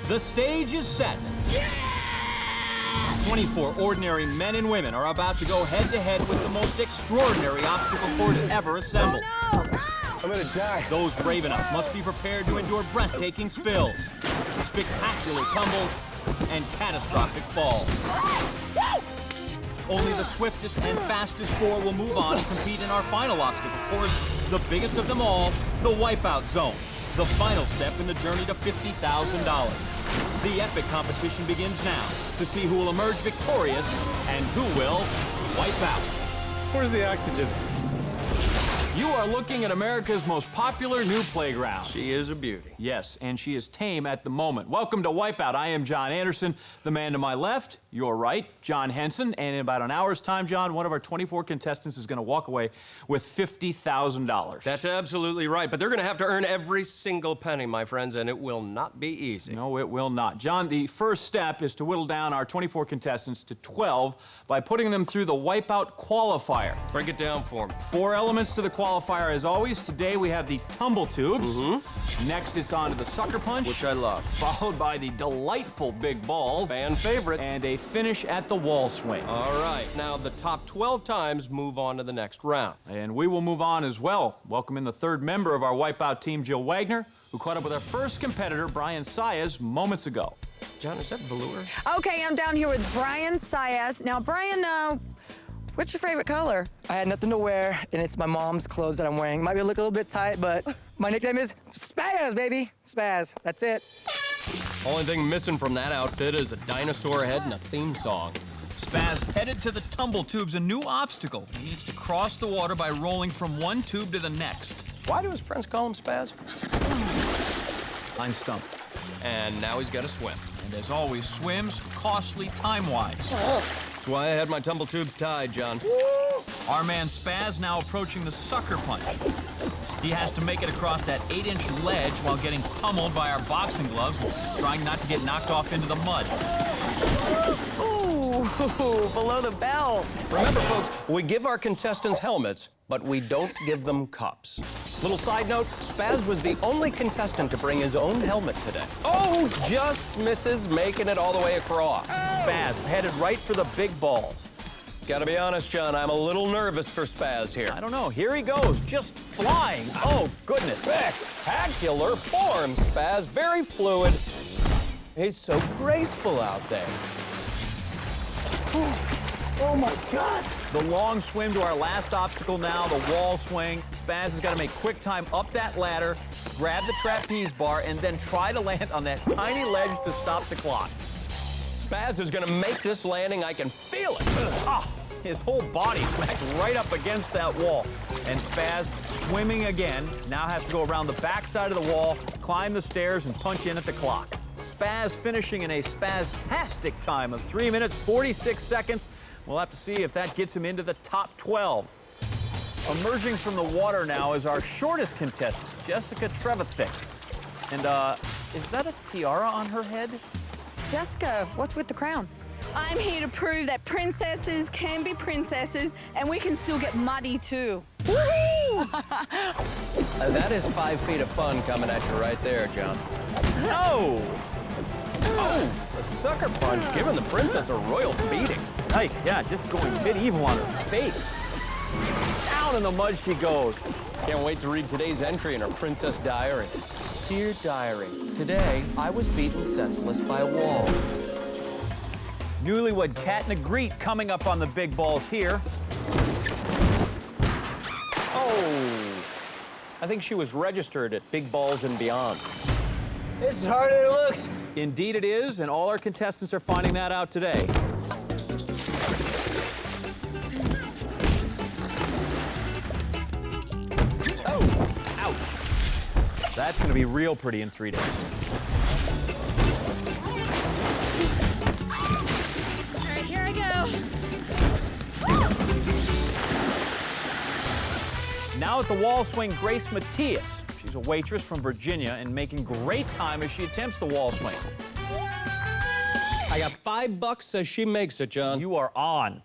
The stage is set. 24 ordinary men and women are about to go head-to-head with the most extraordinary obstacle course ever assembled. Oh, no! I'm gonna die. Those brave enough must be prepared to endure breathtaking spills, spectacular tumbles, and catastrophic falls. Only the swiftest and fastest four will move on and compete in our final obstacle course, the biggest of them all, the Wipeout Zone, the final step in the journey to $50,000. The epic competition begins now to see who will emerge victorious and who will wipe out. Where's the oxygen? You are looking at America's most popular new playground. She is a beauty. Yes, and she is tame at the moment. Welcome to Wipeout. I am John Anderson. The man to my left, your right, John Henson. And in about an hour's time, John, one of our 24 contestants is going to walk away with $50,000. That's absolutely right, but they're gonna have to earn every single penny, my friends, and it will not be easy. No, it will not. John, the first step is to whittle down our 24 contestants to 12 by putting them through the Wipeout Qualifier. Break it down for me. 4 elements to the Qualifier as always. Today we have the tumble tubes. Next it's on to the sucker punch. Which I love. Followed by the delightful big balls. Fan favorite. And a finish at the wall swing. All right, now the top 12 times move on to the next round. And we will move on as well. Welcome in the third member of our Wipeout team, Jill Wagner, who caught up with our first competitor, Brian Saez, moments ago. John, is that velour? Okay, I'm down here with Brian Saez. Now, Brian, what's your favorite color? I had nothing to wear, and it's my mom's clothes that I'm wearing. Might be look a little bit tight, but my nickname is Spaz, baby. Spaz, that's it. Only thing missing from that outfit is a dinosaur head and a theme song. Spaz headed to the tumble tubes, a new obstacle. He needs to cross the water by rolling from one tube to the next. Why do his friends call him Spaz? I'm stumped. And now he's got to swim. And as always, swims costly time-wise. That's why I had my tumble tubes tied, John. Our man Spaz now approaching the sucker punch. He has to make it across that 8-inch ledge while getting pummeled by our boxing gloves and trying not to get knocked off into the mud. Ooh, below the belt. Remember, folks, we give our contestants helmets, but we don't give them cups. Little side note, Spaz was the only contestant to bring his own helmet today. Oh, just misses making it all the way across. Spaz headed right for the big balls. Gotta be honest, John, I'm a little nervous for Spaz here. I don't know. Here he goes, just flying. Oh, goodness. Spectacular form, Spaz. Very fluid. He's so graceful out there. Oh my God! The long swim to our last obstacle now, the wall swing. Spaz has got to make quick time up that ladder, grab the trapeze bar, and then try to land on that tiny ledge to stop the clock. Spaz is gonna make this landing. I can feel it. Ah, his whole body smacked right up against that wall. And Spaz, swimming again, now has to go around the back side of the wall, climb the stairs, and punch in at the clock. Spaz finishing in a spastastic time of 3 minutes, 46 seconds. We'll have to see if that gets him into the top 12. Emerging from the water now is our shortest contestant, Jessica Trevithick. And, is that a tiara on her head? Jessica, what's with the crown? I'm here to prove that princesses can be princesses and we can still get muddy too. Woohoo! That is 5 feet of fun coming at you right there, John. No! Oh, the sucker punch giving the princess a royal beating. Right, yeah, just going medieval on her face. Down in the mud she goes. Can't wait to read today's entry in her princess diary. Dear diary, today I was beaten senseless by a wall. Newlywed Kat Negreet coming up on the big balls here. Oh, I think she was registered at Big Balls and Beyond. It's harder than it looks. Indeed it is, and all our contestants are finding that out today. Oh, ouch. That's gonna be real pretty in 3 days. All right, here I go. Now at the wall swing, Grace Matias. She's a waitress from Virginia and making great time as she attempts the wall swing. I got $5 as she makes it, John. You are on.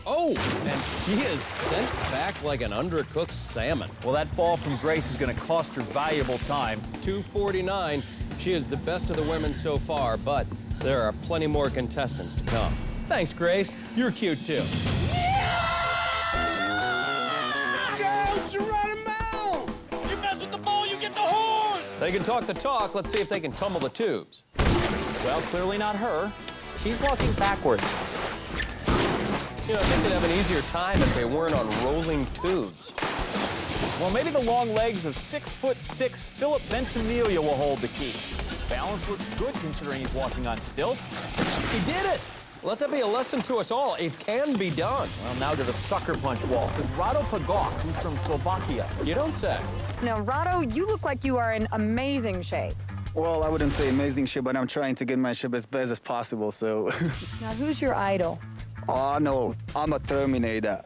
Oh, and she is sent back like an undercooked salmon. Well, that fall from Grace is going to cost her valuable time. 249. She is the best of the women so far, but there are plenty more contestants to come. Thanks, Grace. You're cute, too. They can talk the talk. Let's see if they can tumble the tubes. Well, clearly not her. She's walking backwards. You know, I think they'd have an easier time if they weren't on rolling tubes. Well, maybe the long legs of 6'6" Philip Ventimiglia will hold the key. Balance looks good considering he's walking on stilts. He did it! Let that be a lesson to us all. It can be done. Well, now to the sucker punch wall. This is Rado Pagok, who's from Slovakia. You don't say. Now, Rado, you look like you are in amazing shape. Well, I wouldn't say amazing shape, but I'm trying to get my shape as best as possible, so. Now, who's your idol? Oh, no, I'm a Terminator.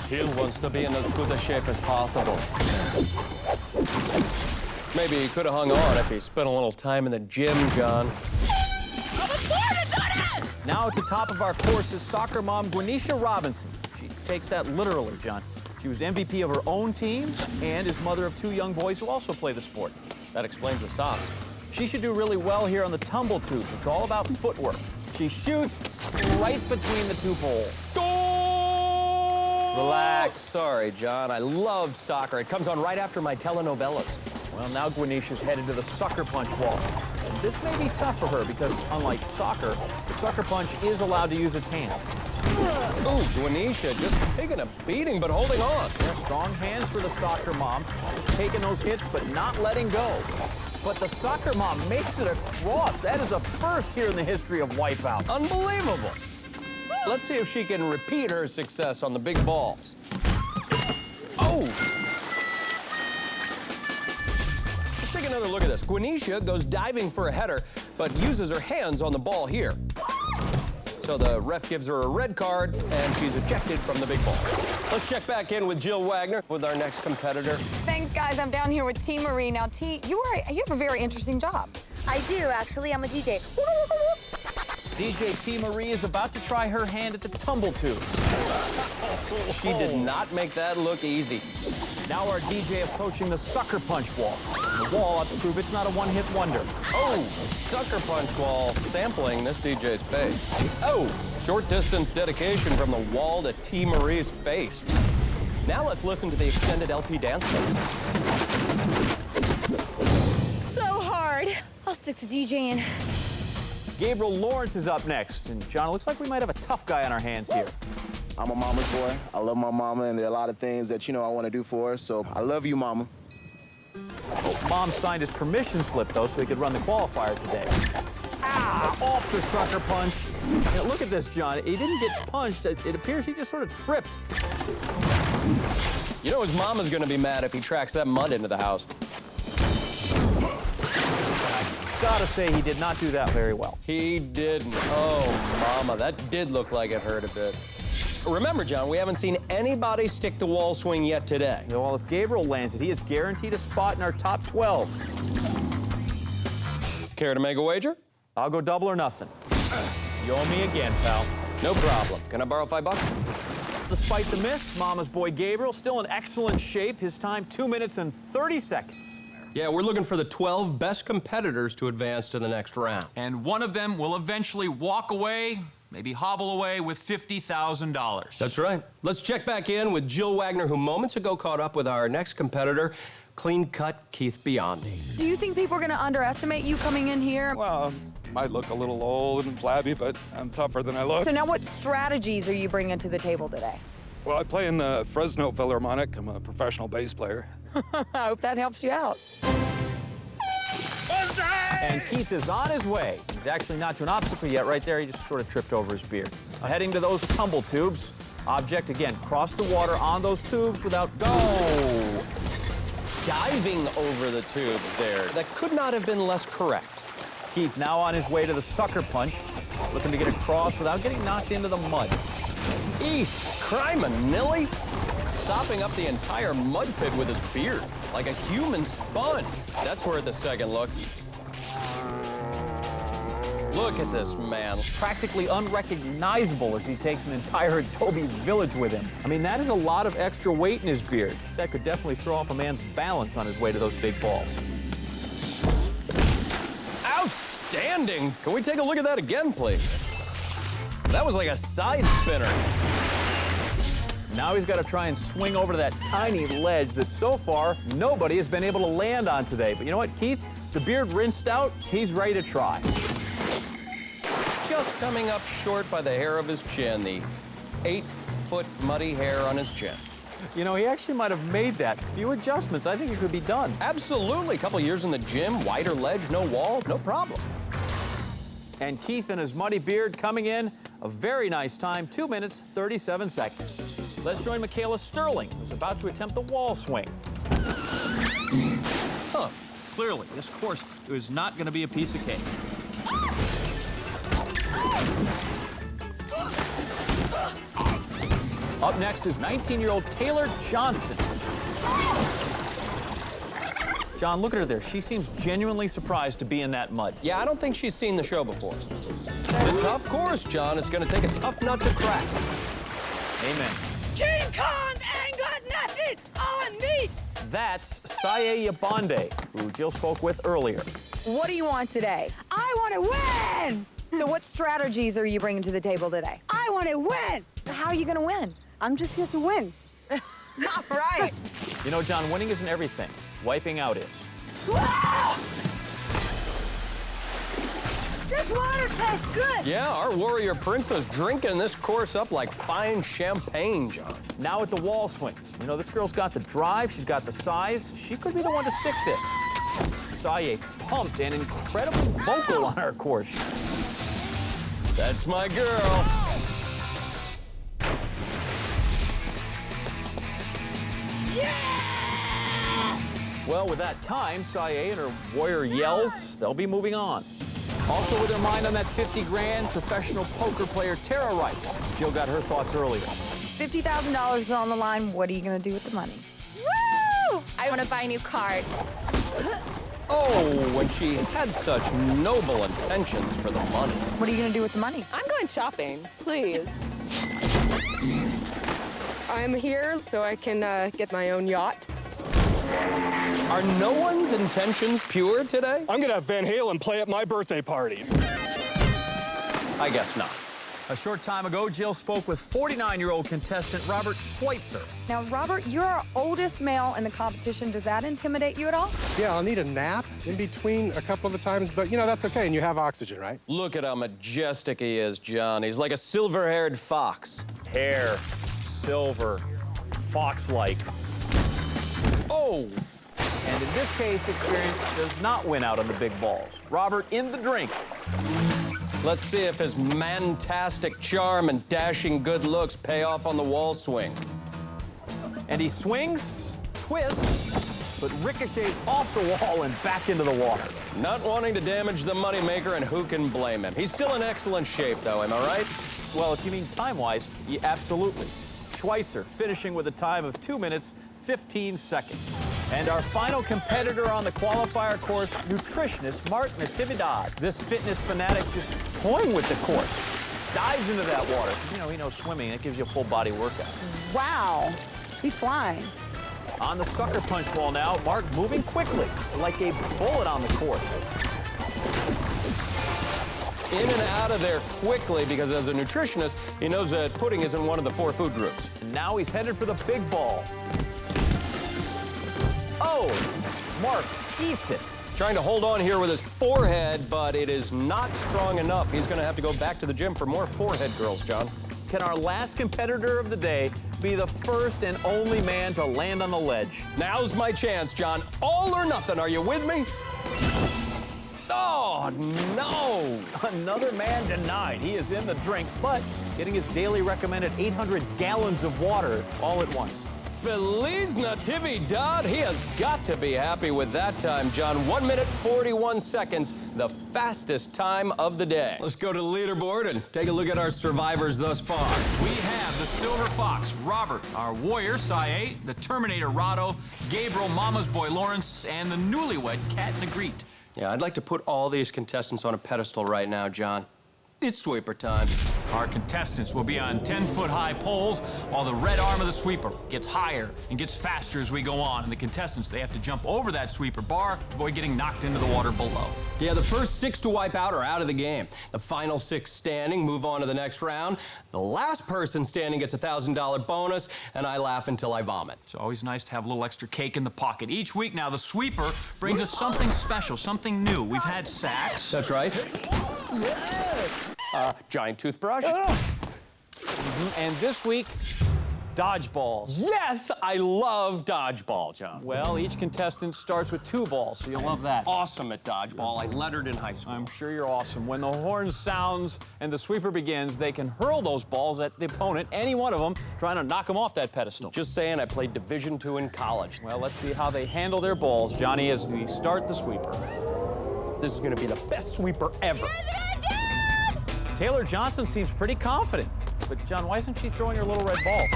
He wants to be in as good a shape as possible. Maybe he could have hung on if he spent a little time in the gym, John. Now at the top of our course is soccer mom Gwanisha Robinson. She takes that literally, John. She was MVP of her own team and is mother of 2 young boys who also play the sport. That explains the socks. She should do really well here on the tumble tubes. It's all about footwork. She shoots right between the 2 poles. Relax. Sorry, John. I love soccer. It comes on right after my telenovelas. Well, now Gwanisha's headed to the sucker punch wall. And this may be tough for her because, unlike soccer, the sucker punch is allowed to use its hands. Ooh, Gwanisha just taking a beating, but holding on. Yeah, strong hands for the soccer mom. Just taking those hits, but not letting go. But the soccer mom makes it across. That is a first here in the history of Wipeout. Unbelievable. Let's see if she can repeat her success on the big balls. Oh! Let's take another look at this. Gwanisha goes diving for a header, but uses her hands on the ball here. So the ref gives her a red card, and she's ejected from the big ball. Let's check back in with Jill Wagner with our next competitor. Thanks, guys. I'm down here with T. Marie. Now, T, you have a very interesting job. I do, actually. I'm a DJ. DJ T. Marie is about to try her hand at the tumble tubes. She did not make that look easy. Now our DJ approaching the sucker punch wall. The wall ought to prove it's not a one-hit wonder. Oh, a sucker punch wall sampling this DJ's face. Oh, short distance dedication from the wall to T. Marie's face. Now let's listen to the extended LP dance mix. So hard. I'll stick to DJing. Gabriel Lawrence is up next. And John, it looks like we might have a tough guy on our hands here. I'm a mama's boy. I love my mama, and there are a lot of things that, I want to do for her, so I love you, mama. Mom signed his permission slip, though, so he could run the qualifier today. Ah, off the sucker punch. Now, look at this, John. He didn't get punched. It appears he just sort of tripped. You know his mama's gonna be mad if he tracks that mud into the house. Gotta say, he did not do that very well. He didn't. Oh, mama, that did look like it hurt a bit. Remember, John, we haven't seen anybody stick to wall swing yet today. Yeah, well, if Gabriel lands it, he is guaranteed a spot in our top 12. Care to make a wager? I'll go double or nothing. You owe me again, pal. No problem. Can I borrow $5? Despite the miss, Mama's boy Gabriel still in excellent shape. His time, 2 minutes and 30 seconds. Yeah, we're looking for the 12 best competitors to advance to the next round. And one of them will eventually walk away, maybe hobble away with $50,000. That's right. Let's check back in with Jill Wagner, who moments ago caught up with our next competitor, clean-cut Keith Biondi. Do you think people are going to underestimate you coming in here? Well, might look a little old and flabby, but I'm tougher than I look. So now what strategies are you bringing to the table today? Well, I play in the Fresno Philharmonic. I'm a professional bass player. I hope that helps you out. And Keith is on his way. He's actually not to an obstacle yet. Right there, he just sort of tripped over his beard. Heading to those tumble tubes. Object, again, cross the water on those tubes without go. Diving over the tubes there. That could not have been less correct. Keith now on his way to the sucker punch, looking to get across without getting knocked into the mud. Eesh, crime a nilly. Sopping up the entire mud pit with his beard, like a human sponge. That's worth a second look. Look at this man. Practically unrecognizable as he takes an entire adobe village with him. I mean, that is a lot of extra weight in his beard. That could definitely throw off a man's balance on his way to those big balls. Outstanding. Can we take a look at that again, please? That was like a side spinner. Now he's got to try and swing over to that tiny ledge that so far nobody has been able to land on today. But you know what, Keith? The beard rinsed out, he's ready to try. Just coming up short by the hair of his chin, the 8-foot muddy hair on his chin. You know, he actually might have made that. Few adjustments, I think it could be done. Absolutely. A couple years in the gym, wider ledge, no wall, no problem. And Keith and his muddy beard coming in, a very nice time, 2 minutes, 37 seconds. Let's join Michaela Sterling, who's about to attempt the wall swing. Huh. Clearly, this course is not going to be a piece of cake. Up next is 19-year-old Taylor Johnson. John, look at her there. She seems genuinely surprised to be in that mud. Yeah, I don't think she's seen the show before. It's a tough course, John. It's going to take a tough nut to crack. Amen. King Kong ain't got nothing on me. That's Saye Yabonde, who Jill spoke with earlier. What do you want today? I want to win. So what strategies are you bringing to the table today? I want to win. How are you going to win? I'm just here to win. Not right. You know, John, winning isn't everything. Wiping out is. This water tastes good. Yeah, our warrior princess drinking this course up like fine champagne, John. Now at the wall swing. You know, this girl's got the drive, she's got the size. She could be the one to stick this. Saye pumped and incredibly vocal on our course. That's my girl. Well, with that time, Saye and her warrior yells, they'll be moving on. Also with her mind on that 50 grand, professional poker player Tara Rice. Jill got her thoughts earlier. $50,000 is on the line. What are you going to do with the money? Woo! I want to buy a new card. Oh, when she had such noble intentions for the money. What are you going to do with the money? I'm going shopping, please. I'm here so I can get my own yacht. Are no one's intentions pure today? I'm gonna have Van Halen play at my birthday party. I guess not. A short time ago, Jill spoke with 49-year-old contestant Robert Schweitzer. Now, Robert, you're our oldest male in the competition. Does that intimidate you at all? Yeah, I'll need a nap in between a couple of the times, but you know, that's okay, and you have oxygen, right? Look at how majestic he is, John. He's like a silver-haired fox. Hair, silver, fox-like. Oh! And in this case, experience does not win out on the big balls. Robert in the drink. Let's see if his mantastic charm and dashing good looks pay off on the wall swing. And he swings, twists, but ricochets off the wall and back into the water. Not wanting to damage the moneymaker, and who can blame him? He's still in excellent shape, though, am I right? Well, if you mean time-wise, yeah, absolutely. Schweitzer finishing with a time of 2 minutes, 15 seconds. And our final competitor on the qualifier course, nutritionist Mark Natividad. This fitness fanatic just toying with the course. Dives into that water. You know, he knows swimming. It gives you a full body workout. Wow. He's flying. On the sucker punch wall now, Mark moving quickly, like a bullet on the course. In and out of there quickly, because as a nutritionist, he knows that pudding isn't one of the 4 food groups. And now he's headed for the big balls. Oh, Mark eats it. Trying to hold on here with his forehead, but it is not strong enough. He's going to have to go back to the gym for more forehead girls, John. Can our last competitor of the day be the first and only man to land on the ledge? Now's my chance, John. All or nothing. Are you with me? Oh, no. Another man denied. He is in the drink, but getting his daily recommended 800 gallons of water all at once. Feliz Natividad. He has got to be happy with that time, John. 1 minute, 41 seconds, the fastest time of the day. Let's go to the leaderboard and take a look at our survivors thus far. We have the Silver Fox, Robert, our warrior, Saye, the Terminator, Rado, Gabriel, Mama's Boy, Lawrence, and the newlywed, Kat Negrit. Yeah, I'd like to put all these contestants on a pedestal right now, John. It's sweeper time. Our contestants will be on 10-foot-high poles while the red arm of the sweeper gets higher and gets faster as we go on. And the contestants, they have to jump over that sweeper bar, avoid getting knocked into the water below. Yeah, the first 6 to wipe out are out of the game. The final 6 standing move on to the next round. The last person standing gets a $1,000 bonus, and I laugh until I vomit. It's always nice to have a little extra cake in the pocket. Each week now, the sweeper brings us something special, something new. We've had sacks. That's right. Giant toothbrush. And this week, dodgeballs. Yes, I love dodgeball, John. Well, each contestant starts with 2 balls, so you'll love that. Awesome at dodgeball. I lettered in high school. I'm sure you're awesome. When the horn sounds and the sweeper begins, they can hurl those balls at the opponent, any one of them, trying to knock them off that pedestal. Just saying, I played Division II in college. Well, let's see how they handle their balls, Johnny, as we start the sweeper. This is going to be the best sweeper ever. Taylor Johnson seems pretty confident. But, John, why isn't she throwing her little red balls?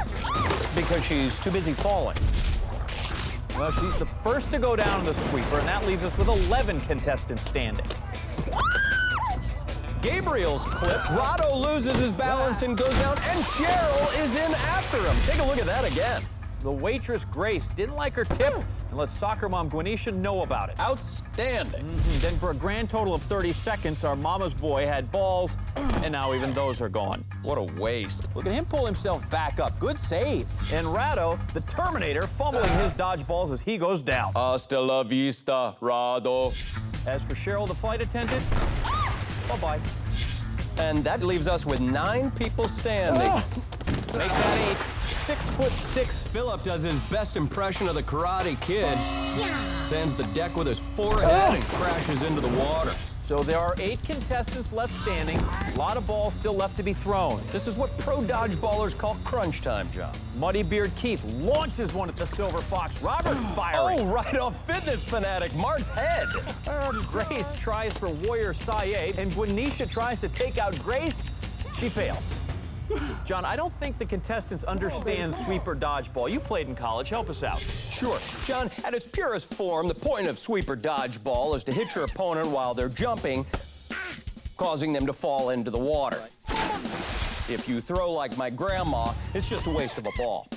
Because she's too busy falling. Well, she's the first to go down in the sweeper, and that leaves us with 11 contestants standing. Gabriel's clip. Rado loses his balance and goes down, and Cheryl is in after him. Take a look at that again. The waitress, Grace, didn't like her tip and let soccer mom Gwenisha know about it. Outstanding. Then for a grand total of 30 seconds, our mama's boy had balls, and now even those are gone. What a waste. Look at him pull himself back up. Good save. And Rado, the Terminator, fumbling his dodgeballs as he goes down. Hasta la vista, Rado. As for Cheryl, the flight attendant, bye-bye. And that leaves us with 9 people standing. Make that 8. 6'6". Philip does his best impression of the Karate Kid. Sands the deck with his forehead and crashes into the water. So there are 8 contestants left standing. A lot of balls still left to be thrown. This is what pro dodgeballers call crunch time, John. Muddy Beard Keith launches one at the Silver Fox. Robert's firing. Oh, right off fitness fanatic Mark's head. Grace tries for Warrior Saye, and Gwenisha tries to take out Grace. She fails. John, I don't think the contestants understand sweeper dodgeball. You played in college. Help us out. Sure. John, at its purest form, the point of sweeper dodgeball is to hit your opponent while they're jumping, causing them to fall into the water. If you throw like my grandma, it's just a waste of a ball.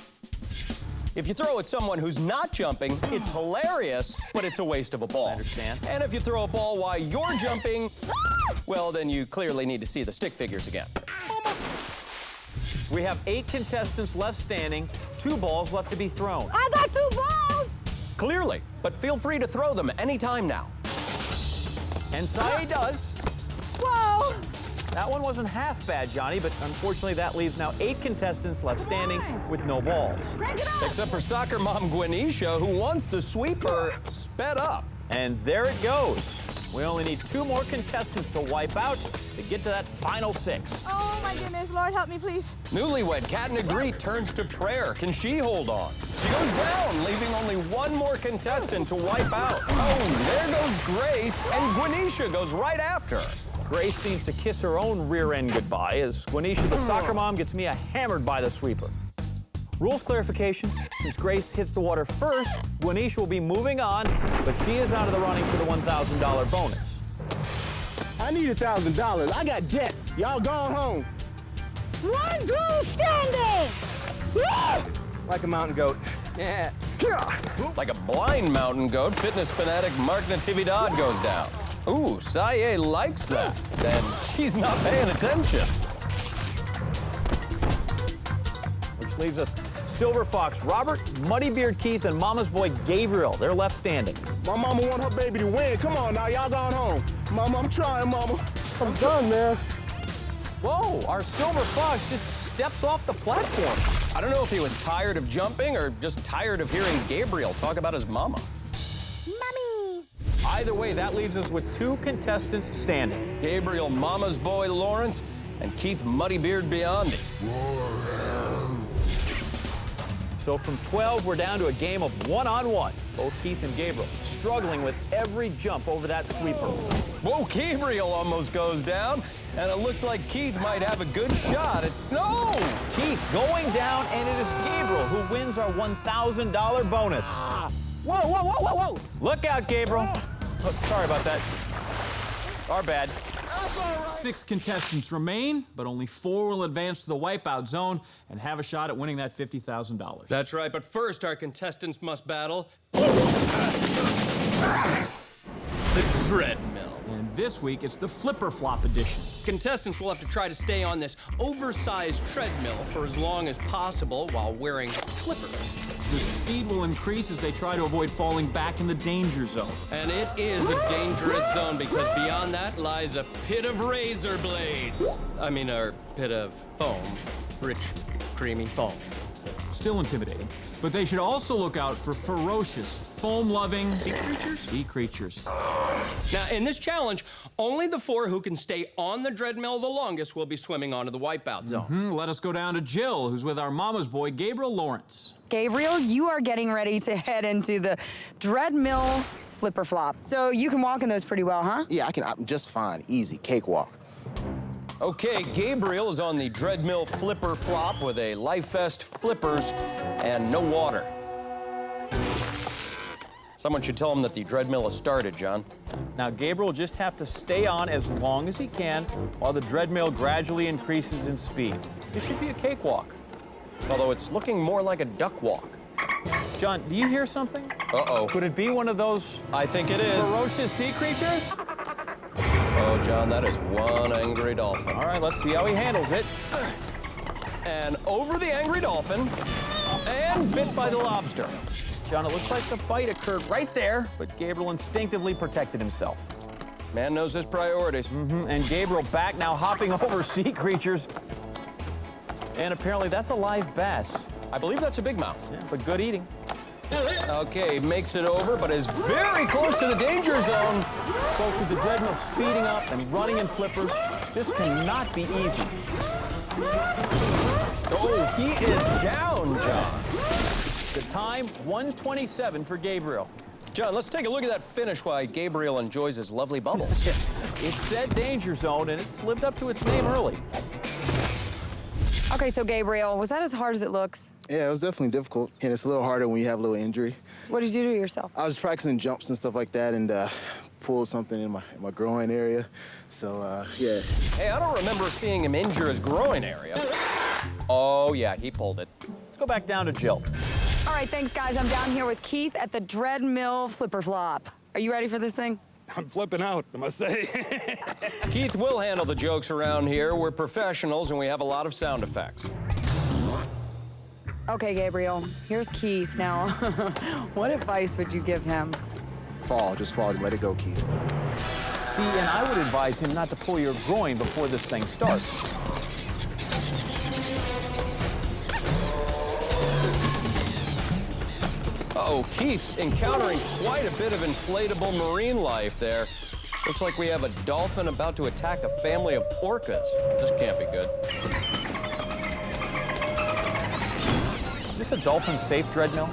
If you throw at someone who's not jumping, it's hilarious, but it's a waste of a ball. I understand. And if you throw a ball while you're jumping, well, then you clearly need to see the stick figures again. We have 8 contestants left standing, 2 balls left to be thrown. I got 2 balls! Clearly, but feel free to throw them anytime now. And Saye does. Whoa! That one wasn't half bad, Johnny, but unfortunately that leaves now 8 contestants left standing with no balls. Except for soccer mom Gwenisha, who wants the sweeper sped up. And there it goes. We only need 2 more contestants to wipe out to get to that final 6. Oh my goodness, Lord help me please. Newlywed Katna Gree turns to prayer. Can she hold on? She goes down, leaving only 1 more contestant to wipe out. Oh, there goes Grace, and Gwenisha goes right after her. Grace seems to kiss her own rear end goodbye as Gwenisha, the soccer mom, gets Mia hammered by the sweeper. Rules clarification, since Grace hits the water first, Gwenisha will be moving on, but she is out of the running for the $1,000 bonus. I need $1,000. I got debt. Y'all gone home. 1 girl standing! Like a mountain goat. Yeah. Like a blind mountain goat, fitness fanatic Mark Natividad goes down. Ooh, Saye likes that. Then she's not paying attention. Which leaves us Silver Fox Robert, Muddy Beard Keith, and Mama's boy Gabriel. They're left standing. My mama want her baby to win. Come on now, y'all gone home. Mama, I'm trying, Mama. I'm done, man. Whoa, our Silver Fox just steps off the platform. I don't know if he was tired of jumping or just tired of hearing Gabriel talk about his mama. Mommy! Either way, that leaves us with 2 contestants standing. Gabriel Mama's boy Lawrence and Keith Muddybeard Biondi. So from 12, we're down to a game of 1-on-1. Both Keith and Gabriel struggling with every jump over that sweeper. Whoa, Gabriel almost goes down, and it looks like Keith might have a good shot at... No! Keith going down, and it is Gabriel who wins our $1,000 bonus. Whoa, whoa, whoa, whoa, whoa. Look out, Gabriel. Oh, sorry about that. Our bad. 6 contestants remain, but only 4 will advance to the wipeout zone and have a shot at winning that $50,000. That's right, but first our contestants must battle the Dreadmill. And this week, it's the flipper flop edition. Contestants will have to try to stay on this oversized treadmill for as long as possible while wearing flippers. The speed will increase as they try to avoid falling back in the danger zone. And it is a dangerous zone because beyond that lies a pit of razor blades. I mean, a pit of foam, rich, creamy foam. Still intimidating. But they should also look out for ferocious, foam-loving sea creatures. Sea creatures. Now, in this challenge, only the 4 who can stay on the Dreadmill the longest will be swimming onto the wipeout zone. Let us go down to Jill, who's with our mama's boy, Gabriel Lawrence. Gabriel, you are getting ready to head into the Dreadmill flipper flop. So you can walk in those pretty well, huh? Yeah, I'm just fine. Easy, cakewalk. Okay, Gabriel is on the Dreadmill flipper flop with a Life Vest, flippers, and no water. Someone should tell him that the Dreadmill has started, John. Now, Gabriel will just have to stay on as long as he can while the Dreadmill gradually increases in speed. This should be a cakewalk. Although it's looking more like a duck walk. John, do you hear something? Uh-oh. Could it be one of those I think it is. ferocious sea creatures? Oh, John, that is one angry dolphin. All right, let's see how he handles it. And over the angry dolphin, and bit by the lobster. John, it looks like the fight occurred right there, but Gabriel instinctively protected himself. Man knows his priorities. And Gabriel back now hopping over sea creatures. And apparently that's a live bass. I believe that's a big mouth. Yeah, but good eating. Okay, makes it over, but is very close to the danger zone. Folks, with the Dreadmill speeding up and running in flippers, this cannot be easy. Oh, he is down, John. The time, 1:27 for Gabriel. John, let's take a look at that finish while Gabriel enjoys his lovely bubbles. It's said danger zone, and it's lived up to its name early. Okay, so Gabriel, was that as hard as it looks? Yeah, it was definitely difficult, and it's a little harder when you have a little injury. What did you do to yourself? I was practicing jumps and stuff like that, and pulled something in my groin area. So, yeah. Hey, I don't remember seeing him injure his groin area. Oh, yeah, he pulled it. Let's go back down to Jill. All right, thanks, guys. I'm down here with Keith at the Dreadmill flipper flop. Are you ready for this thing? I'm flipping out, I must say. Keith will handle the jokes around here. We're professionals, and we have a lot of sound effects. Okay, Gabriel, here's Keith. Now, what advice would you give him? Fall, just fall, let it go, Keith. See, and I would advise him not to pull your groin before this thing starts. Uh-oh, Keith encountering quite a bit of inflatable marine life there. Looks like we have a dolphin about to attack a family of orcas. This can't be good. Is this a dolphin-safe Dreadmill?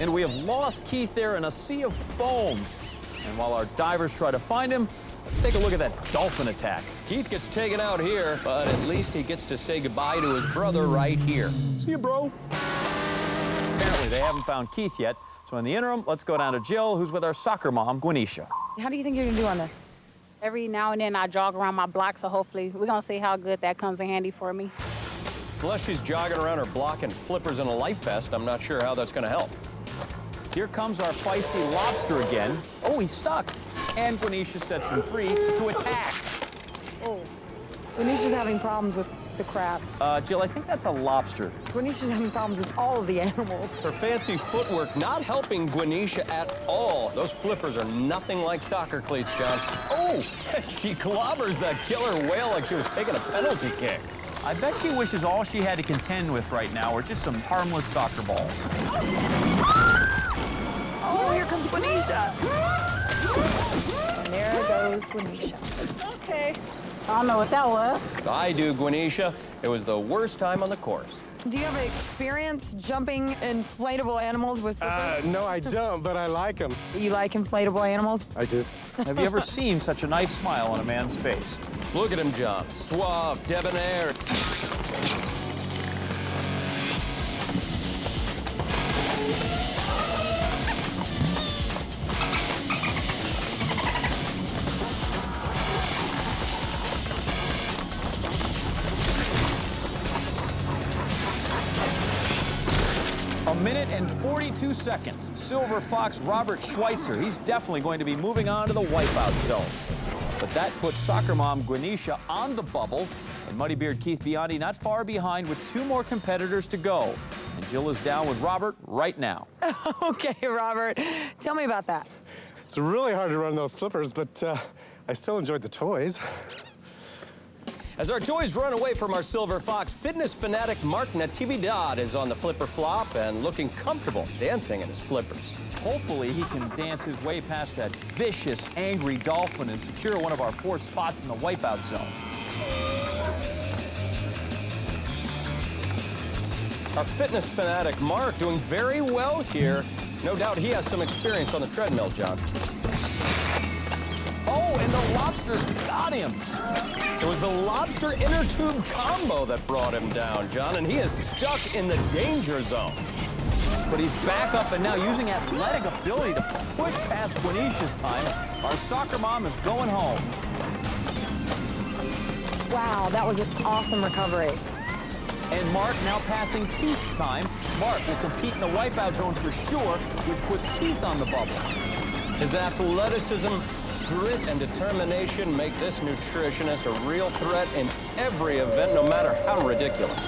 And we have lost Keith there in a sea of foam. And while our divers try to find him, let's take a look at that dolphin attack. Keith gets taken out here, but at least he gets to say goodbye to his brother right here. See you, bro. Apparently, they haven't found Keith yet. So in the interim, let's go down to Jill, who's with our soccer mom, Gwenisha. How do you think you're gonna do on this? Every now and then I jog around my block, so hopefully we're gonna see how good that comes in handy for me. Unless she's jogging around her block in flippers and a life vest, I'm not sure how that's going to help. Here comes our feisty lobster again. Oh, he's stuck. And Gwenisha sets him free to attack. Oh, Gwenisha's having problems with the crab. Jill, I think that's a lobster. Gwenisha's having problems with all of the animals. Her fancy footwork not helping Gwenisha at all. Those flippers are nothing like soccer cleats, John. Oh, she clobbers that killer whale like she was taking a penalty kick. I bet she wishes all she had to contend with right now were just some harmless soccer balls. Oh, here comes Gwenisha. And there goes Gwenisha. Okay. I don't know what that was. I do, Gwenisha. It was the worst time on the course. Do you have experience jumping inflatable animals with flippers? No, I don't, but I like them. You like inflatable animals? I do. Have you ever seen such a nice smile on a man's face? Look at him, John. Suave, debonair. 42 seconds. Silver Fox Robert Schweitzer, he's definitely going to be moving on to the wipeout zone. But that puts soccer mom Gwenisha on the bubble, and Muddybeard Keith Biondi not far behind with 2 more competitors to go. And Jill is down with Robert right now. Okay, Robert, tell me about that. It's really hard to run those flippers, but I still enjoyed the toys. As our toys run away from our Silver Fox, fitness fanatic Mark Natividad is on the flipper flop and looking comfortable dancing in his flippers. Hopefully he can dance his way past that vicious, angry dolphin and secure one of our 4 spots in the wipeout zone. Our fitness fanatic Mark doing very well here. No doubt he has some experience on the treadmill, John. Oh, and the lobsters got him. It was the lobster inner tube combo that brought him down, John, and he is stuck in the danger zone. But he's back up and now using athletic ability to push past Gwenisha's time. Our soccer mom is going home. Wow, that was an awesome recovery. And Mark now passing Keith's time. Mark will compete in the wipeout zone for sure, which puts Keith on the bubble. His athleticism, grit, and determination make this nutritionist a real threat in every event, no matter how ridiculous.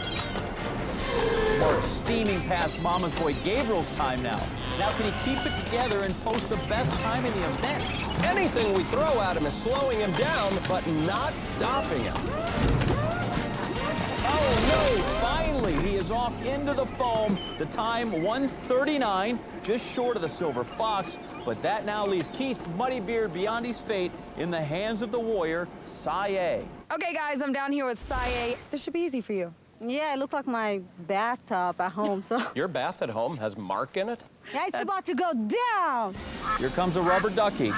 Mark steaming past Mama's boy Gabriel's time now. Now can he keep it together and post the best time in the event? Anything we throw at him is slowing him down, but not stopping him. Oh no, finally he is off into the foam. The time 1:39, just short of the Silver Fox, but that now leaves Keith Muddybeard Biondi's fate in the hands of the warrior, Saye. Okay, guys, I'm down here with Saye. This should be easy for you. Yeah, it looked like my bathtub at home, so. Your bath at home has Mark in it? Yeah, it's about to go down. Here comes a rubber ducky.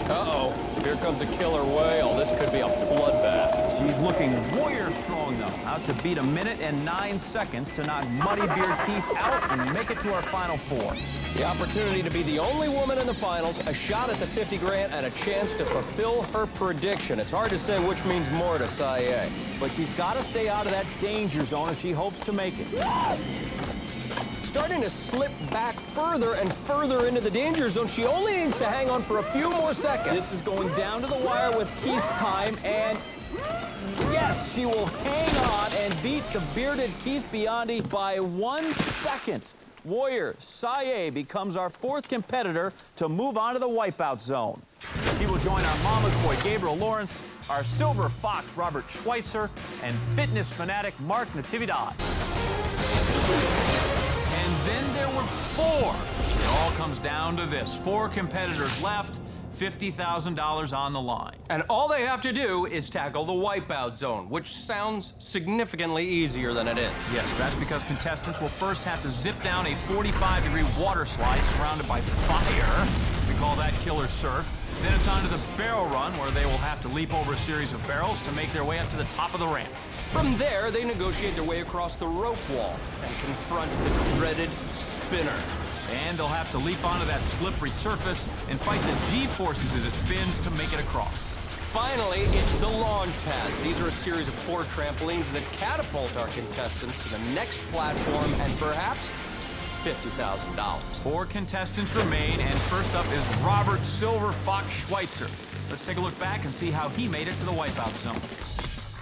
Uh-oh, here comes a killer whale. This could be a bloodbath. She's looking warrior strong, though. Out to beat 1 minute and 9 seconds to knock Muddybeard Keith out and make it to our final 4. The opportunity to be the only woman in the finals, a shot at the 50 grand, and a chance to fulfill her prediction. It's hard to say which means more to Saye. But she's got to stay out of that danger zone if she hopes to make it. Starting to slip back further and further into the danger zone. She only needs to hang on for a few more seconds. This is going down to the wire with Keith's time, and yes, she will hang on and beat the bearded Keith Biondi by 1 second. Warrior Saye becomes our 4th competitor to move on to the wipeout zone. She will join our mama's boy Gabriel Lawrence, our Silver Fox Robert Schweitzer, and fitness fanatic Mark Natividad. And then there were 4. It all comes down to this. 4 competitors left, $50,000 on the line. And all they have to do is tackle the wipeout zone, which sounds significantly easier than it is. Yes, that's because contestants will first have to zip down a 45-degree water slide surrounded by fire. We call that killer surf. Then it's on to the barrel run, where they will have to leap over a series of barrels to make their way up to the top of the ramp. From there, they negotiate their way across the rope wall and confront the dreaded spinner. And they'll have to leap onto that slippery surface and fight the G-forces as it spins to make it across. Finally, it's the launch pads. These are a series of 4 trampolines that catapult our contestants to the next platform and perhaps $50,000. 4 contestants remain, and first up is Robert Silver Fox Schweitzer. Let's take a look back and see how he made it to the wipeout zone.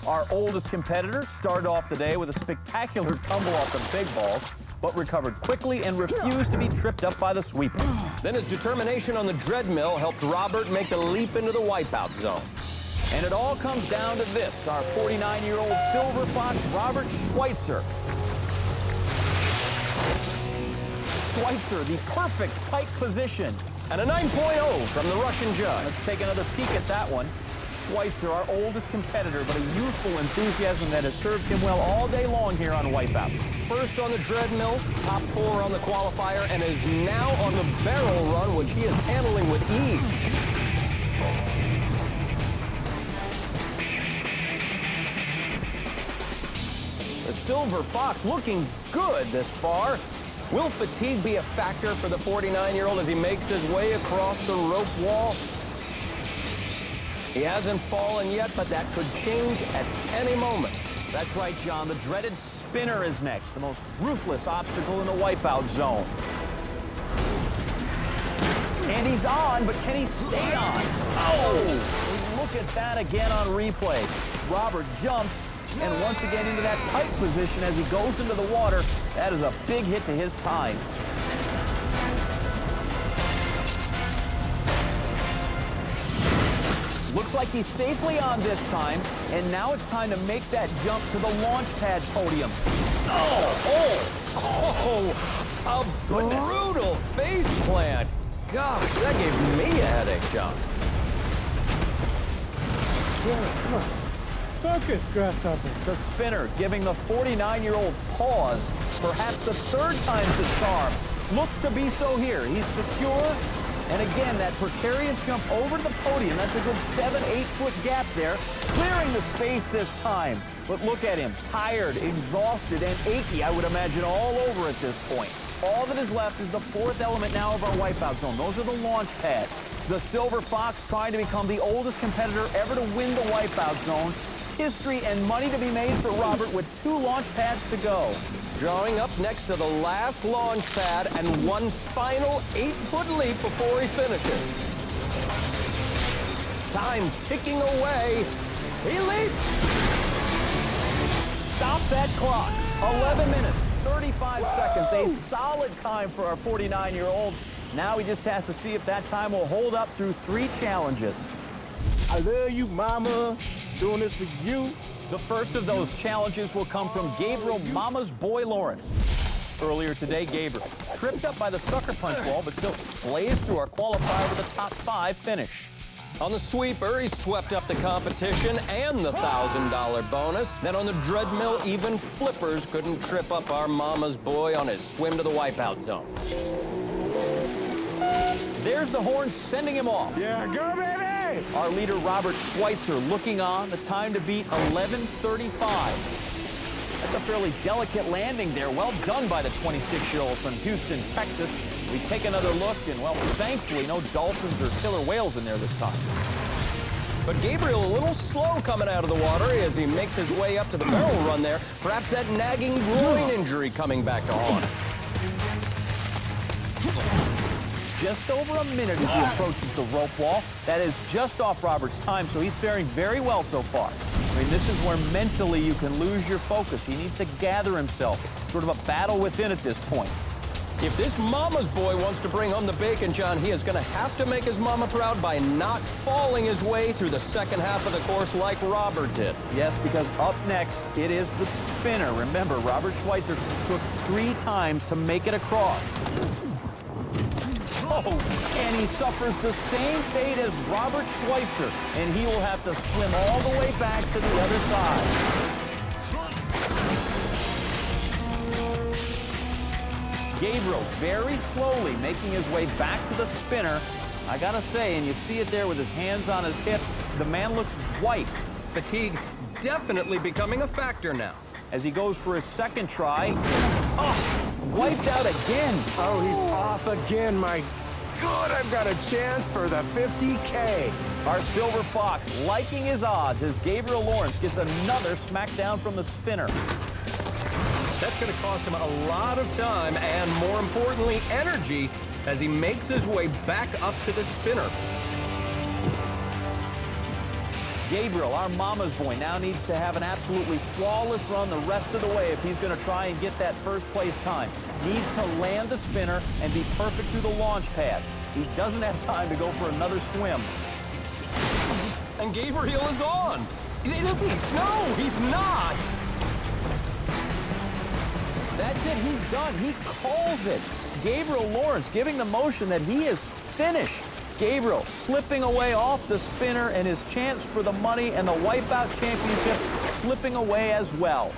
Our oldest competitor started off the day with a spectacular tumble off the big balls, but recovered quickly and refused to be tripped up by the sweeper. Then his determination on the Dreadmill helped Robert make the leap into the wipeout zone. And it all comes down to this, our 49-year-old Silver Fox Robert Schweitzer. Schweitzer, the perfect pike position. And a 9.0 from the Russian judge. Let's take another peek at that one. Schweitzer, our oldest competitor, but a youthful enthusiasm that has served him well all day long here on Wipeout. First on the Dreadmill, top 4 on the Qualifier, and is now on the barrel run, which he is handling with ease. The Silver Fox looking good this far. Will fatigue be a factor for the 49-year-old as he makes his way across the rope wall? He hasn't fallen yet, but that could change at any moment. That's right, John. The dreaded spinner is next, the most ruthless obstacle in the Wipeout zone. And he's on, but can he stay on? Oh, look at that again on replay. Robert jumps, and once again into that pike position as he goes into the water. That is a big hit to his time. Looks like he's safely on this time, and now it's time to make that jump to the launch pad podium. A brutal face plant. Gosh, that gave me a headache, John. Come on. Focus, Grasshopper. The spinner giving the 49-year-old pause. Perhaps the third time's the charm. Looks to be so here. He's secure. And again, that precarious jump over to the podium. That's a good 7-8 foot gap there. Clearing the space this time. But look at him. Tired, exhausted, and achy, I would imagine, all over at this point. All that is left is the fourth element now of our Wipeout zone. Those are the launch pads. The Silver Fox trying to become the oldest competitor ever to win the Wipeout zone. History and money to be made for Robert with 2 launch pads to go. Drawing up next to the last launch pad and one final 8-foot leap before he finishes. Time ticking away. He leaps! Stop that clock. 11 minutes, 35 seconds. A solid time for our 49-year-old. Now he just has to see if that time will hold up through 3 challenges. I love you, mama. Doing this for you. The first of those challenges will come from Gabriel Mama's Boy Lawrence. Earlier today, Gabriel tripped up by the sucker punch wall, but still blazed through our qualifier with a top 5 finish. On the sweeper, he swept up the competition and the $1,000 bonus. Then on the Dreadmill, even flippers couldn't trip up our mama's boy on his swim to the Wipeout zone. There's the horn sending him off. Yeah, go, baby! Our leader, Robert Schweitzer, looking on. The time to beat 11:35. That's a fairly delicate landing there. Well done by the 26-year-old from Houston, Texas. We take another look, and, well, thankfully, no dolphins or killer whales in there this time. But Gabriel a little slow coming out of the water as he makes his way up to the barrel run there. Perhaps that nagging groin injury coming back to haunt him. Just over a minute as he approaches the rope wall. That is just off Robert's time, so he's faring very well so far. I mean, this is where mentally you can lose your focus. He needs to gather himself. Sort of a battle within at this point. If this mama's boy wants to bring home the bacon, John, he is going to have to make his mama proud by not falling his way through the second half of the course like Robert did. Yes, because up next, it is the spinner. Remember, Robert Schweitzer took 3 times to make it across. Oh, and he suffers the same fate as Robert Schweitzer, and he will have to swim all the way back to the other side. Gabriel very slowly making his way back to the spinner. I gotta say, and you see it there with his hands on his hips, the man looks white. Fatigue definitely becoming a factor now. As he goes for his second try, wiped out again. Oh, he's off again, my God. I've got a chance for the 50K. Our Silver Fox liking his odds as Gabriel Lawrence gets another smackdown from the spinner. That's going to cost him a lot of time and, more importantly, energy as he makes his way back up to the spinner. Gabriel, our mama's boy, now needs to have an absolutely flawless run the rest of the way if he's going to try and get that first place time. Needs to land the spinner and be perfect through the launch pads. He doesn't have time to go for another swim. And Gabriel is on. Is he? No, he's not. That's it. He's done. He calls it. Gabriel Lawrence giving the motion that he is finished. Gabriel slipping away off the spinner, and his chance for the money and the Wipeout Championship slipping away as well.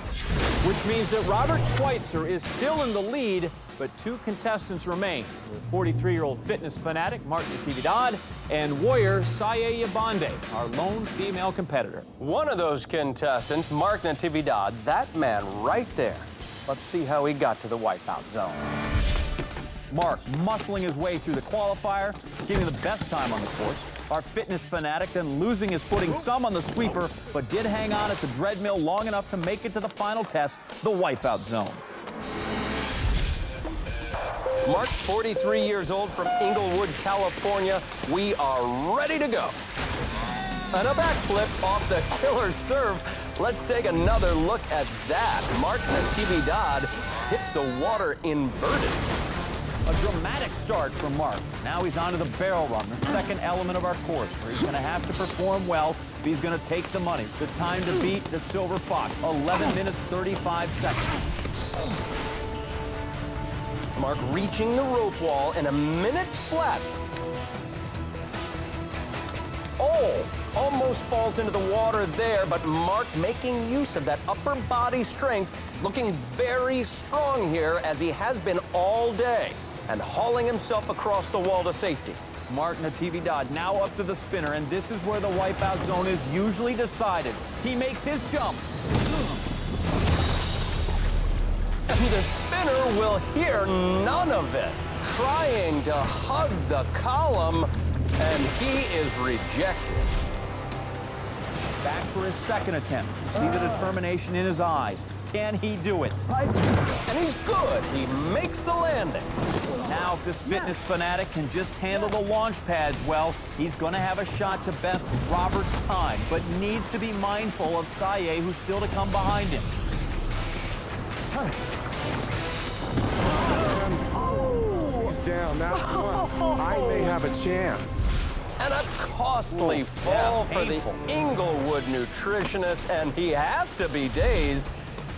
Which means that Robert Schweitzer is still in the lead, but 2 contestants remain. 43-year-old fitness fanatic Mark Natividad and warrior Saye Yabande, our lone female competitor. One of those contestants, Mark Natividad, that man right there. Let's see how he got to the Wipeout zone. Mark muscling his way through the qualifier, getting the best time on the course. Our fitness fanatic then losing his footing some on the sweeper, but did hang on at the Dreadmill long enough to make it to the final test, the Wipeout Zone. Mark, 43 years old from Inglewood, California. We are ready to go. And a backflip off the killer serve. Let's take another look at that. Mark Natividad hits the water inverted. A dramatic start from Mark. Now he's onto the barrel run, the second element of our course, where he's going to have to perform well if he's going to take the money. The time to beat the Silver Fox, 11 minutes, 35 seconds. Mark reaching the rope wall in a minute flat. Oh, almost falls into the water there, but Mark making use of that upper body strength, looking very strong here as he has been all day, and hauling himself across the wall to safety. Mark Natividad now up to the spinner, and this is where the Wipeout Zone is usually decided. He makes his jump. And the spinner will hear none of it. Trying to hug the column, and he is rejected. Back for his second attempt. See the determination in his eyes. Can he do it? And he's good. He makes the landing. Now, if this fitness fanatic can just handle the launch pads well, he's going to have a shot to best Robert's time, but needs to be mindful of Saye, who's still to come behind him. He's down. That's one. I may have a chance. And a costly fall for the Inglewood nutritionist, and he has to be dazed,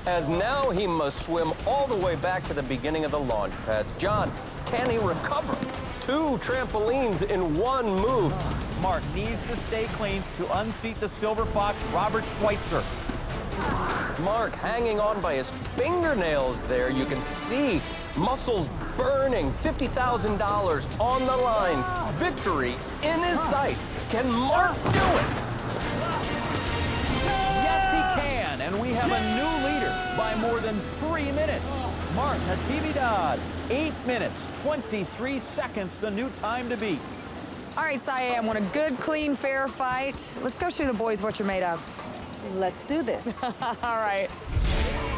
as now he must swim all the way back to the beginning of the launch pads. John, can he recover? 2 trampolines in one move. Mark needs to stay clean to unseat the Silver Fox, Robert Schweitzer. Mark hanging on by his fingernails there. You can see muscles burning, $50,000 on the line. Victory in his sights. Can Mark do it? Yes, he can, and we have a new leader by more than 3 minutes. Mark Natividad, 8 minutes, 23 seconds, the new time to beat. All right, Saye, I want a good, clean, fair fight. Let's go show the boys what you're made of. Let's do this. All right.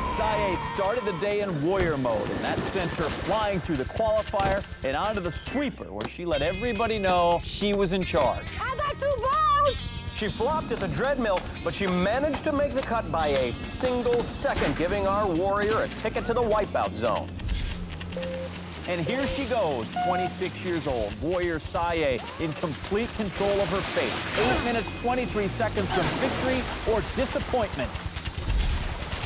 Saye started the day in warrior mode, and that sent her flying through the qualifier and onto the sweeper, where she let everybody know she was in charge. I got 2 balls! She flopped at the Dreadmill, but she managed to make the cut by a single second, giving our warrior a ticket to the Wipeout Zone. And here she goes, 26 years old, warrior Saye, in complete control of her fate. 8 minutes, 23 seconds from victory or disappointment.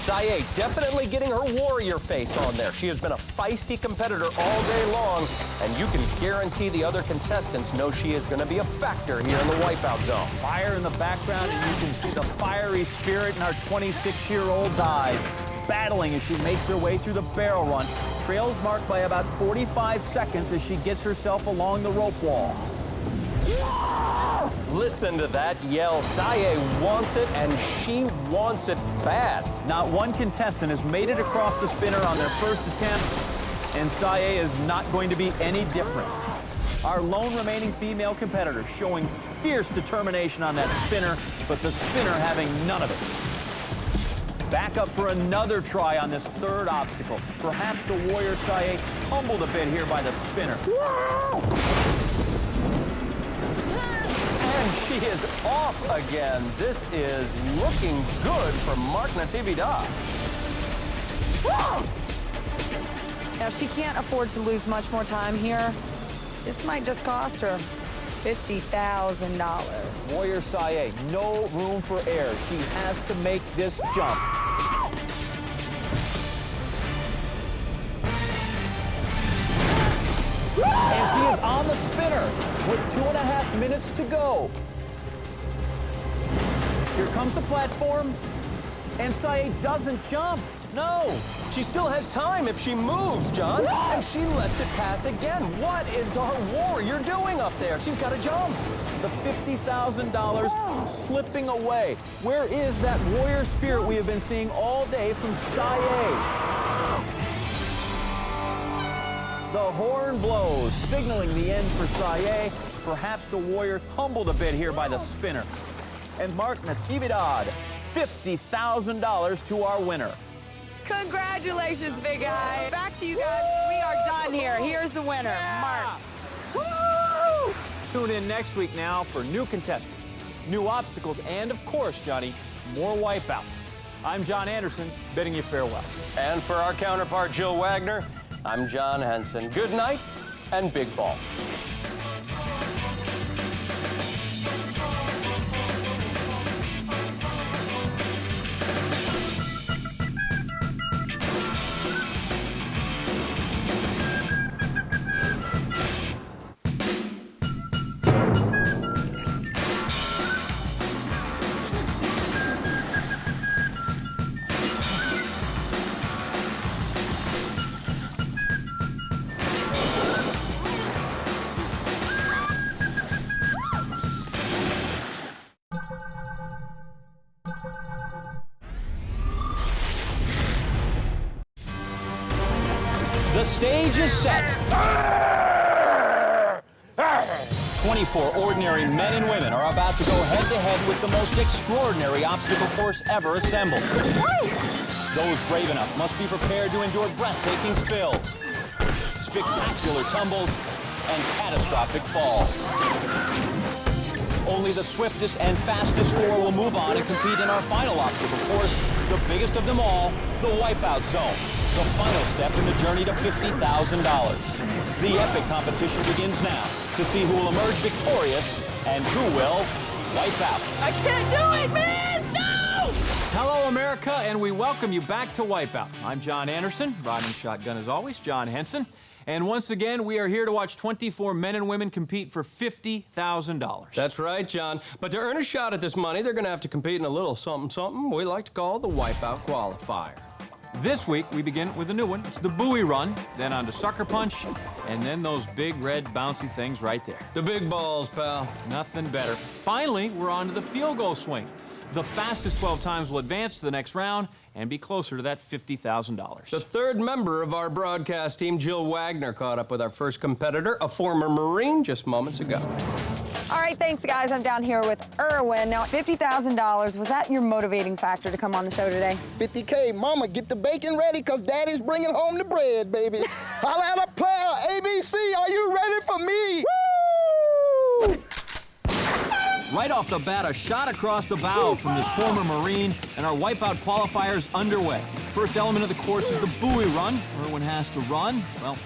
Saye definitely getting her warrior face on there. She has been a feisty competitor all day long, and you can guarantee the other contestants know she is going to be a factor here in the Wipeout Zone. Fire in the background, and you can see the fiery spirit in our 26-year-old's eyes, battling as she makes her way through the barrel run. Trails Mark by about 45 seconds as she gets herself along the rope wall. Listen to that yell. Saye wants it, and she wants it bad. Not one contestant has made it across the spinner on their first attempt, and Saye is not going to be any different. Our lone remaining female competitor showing fierce determination on that spinner, but the spinner having none of it. Back up for another try on this third obstacle. Perhaps the warrior Saye humbled a bit here by the spinner. And she is off again. This is looking good for Mark Natividad. Now, she can't afford to lose much more time here. This might just cost her $50,000. Warrior Saye, no room for error. She has to make this jump. And she is on the spinner with 2.5 minutes to go. Here comes the platform, and Saye doesn't jump. No. She still has time if she moves, John, and she lets it pass again. What is our warrior doing up there? She's got to jump. The $50,000 slipping away. Where is that warrior spirit we have been seeing all day from Saye? The horn blows, signaling the end for Saye. Perhaps the warrior humbled a bit here by the spinner. And Mark Natividad, $50,000 to our winner. Congratulations, big guy. Back to you guys. We are done here. Here's the winner, Mark. Woo! Tune in next week now for new contestants, new obstacles, and of course, Johnny, more wipeouts. I'm John Anderson, bidding you farewell. And for our counterpart, Jill Wagner, I'm John Henson. Good night and big balls. The stage is set. 24 ordinary men and women are about to go head-to-head with the most extraordinary obstacle course ever assembled. Those brave enough must be prepared to endure breathtaking spills, spectacular tumbles, and catastrophic falls. Only the swiftest and fastest four will move on and compete in our final obstacle course, the biggest of them all, the Wipeout Zone. The final step in the journey to $50,000. The epic competition begins now to see who will emerge victorious and who will wipe out. I can't do it, man! No! Hello, America, and we welcome you back to Wipeout. I'm John Anderson, riding shotgun as always, John Henson. And once again, we are here to watch 24 men and women compete for $50,000. That's right, John. But to earn a shot at this money, they're going to have to compete in a little something we like to call the Wipeout Qualifier. This week, we begin with a new one. It's the buoy run, then on to sucker punch, and then those big red bouncy things right there. The big balls, pal. Nothing better. Finally, we're on to the field goal swing. The fastest 12 times will advance to the next round and be closer to that $50,000. The third member of our broadcast team, Jill Wagner, caught up with our first competitor, a former Marine, just moments ago. All right, thanks, guys. I'm down here with Erwin. Now, $50,000, was that your motivating factor to come on the show today? 50K, mama, get the bacon ready, because daddy's bringing home the bread, baby. Holla at a player, ABC, are you ready for me? Woo! Right off the bat, a shot across the bow from this former Marine, and our Wipeout Qualifier is underway. First element of the course is the buoy run. Erwin has to run, well,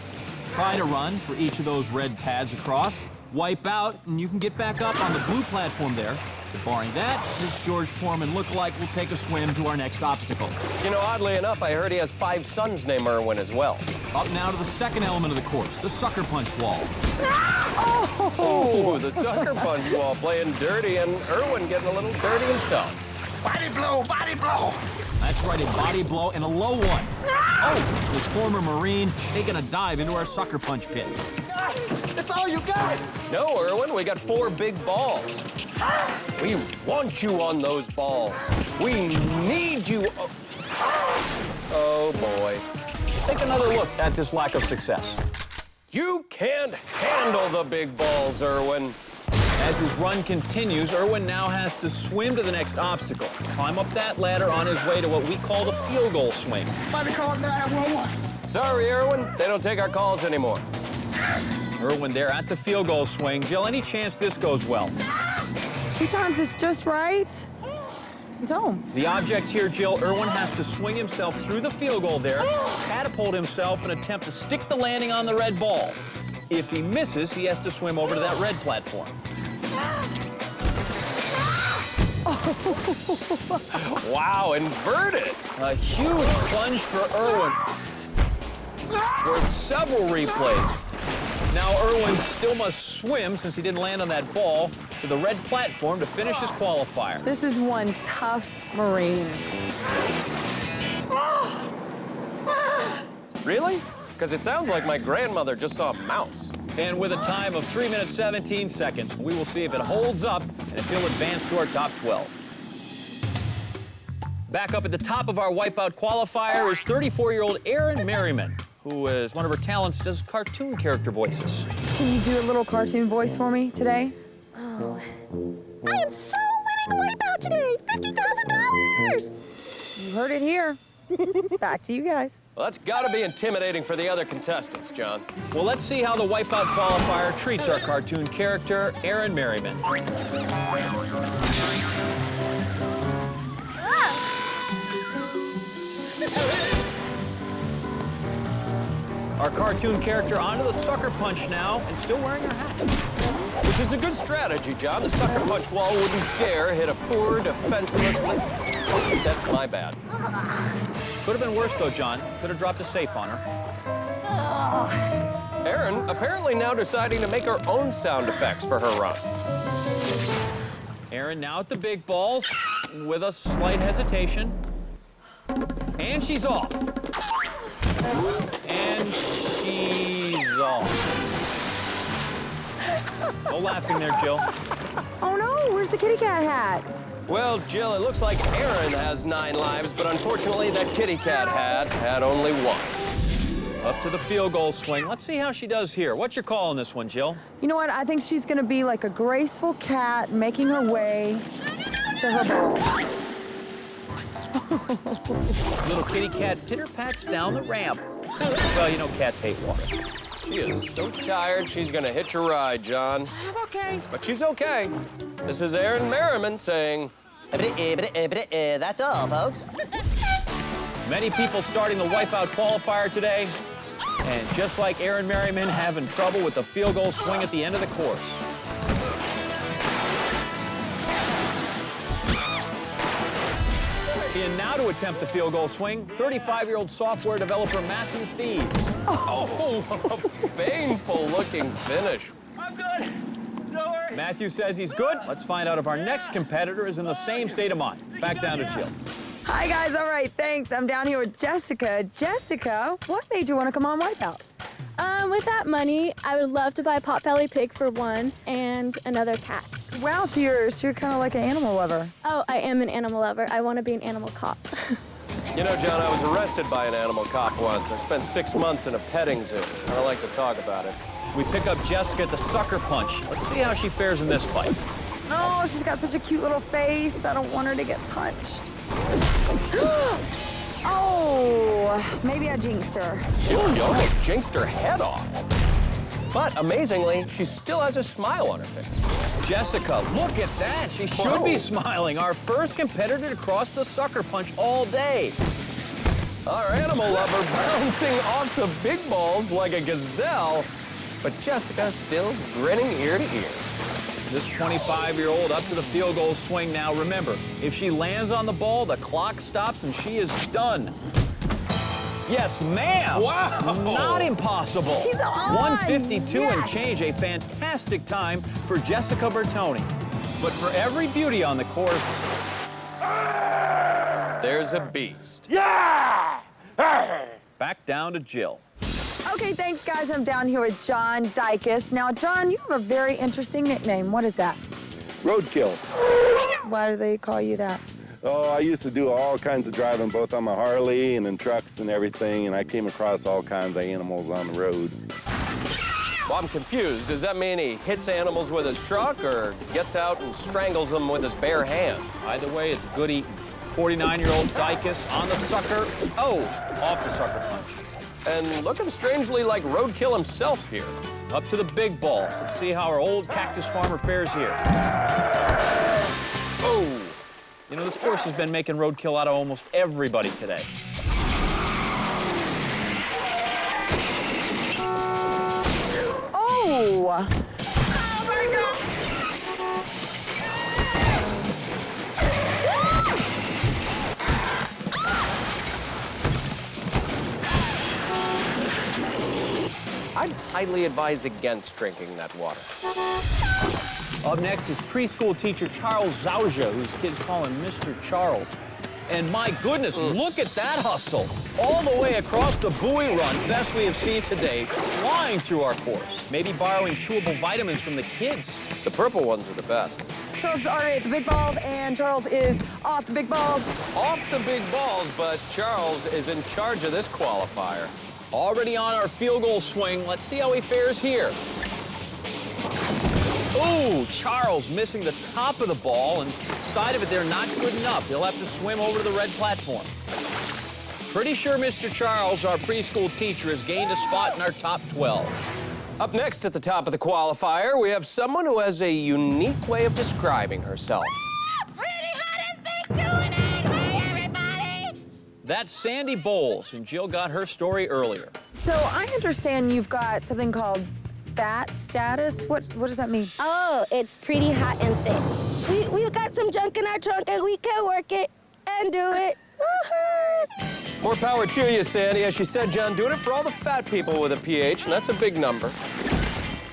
try to run for each of those red pads across. Wipe out, and you can get back up on the blue platform there. But barring that, this George Foreman lookalike will take a swim to our next obstacle. You know, oddly enough, I heard he has 5 sons named Erwin as well. Up now to the second element of the course, the sucker punch wall. Oh, the sucker punch wall, playing dirty, and Erwin getting a little dirty himself. Body blow, body blow. That's right, a body blow and a low one. Oh, this former Marine taking a dive into our sucker punch pit. That's all you got? No, Erwin, we got 4 big balls. We want you on those balls. We need you. Oh, boy. Take another look at this lack of success. You can't handle the big balls, Erwin. As his run continues, Erwin now has to swim to the next obstacle, climb up that ladder on his way to what we call the field goal swing. Somebody call 911. Sorry, Erwin, they don't take our calls anymore. Erwin there at the field goal swing. Jill, any chance this goes well? 2 times is just right. He's home. The object here, Jill, Erwin has to swing himself through the field goal there, catapult himself, and attempt to stick the landing on the red ball. If he misses, he has to swim over to that red platform. Wow, inverted. A huge plunge for Erwin. Worth several replays. Now Erwin still must swim, since he didn't land on that ball, to the red platform to finish his qualifier. This is one tough Marine. Really? Because it sounds like my grandmother just saw a mouse. And with a time of 3 minutes, 17 seconds, we will see if it holds up and if he'll advance to our top 12. Back up at the top of our Wipeout Qualifier is 34-year-old Aaron Merriman, who is one of her talents, does cartoon character voices. Can you do a little cartoon voice for me today? Oh. I am so winning the Wipeout today! $50,000! You heard it here. Back to you guys. Well, that's got to be intimidating for the other contestants, John. Well, let's see how the Wipeout qualifier treats our cartoon character, Aaron Merriman. Our cartoon character onto the sucker punch now and still wearing her hat. Which is a good strategy, John. The sucker punch wall wouldn't dare hit a poor, defenseless... That's my bad. Could have been worse, though, John. Could have dropped a safe on her. Erin apparently now deciding to make her own sound effects for her run. Erin now at the big balls with a slight hesitation. And she's off. And she's off. No laughing there, Jill. Oh no, where's the kitty cat hat? Well, Jill, it looks like Erin has 9 lives, but unfortunately that kitty cat hat had only 1. Up to the field goal swing. Let's see how she does here. What's your call on this one, Jill? You know what? I think she's gonna be like a graceful cat making her way to her ball. Little kitty cat pitter-pats down the ramp. Well, you know cats hate water. She is so tired, she's gonna hitch a ride, John. I'm okay. But she's okay. This is Aaron Merriman saying... That's all, folks. Many people starting the Wipeout qualifier today, and just like Aaron Merriman, having trouble with the field goal swing at the end of the course. In now to attempt the field goal swing, 35-year-old software developer Matthew Thies. Oh, what a painful-looking finish. I'm good. Don't worry. Matthew says he's good. Let's find out if our next competitor is in the same state of mind. Back down to Jill. Hi guys, all right, thanks. I'm down here with Jessica. Jessica, what made you want to come on Wipeout? With that money, I would love to buy a Potbelly pig for one and another cat. Wow, so you're kind of like an animal lover. Oh, I am an animal lover. I want to be an animal cop. You know, John, I was arrested by an animal cop once. I spent 6 months in a petting zoo. I don't like to talk about it. We pick up Jessica at the sucker punch. Let's see how she fares in this fight. Oh, she's got such a cute little face. I don't want her to get punched. Oh, maybe I jinxed her. You almost jinxed her head off. But amazingly, she still has a smile on her face. Jessica, look at that. She should be smiling. Our first competitor to cross the sucker punch all day. Our animal lover bouncing off the big balls like a gazelle, but Jessica still grinning ear to ear. This 25-year-old up to the field goal swing now. Remember, if she lands on the ball, the clock stops and she is done. Yes, ma'am. Wow. Not impossible. She's on. 152 yes. and change, a fantastic time for Jessica Bertoni. But for every beauty on the course, there's a beast. Yeah! Back down to Jill. Okay, thanks, guys. I'm down here with John Dykes. Now, John, you have a very interesting nickname. What is that? Roadkill. Why do they call you that? Oh, I used to do all kinds of driving, both on my Harley and in trucks and everything, and I came across all kinds of animals on the road. Well, I'm confused. Does that mean he hits animals with his truck or gets out and strangles them with his bare hands? Either way, it's good eating. 49-year-old Dykes on the sucker. Oh, off the sucker punch. And looking strangely like Roadkill himself here. Up to the big balls. Let's see how our old cactus farmer fares here. Oh! You know, this course has been making roadkill out of almost everybody today. Oh! I'd highly advise against drinking that water. Up next is preschool teacher Charles Zauja, whose kids call him Mr. Charles. And my goodness, look at that hustle. All the way across the buoy run, best we have seen today, flying through our course. Maybe borrowing chewable vitamins from the kids. The purple ones are the best. Charles is already at the big balls, and Charles is off the big balls. Off the big balls, but Charles is in charge of this qualifier. Already on our field goal swing. Let's see how he fares here. Ooh, Charles missing the top of the ball, and side of it there not good enough. He'll have to swim over to the red platform. Pretty sure Mr. Charles, our preschool teacher, has gained a spot in our top 12. Up next at the top of the qualifier, we have someone who has a unique way of describing herself. That's Sandy Bowles, and Jill got her story earlier. So I understand you've got something called fat status. What does that mean? Oh, it's pretty hot and thick. We got some junk in our trunk and we can work it and do it. Woohoo! More power to you, Sandy. As she said, John, doing it for all the fat people with a PH, and that's a big number.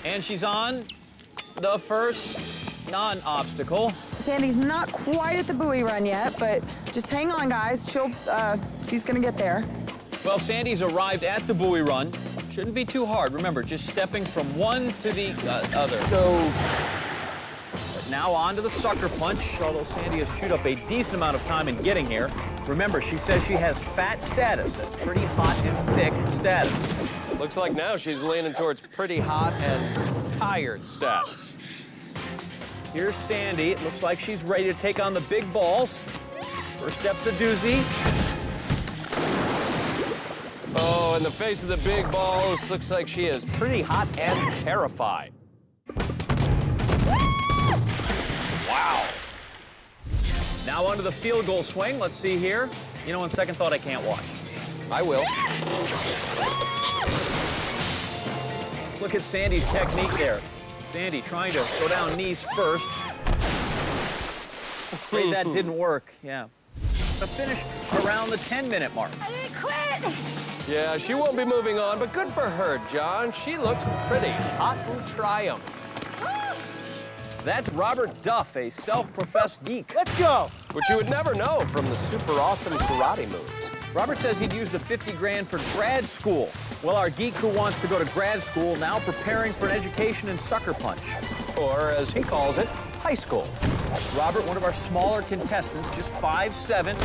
And she's on the first non-obstacle. Sandy's not quite at the buoy run yet, but just hang on, guys. She's gonna get there. Well, Sandy's arrived at the buoy run. Shouldn't be too hard. Remember, just stepping from one to the other. But now on to the sucker punch, although Sandy has chewed up a decent amount of time in getting here. Remember, she says she has fat status. That's pretty hot and thick status. Looks like now she's leaning towards pretty hot and tired status. Here's Sandy. It looks like she's ready to take on the big balls. First step's a doozy. Oh, in the face of the big balls, looks like she is pretty hot and terrified. Wow. Now onto the field goal swing. Let's see here. You know, on second thought, I can't watch. I will. Let's look at Sandy's technique there. Sandy trying to go down knees first. Afraid that didn't work, yeah. The finish around the 10-minute mark. I didn't quit! Yeah, she won't be moving on, but good for her, John. She looks pretty hot and triumph. That's Robert Duff, a self-professed geek. Let's go! Which you would never know from the super awesome karate moves. Robert says he'd use the 50 grand for grad school. Well, our geek who wants to go to grad school now preparing for an education in sucker punch. Or, as he calls it, high school. Robert, one of our smaller contestants, just 5'7",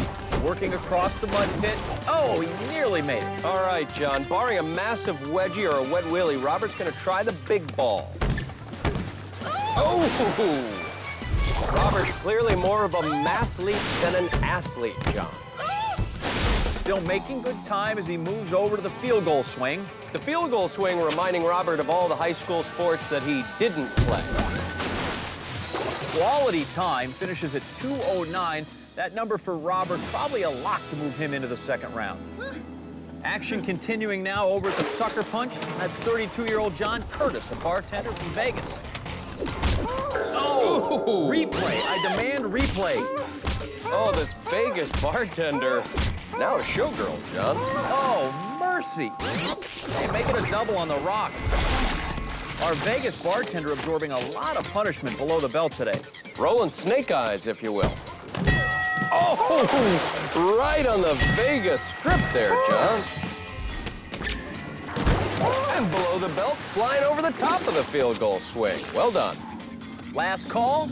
working across the mud pit. Oh, he nearly made it. All right, John, barring a massive wedgie or a wet willy, Robert's gonna try the big ball. Oh! Robert, clearly more of a mathlete than an athlete, John. Still making good time as he moves over to the field goal swing. The field goal swing reminding Robert of all the high school sports that he didn't play. Quality time finishes at 2:09. That number for Robert, probably a lock to move him into the second round. Action continuing now over at the sucker punch. That's 32-year-old John Curtis, a bartender from Vegas. Oh, replay. I demand replay. Oh, this Vegas bartender. Now a showgirl, John. Oh, mercy. Hey, make it a double on the rocks. Our Vegas bartender absorbing a lot of punishment below the belt today. Rolling snake eyes, if you will. Oh, right on the Vegas strip there, John. And below the belt, flying over the top of the field goal swing. Well done. Last call.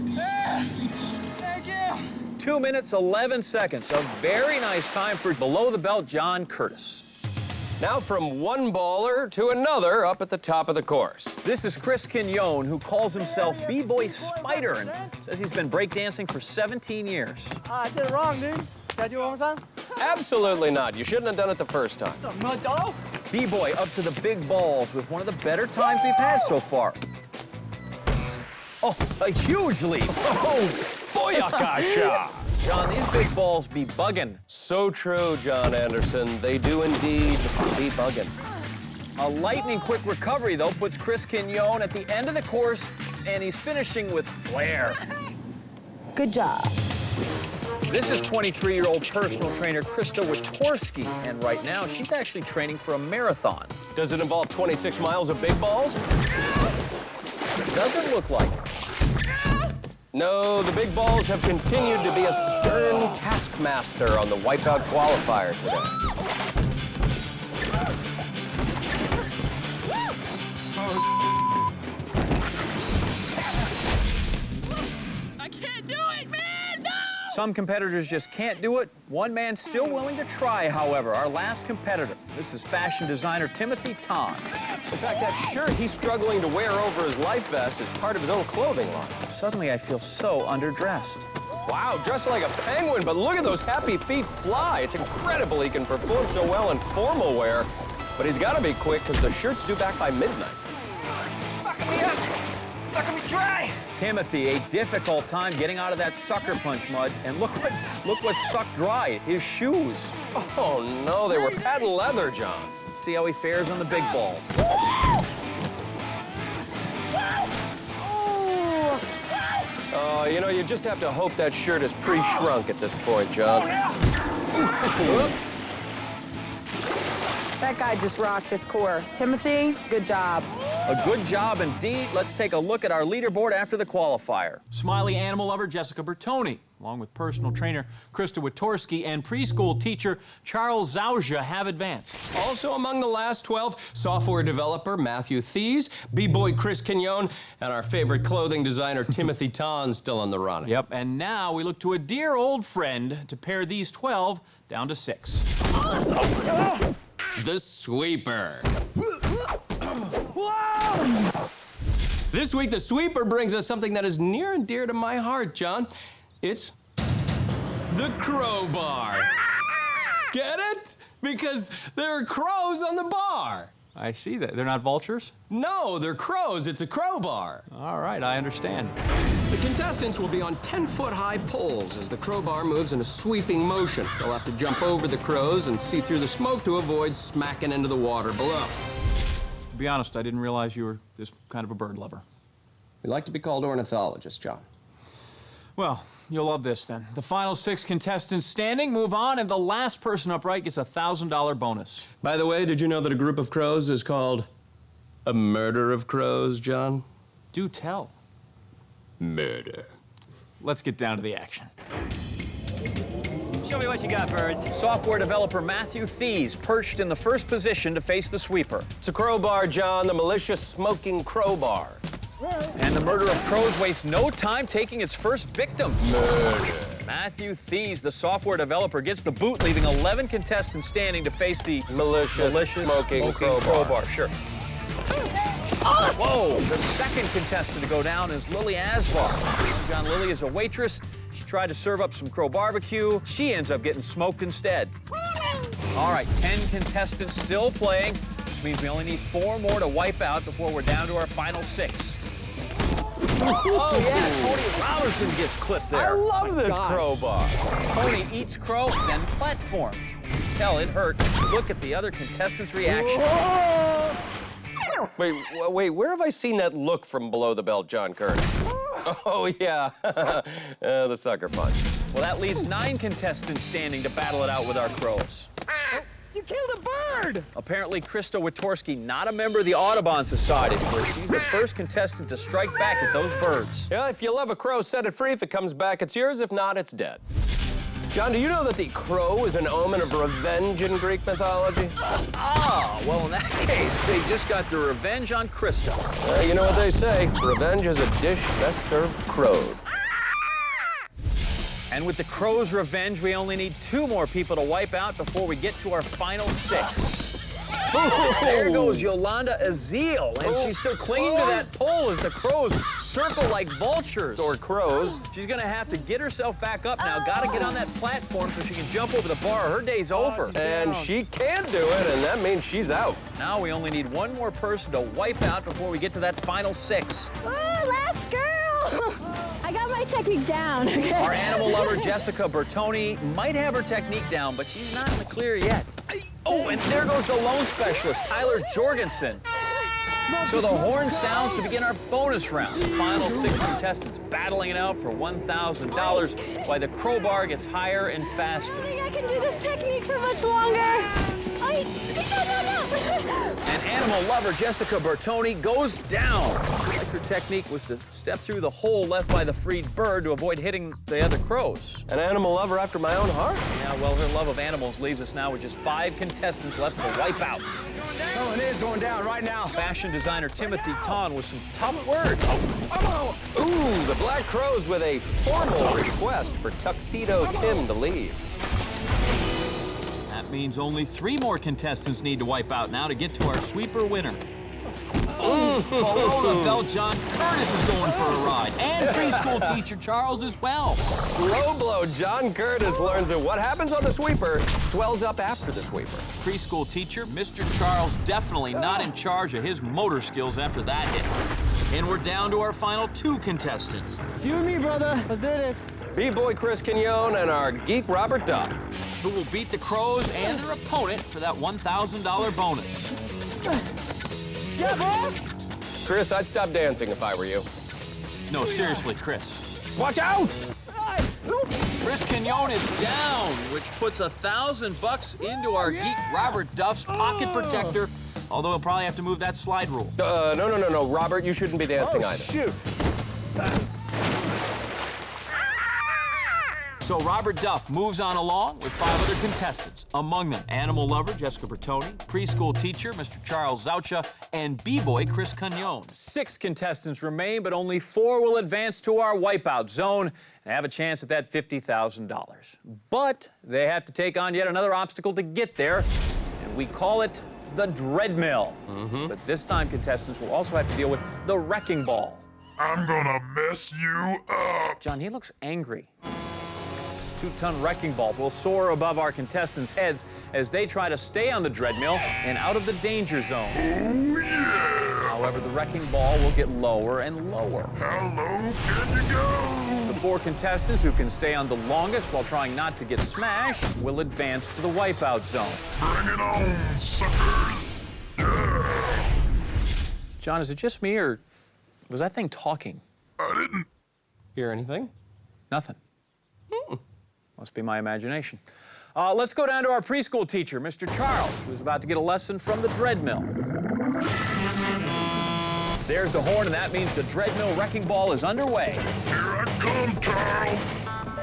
Thank you. 2 minutes, 11 seconds. A very nice time for below the belt John Curtis. Now from one baller to another up at the top of the course. This is Chris Quignon, who calls himself B-Boy Spider and says he's been breakdancing for 17 years. I did it wrong, dude. Can I do it one more time? Absolutely not. You shouldn't have done it the first time. B-Boy up to the big balls with one of the better times we've had so far. Oh, a huge leap. Oh, boyakasha. John, these big balls be bugging. So true, John Anderson. They do indeed be bugging. A lightning quick recovery, though, puts Chris Quignon at the end of the course, and he's finishing with flair. Good job. This is 23-year-old personal trainer Krista Witorsky, and right now she's actually training for a marathon. Does it involve 26 miles of big balls? Doesn't look like it. No, the big balls have continued to be a stern taskmaster on the Wipeout Qualifier today. I can't do it, man! No! Some competitors just can't do it. One man still willing to try, however. Our last competitor. This is fashion designer Timothy Ton. In fact, that shirt he's struggling to wear over his life vest is part of his own clothing line. Suddenly, I feel so underdressed. Wow, dressed like a penguin, but look at those happy feet fly. It's incredible he can perform so well in formal wear. But he's got to be quick because the shirt's due back by midnight. Sucking me up. Sucking me dry. Timothy, a difficult time getting out of that sucker punch mud. And look what sucked dry, his shoes. Oh, no, they were patent leather, John. See how he fares on the big balls. Oh, you know, you just have to hope that shirt is pre-shrunk at this point, John. Whoops. That guy just rocked this course. Timothy, good job. A good job indeed. Let's take a look at our leaderboard after the qualifier. Smiley animal lover Jessica Bertoni, along with personal trainer Krista Witorsky and preschool teacher Charles Zauja have advanced. Also among the last 12, software developer Matthew Thies, B-boy Chris Quignon, and our favorite clothing designer Timothy Ton still in the running. Yep, and now we look to a dear old friend to pare these 12 down to 6. The sweeper. This week, the sweeper brings us something that is near and dear to my heart, John. It's the crowbar. Get it? Because there are crows on the bar. I see that. They're not vultures? No, they're crows. It's a crowbar. All right, I understand. The contestants will be on 10-foot-high poles as the crowbar moves in a sweeping motion. They'll have to jump over the crows and see through the smoke to avoid smacking into the water below. To be honest, I didn't realize you were this kind of a bird lover. We like to be called ornithologists, John. Well, you'll love this then. The final 6 contestants standing move on, and the last person upright gets a $1,000 bonus. By the way, did you know that a group of crows is called a murder of crows, John? Do tell. Murder. Let's get down to the action. Show me what you got, birds. Software developer Matthew Thies perched in the first position to face the sweeper. It's a crowbar, John, the malicious smoking crowbar. And the murder of crows wastes no time taking its first victim. Murder. Matthew Thies, the software developer, gets the boot, leaving 11 contestants standing to face the malicious smoking crowbar. Sure. Whoa! The second contestant to go down is Lily Asvar. John, Lily is a waitress. She tried to serve up some crow barbecue. She ends up getting smoked instead. All right, 10 contestants still playing, which means we only need 4 more to wipe out before we're down to our final 6. Oh, yeah, Tony Robertson gets clipped there. I love this crowbar. Tony eats crow, then platform. Tell it hurt. Look at the other contestants' reaction. Wait, where have I seen that look from below the belt, John Curtis? Oh, yeah, the sucker punch. Well, that leaves 9 contestants standing to battle it out with our crows. You killed a bird! Apparently, Krista Witorsky, not a member of the Audubon Society, because she's the first contestant to strike back at those birds. Yeah, if you love a crow, set it free. If it comes back, it's yours. If not, it's dead. John, do you know that the crow is an omen of revenge in Greek mythology? Ah, well, in that case, they just got their revenge on Krista. You know what they say, revenge is a dish best served crowed. And with the crow's revenge, we only need 2 more people to wipe out before we get to our final 6. There goes Yolanda Azil, and she's still clinging to that pole as the crows circle like vultures. Or crows. She's gonna have to get herself back up now. Gotta get on that platform so she can jump over the bar. Her day's over. And she can't do it, and that means she's out. Now we only need 1 more person to wipe out before we get to that final 6. Oh, last girl! I got my technique down, okay? Our animal lover, Jessica Bertoni, might have her technique down, but she's not in the clear yet. Oh, and there goes the lone specialist, Tyler Jorgensen. So the horn sounds to begin our bonus round. The final 6 contestants battling it out for $1,000 while the crowbar gets higher and faster. I think I can do this technique for much longer. No. And animal lover Jessica Bertoni goes down. Her technique was to step through the hole left by the freed bird to avoid hitting the other crows. An animal lover after my own heart. Yeah, well, her love of animals leaves us now with just 5 contestants left to wipe out. Oh, it is going down right now. Fashion designer Timothy Ton with some tough words. Ooh, the the Black Crows with a formal request for Tuxedo Tim to leave. That means only 3 more contestants need to wipe out now to get to our sweeper winner. Below the belt, John Curtis is going for a ride. And preschool teacher Charles as well. Low blow, John Curtis learns that what happens on the sweeper swells up after the sweeper. Preschool teacher, Mr. Charles, definitely not in charge of his motor skills after that hit. And we're down to our final 2 contestants. It's you and me, brother. Let's do this. B-boy Chris Quignon and our geek Robert Duff. Who will beat the Crows and their opponent for that $1,000 bonus. Yeah, boy. Chris, I'd stop dancing if I were you. No, seriously, Chris. Watch out! Chris Quignon is down, which puts $1,000 into our geek Robert Duff's pocket protector, although he'll probably have to move that slide rule. No, Robert, you shouldn't be dancing either. Shoot. So Robert Duff moves on along with 5 other contestants, among them animal lover Jessica Bertoni, preschool teacher Mr. Charles Zaucha, and b-boy Chris Quignon. 6 contestants remain, but only 4 will advance to our wipeout zone and have a chance at that $50,000. But they have to take on yet another obstacle to get there, and we call it the Dreadmill. But this time, contestants will also have to deal with the wrecking ball. I'm gonna mess you up. John, he looks angry. 2-ton wrecking ball will soar above our contestants' heads as they try to stay on the Dreadmill and out of the danger zone. Oh, yeah! However, the wrecking ball will get lower and lower. How low can you go? The 4 contestants who can stay on the longest while trying not to get smashed will advance to the wipeout zone. Bring it on, suckers! Yeah! John, is it just me, or was that thing talking? I didn't hear anything. Nothing. Must be my imagination. Let's go down to our preschool teacher, Mr. Charles, who's about to get a lesson from the Dreadmill. There's the horn, and that means the Dreadmill wrecking ball is underway. Here I come, Charles!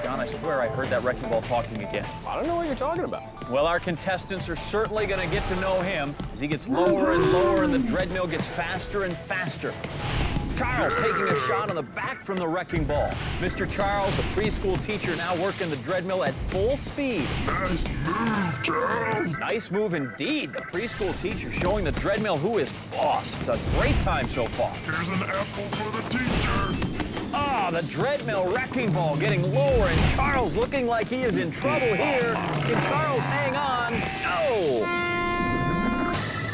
John, I swear I heard that wrecking ball talking again. I don't know what you're talking about. Well, our contestants are certainly going to get to know him as he gets lower and lower and the Dreadmill gets faster and faster. Charles taking a shot on the back from the wrecking ball. Mr. Charles, the preschool teacher, now working the Dreadmill at full speed. Nice move, Charles. Nice move indeed. The preschool teacher showing the Dreadmill who is boss. It's a great time so far. Here's an apple for the teacher. The Dreadmill wrecking ball getting lower, and Charles looking like he is in trouble here. Can Charles hang on? No!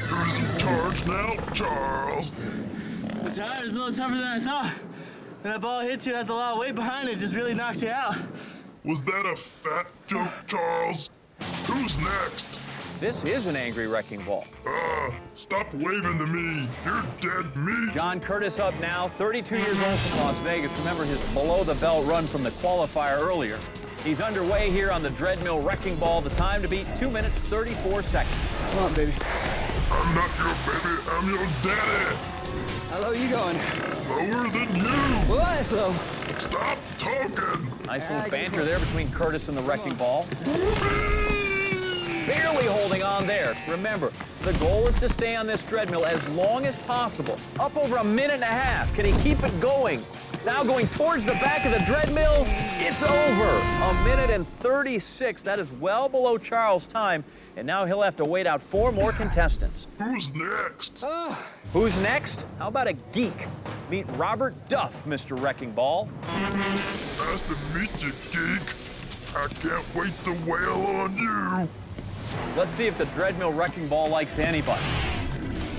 Who's in charge now, Charles? It's a little tougher than I thought. When that ball hits you, it has a lot of weight behind it. It just really knocks you out. Was that a fat joke, Charles? Who's next? This is an angry wrecking ball. Stop waving to me. You're dead meat. John Curtis up now, 32 years old from Las Vegas. Remember his below-the-belt run from the Qualifier earlier. He's underway here on the Dreadmill wrecking ball. The time to beat 2 minutes, 34 seconds. Come on, baby. I'm not your baby. I'm your daddy. How low are you going? Lower than you. Well, that's low. Stop talking. Nice little banter there between Curtis and the wrecking ball. Barely holding on there. Remember, the goal is to stay on this Dreadmill as long as possible. Up over a minute and a half. Can he keep it going? Now going towards the back of the Dreadmill. It's over. A minute and 36. That is well below Charles' time. And now he'll have to wait out 4 more contestants. Who's next? Who's next? How about a geek? Meet Robert Duff, Mr. Wrecking Ball. Nice to meet you, geek. I can't wait to wail on you. Let's see if the Dreadmill wrecking ball likes anybody.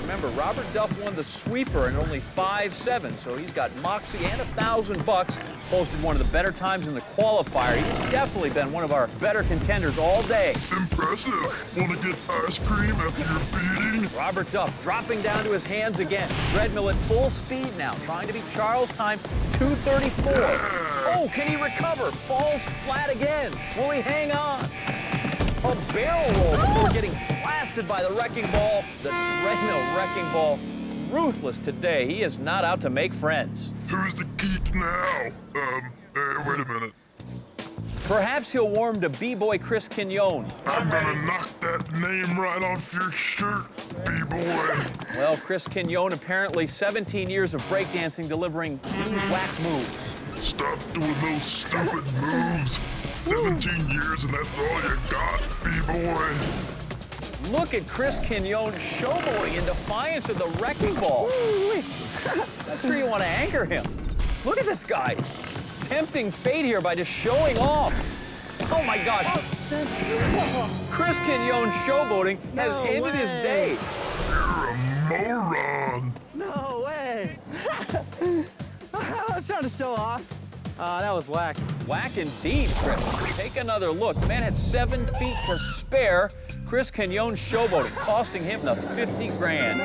Remember, Robert Duff won the sweeper in only 5.7, so he's got moxie and $1,000. Posted one of the better times in the Qualifier. He's definitely been one of our better contenders all day. Impressive. Want to get ice cream after your beating? Robert Duff dropping down to his hands again. Dreadmill at full speed now, trying to beat Charles' time, 2:34. Oh, can he recover? Falls flat again. Will he hang on? A barrel roll before getting blasted by the wrecking ball. The Dreadmill wrecking ball, ruthless today. He is not out to make friends. Who's the geek now? Wait a minute. Perhaps he'll warm to b-boy Chris Quignon. I'm gonna knock that name right off your shirt, b-boy. Well, Chris Quignon, apparently 17 years of breakdancing, delivering these whack moves. Stop doing those stupid moves. 17 years and that's all you got, B-boy. Look at Chris Quignon showboating in defiance of the wrecking ball. Not sure you want to anchor him. Look at this guy. Tempting fate here by just showing off. Oh my gosh. Chris Quignon showboating has ended his day. You're a moron. No way. I was trying to show off. That was whack. Whack indeed, Chris. Take another look. The man had 7 feet to spare. Chris Quignon showboating, costing him the 50 grand.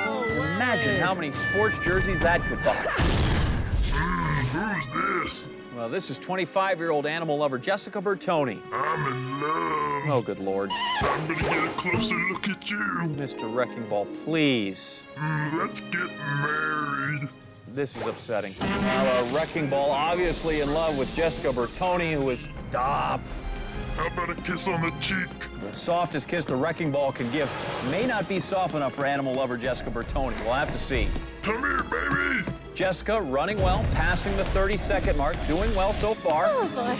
Imagine how many sports jerseys that could buy. Who's this? Well, this is 25-year-old animal lover Jessica Bertoni. I'm in love. Oh, good Lord. I'm gonna get a closer look at you. Mr. Wrecking Ball, please. Let's get married. This is upsetting. Now, Wrecking Ball obviously in love with Jessica Bertoni, who is... Stop. How about a kiss on the cheek? The softest kiss the Wrecking Ball can give may not be soft enough for animal lover Jessica Bertoni. We'll have to see. Come here, baby. Jessica running well, passing the 30-second mark, doing well so far. Oh, boy.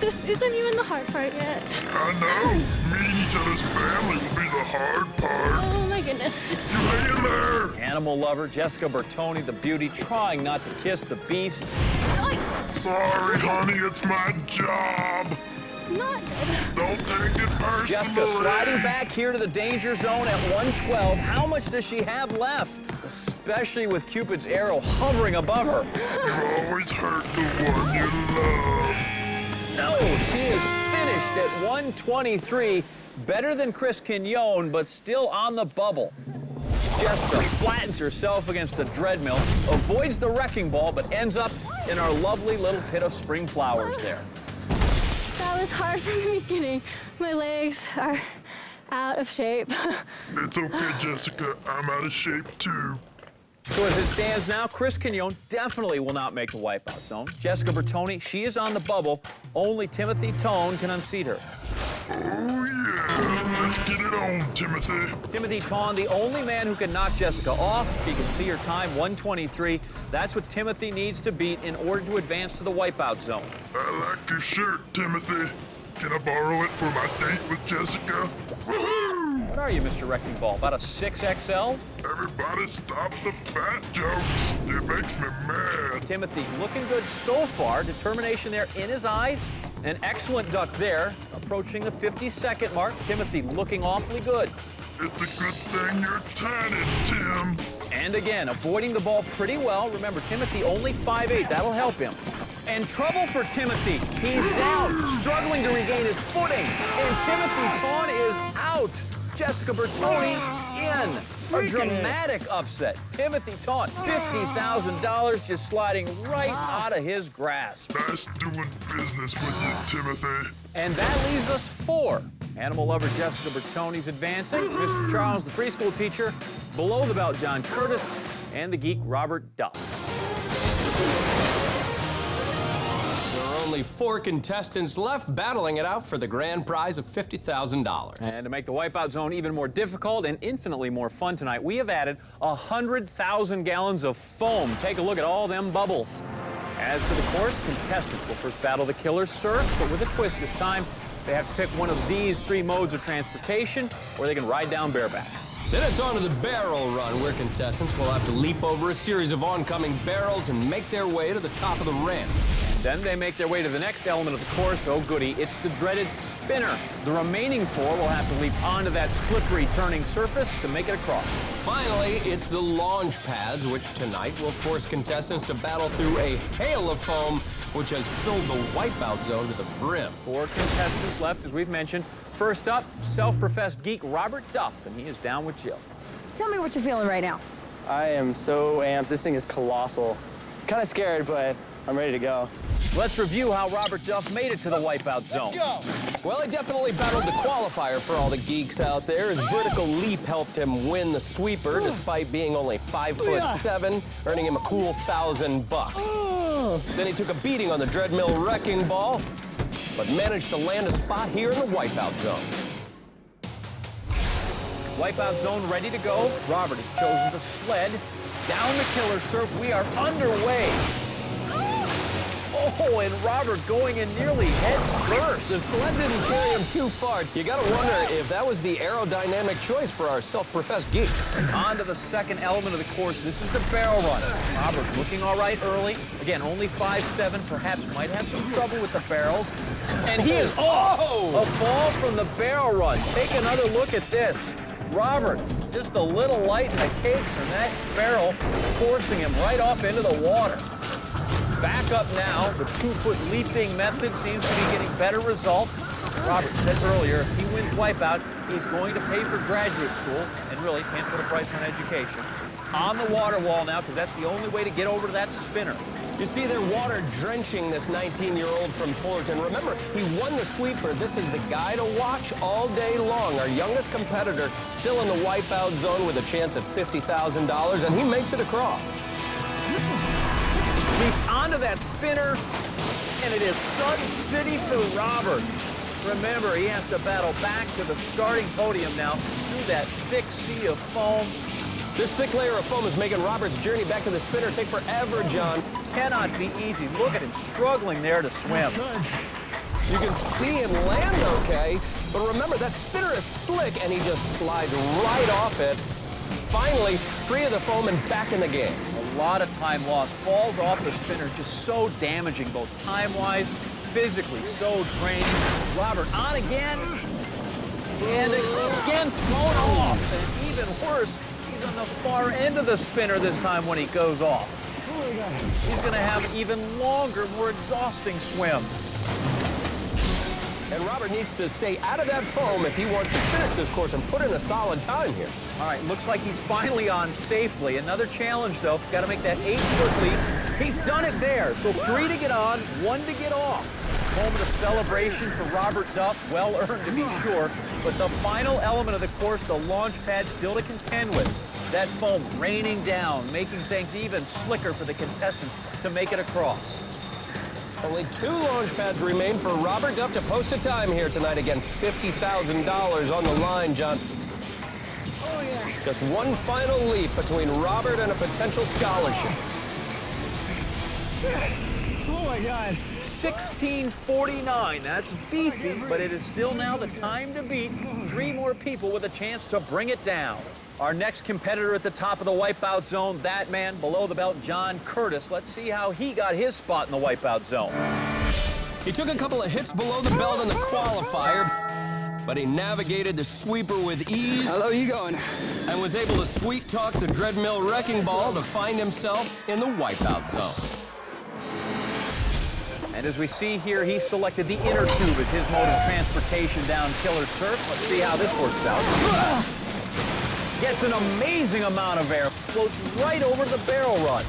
This isn't even the hard part yet. I know. Meeting each other's family will be the hard part. Oh, my goodness. You hang in there. Animal lover Jessica Bertoni, the beauty, trying not to kiss the beast. Sorry, honey, it's my job. Not good. Don't take it personally. Jessica sliding back here to the danger zone at 112. How much does she have left? Especially with Cupid's arrow hovering above her. You always hurt the one you love. No, she is finished at 123. Better than Chris Quignon, but still on the bubble. Jessica flattens herself against the Dreadmill, avoids the Wrecking Ball, but ends up in our lovely little pit of spring flowers there. That was hard from the beginning. My legs are out of shape. It's okay, Jessica. I'm out of shape, too. So as it stands now, Chris Quignon definitely will not make the wipeout zone. Jessica Bertoni, she is on the bubble. Only Timothy Tone can unseat her. Oh, yeah. Let's get it on, Timothy. Timothy Tone, the only man who can knock Jessica off. He can see her time, 123. That's what Timothy needs to beat in order to advance to the wipeout zone. I like your shirt, Timothy. Can I borrow it for my date with Jessica? What are you, Mr. Wrecking Ball, about a 6XL? Everybody stop the fat jokes. It makes me mad. Timothy looking good so far. Determination there in his eyes. An excellent duck there. Approaching the 50-second mark. Timothy looking awfully good. It's a good thing you're tiny, Tim. And again, avoiding the ball pretty well. Remember, Timothy only 5'8". That'll help him. And trouble for Timothy. He's down, struggling to regain his footing. And Timothy Tone is out. Jessica Bertoni in. A dramatic upset. Timothy Tone, $50,000 just sliding right out of his grasp. Nice doing business with you, Timothy. And that leaves us 4. Animal lover Jessica Bertoni's advancing. Mr. Charles, the preschool teacher. Below the belt, John Curtis. And the geek, Robert Duff. There are only 4 contestants left battling it out for the grand prize of $50,000. And to make the wipeout zone even more difficult and infinitely more fun tonight, we have added 100,000 gallons of foam. Take a look at all them bubbles. As for the course, contestants will first battle the killer surf, but with a twist this time. They have to pick one of these 3 modes of transportation, or they can ride down bareback. Then it's on to the barrel run, where contestants will have to leap over a series of oncoming barrels and make their way to the top of the ramp. Then they make their way to the next element of the course. Oh, goody, it's the dreaded spinner. The remaining 4 will have to leap onto that slippery turning surface to make it across. Finally, it's the launch pads, which tonight will force contestants to battle through a hail of foam, which has filled the wipeout zone to the brim. 4 contestants left, as we've mentioned. First up, self-professed geek Robert Duff, and he is down with Jill. Tell me what you're feeling right now. I am so amped. This thing is colossal. Kind of scared, but I'm ready to go. Let's review how Robert Duff made it to the wipeout zone. Let's go! Well, he definitely battled the qualifier for all the geeks out there. His vertical leap helped him win the sweeper, despite being only 5'7", earning him a cool $1,000. Then he took a beating on the Dreadmill wrecking ball, but managed to land a spot here in the wipeout zone. Wipeout zone ready to go. Robert has chosen the sled. Down the killer surf, we are underway. Oh, and Robert going in nearly head first. The sled didn't carry him too far. You gotta wonder if that was the aerodynamic choice for our self-professed geek. On to the second element of the course. This is the barrel run. Robert looking all right early. Again, only 5'7", perhaps might have some trouble with the barrels. And he is off. A fall from the barrel run. Take another look at this. Robert, just a little light in the cakes, and that barrel forcing him right off into the water. Back up now. The 2-foot leaping method seems to be getting better results. Robert said earlier, if he wins Wipeout, he's going to pay for graduate school, and really can't put a price on education. On the water wall now, because that's the only way to get over to that spinner. You see, they're water drenching this 19-year-old from Fullerton. Remember, he won the sweeper. This is the guy to watch all day long. Our youngest competitor still in the Wipeout zone with a chance at $50,000, and he makes it across. Leaps onto that spinner, and it is Sun City for Robert. Remember, he has to battle back to the starting podium now through that thick sea of foam. This thick layer of foam is making Robert's journey back to the spinner take forever, John. Cannot be easy. Look at him struggling there to swim. You can see him land okay, but remember, that spinner is slick, and he just slides right off it. Finally, free of the foam and back in the game. A lot of time lost. Falls off the spinner, just so damaging, both time-wise, physically, so draining. Robert on again, and again thrown off. And even worse, he's on the far end of the spinner this time when he goes off. He's going to have an even longer, more exhausting swim. And Robert needs to stay out of that foam if he wants to finish this course and put in a solid time here. All right, looks like he's finally on safely. Another challenge, though. Got to make that 8-foot leap. He's done it there. So 3 to get on, 1 to get off. Moment of celebration for Robert Duff. Well earned, to be sure. But the final element of the course, the launch pad, still to contend with. That foam raining down, making things even slicker for the contestants to make it across. Only 2 launch pads remain for Robert Duff to post a time here tonight. Again, $50,000 on the line, John. Oh, yeah. Just one final leap between Robert and a potential scholarship. Oh, my God. 16:49. That's beefy, but it is still now the time to beat. 3 more people with a chance to bring it down. Our next competitor at the top of the Wipeout zone, that man below the belt, John Curtis. Let's see how he got his spot in the Wipeout zone. He took a couple of hits below the belt in the qualifier, but he navigated the sweeper with ease. How low you going? And was able to sweet-talk the Dreadmill wrecking ball to find himself in the Wipeout zone. And as we see here, he selected the inner tube as his mode of transportation down Killer Surf. Let's see how this works out. Gets an amazing amount of air, floats right over the barrel run.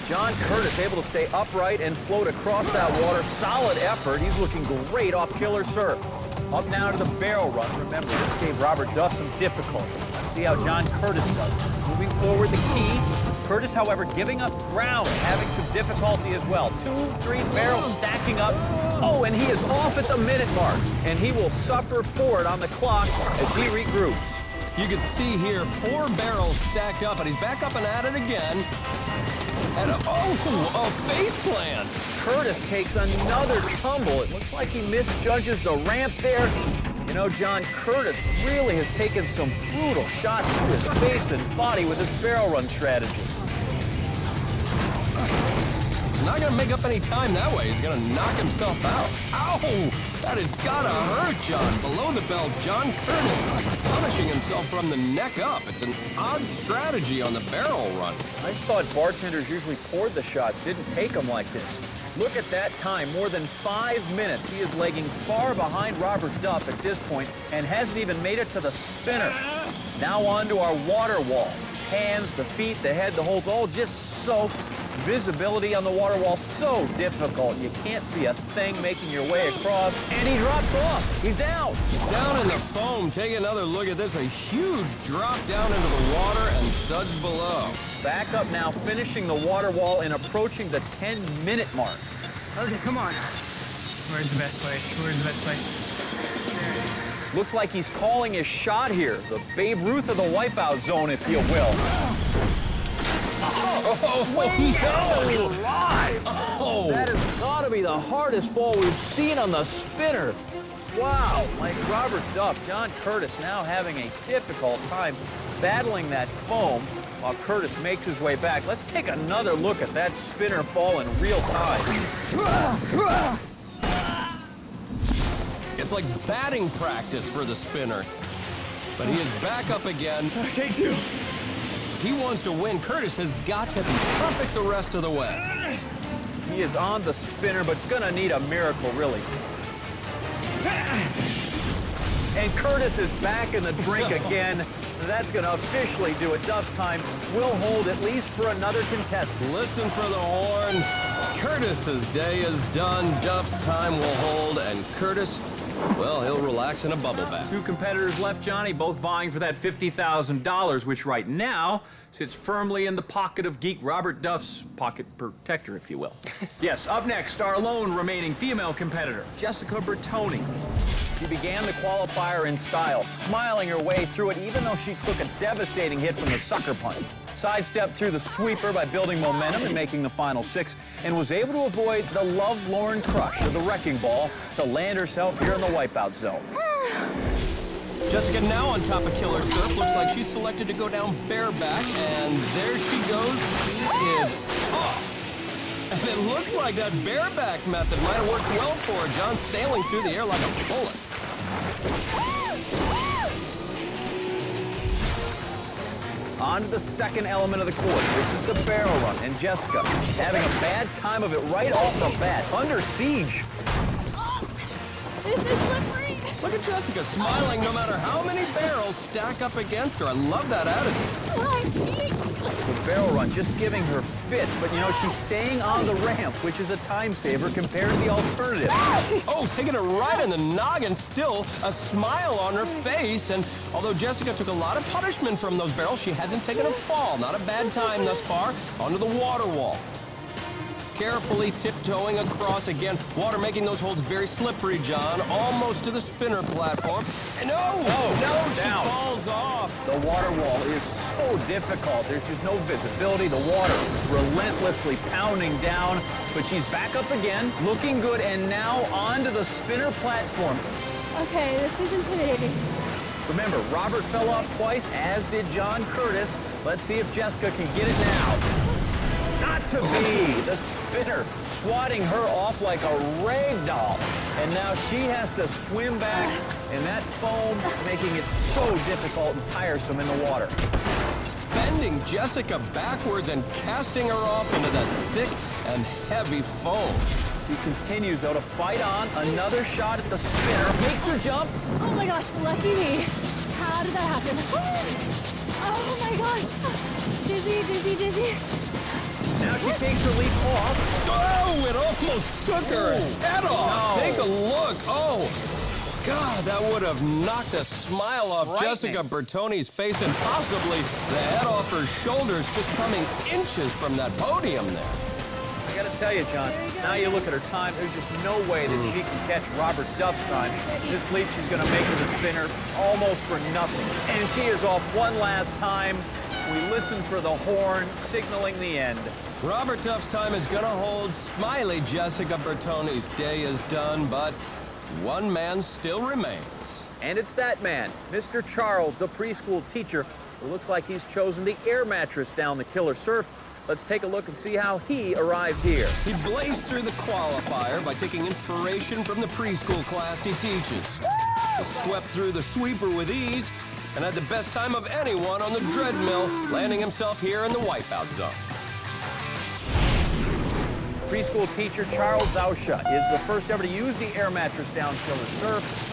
John Curtis able to stay upright and float across that water. Solid effort. He's looking great off Killer Surf. Up now to the barrel run. Remember, this gave Robert Duff some difficulty. Let's see how John Curtis does. Moving forward, the key. Curtis, however, giving up ground, having some difficulty as well. 2, 3 barrels stacking up. Oh, and he is off at the minute mark. And he will suffer for it on the clock as he regroups. You can see here 4 barrels stacked up, and he's back up and at it again. And a face plant. Curtis takes another tumble. It looks like he misjudges the ramp there. You know, John Curtis really has taken some brutal shots to his face and body with his barrel run strategy. He's not going to make up any time that way. He's going to knock himself out. Ow! That has got to hurt, John. Below the belt, John Curtis punishing himself from the neck up. It's an odd strategy on the barrel run. I thought bartenders usually poured the shots, didn't take them like this. Look at that time, more than 5 minutes. He is lagging far behind Robert Duff at this point and hasn't even made it to the spinner. Now on to our water wall. Hands, the feet, the head, the holds, all just soaked. Visibility on the water wall so difficult. You can't see a thing making your way across. And he drops off. He's down. Down in the foam. Take another look at this. A huge drop down into the water and suds below. Back up now, finishing the water wall and approaching the 10-minute mark. Okay, come on. Where's the best place? Where's the best place? There it is. Looks like he's calling his shot here. The Babe Ruth of the Wipeout zone, if you will. Oh, Swing no! live! Oh. That is be the hardest fall we've seen on the spinner. Wow, like Robert Duff, John Curtis now having a difficult time battling that foam while Curtis makes his way back. Let's take another look at that spinner fall in real time. It's like batting practice for the spinner. But he is back up again. Take two. If he wants to win, Curtis has got to be perfect the rest of the way. He is on the spinner, but it's gonna need a miracle, really. And Curtis is back in the drink again. That's gonna officially do it. Duff's time will hold at least for another contestant. Listen for the horn. Curtis's day is done. Duff's time will hold, and Curtis, well, he'll relax in a bubble bath. Two competitors left, Johnny, both vying for that $50,000, which right now sits firmly in the pocket of geek Robert Duff's pocket protector, if you will. Yes, up next, our lone remaining female competitor, Jessica Bertoni. She began the qualifier in style, smiling her way through it, even though she took a devastating hit from the sucker punch. Sidestepped through the sweeper by building momentum and making the final 6, and was able to avoid the lovelorn crush of the wrecking ball to land herself here in the wipeout zone. Jessica now on top of Killer Surf. Looks like she's selected to go down bareback, and there she goes. She is off. And it looks like that bareback method might have worked well for her. John sailing through the air like a bullet. On to the second element of the course. This is the barrel run, and Jessica having a bad time of it right off the bat. Under siege. This is slippery. Look at Jessica smiling no matter how many barrels stack up against her. I love that attitude. The barrel run just giving her fits, but you know, she's staying on the ramp, which is a time saver compared to the alternative. Oh, taking it right in the noggin, still a smile on her face. And although Jessica took a lot of punishment from those barrels, she hasn't taken a fall. Not a bad time thus far. Onto the water wall. Carefully tiptoeing across again. Water making those holds very slippery, John. Almost to the spinner platform. And she falls off. The water wall is so difficult. There's just no visibility. The water relentlessly pounding down. But she's back up again, looking good, and now onto the spinner platform. Okay, this is intimidating. Remember, Robert fell off twice, as did John Curtis. Let's see if Jessica can get it now. Not to be. The spinner swatting her off like a rag doll. And now she has to swim back, and that foam making it so difficult and tiresome in the water. Bending Jessica backwards and casting her off into that thick and heavy foam. She continues, though, to fight on. Another shot at the spinner. Makes her jump. Oh my gosh, lucky me. How did that happen? Oh my gosh. Dizzy, dizzy, dizzy. Now she takes her leap off. Oh, it almost took her head off. No. Take a look. Oh, God, that would have knocked a smile off Jessica Bertoni's face and possibly the head off her shoulders, just coming inches from that podium there. I gotta tell you, John, now you look at her time, there's just no way that she can catch Robert Duff's time. This leap she's gonna make to the spinner almost for nothing. And she is off one last time. We listen for the horn signaling the end. Robert Duff's time is gonna hold. Smiley Jessica Bertoni's day is done, but one man still remains. And it's that man, Mr. Charles, the preschool teacher, who looks like he's chosen the air mattress down the Killer Surf. Let's take a look and see how he arrived here. He blazed through the qualifier by taking inspiration from the preschool class he teaches. He swept through the sweeper with ease and had the best time of anyone on the Dreadmill, landing himself here in the wipeout zone. Preschool teacher Charles Zauscha is the first ever to use the air mattress down Killer Surf.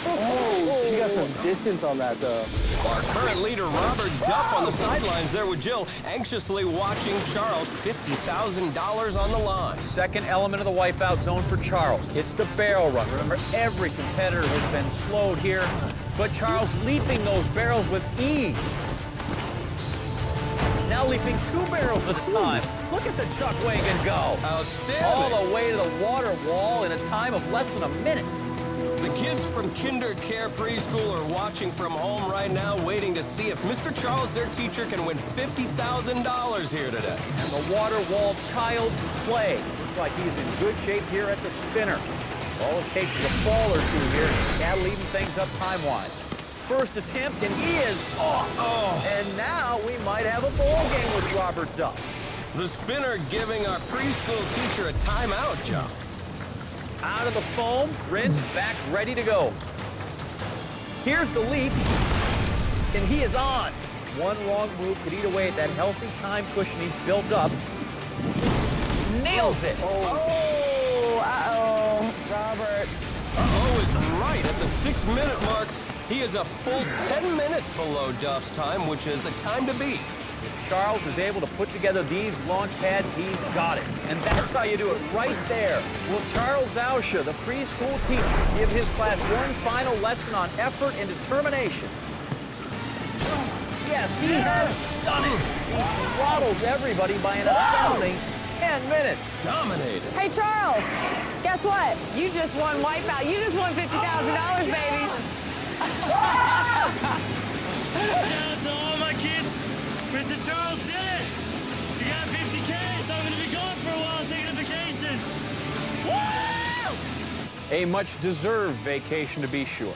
Oh, she got some distance on that, though. Our current leader, Robert Duff, on the sidelines there with Jill, anxiously watching Charles. $50,000 on the line. Second element of the wipeout zone for Charles. It's the barrel run. Remember, every competitor has been slowed here, but Charles leaping those barrels with ease. Now leaping 2 barrels at a time. Look at the chuck wagon go. Outstanding. All the way to the water wall in a time of less than a minute. The Kids from kinder care preschool are watching from home right now, waiting to see if Mr. Charles, their teacher, can win $50,000 here today. And the water wall child's play. Looks like he's in good shape here at the spinner. All it takes is a fall or two here. That'll even things up time-wise. First attempt, and he is off. And now we might have a ball game with Robert Duff. The spinner giving our preschool teacher a timeout, John. Out of the foam, rinsed, back, ready to go. Here's the leap, and he is on. One wrong move could eat away at that healthy time cushion he's built up. Nails it. Roberts. Is right. At the 6-minute mark, he is a full 10 minutes below Duff's time, which is the time to beat. If Charles is able to put together these launch pads, he's got it. And that's how you do it, right there. Will Charles Zauscha, the preschool teacher, give his class one final lesson on effort and determination? Yes, he has done it. He throttles everybody by an astounding 10 minutes. Dominated. Hey, Charles, guess what? You just won Wipeout. You just won $50,000, baby. Shout out to all my kids. Mr. Charles did it. You got 50K, so I'm going to be gone for a while, taking a vacation. Woo! A much-deserved vacation, to be sure.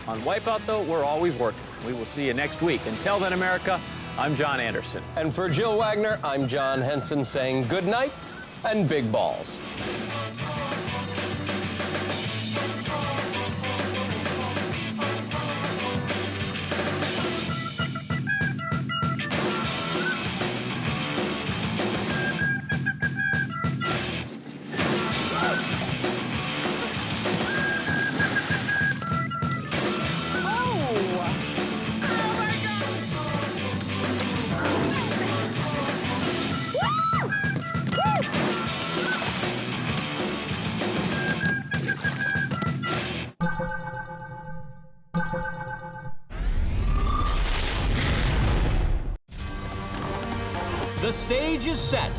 On Wipeout, though, we're always working. We will see you next week. Until then, America, I'm John Anderson. And for Jill Wagner, I'm John Henson saying good night and big balls. The stage is set.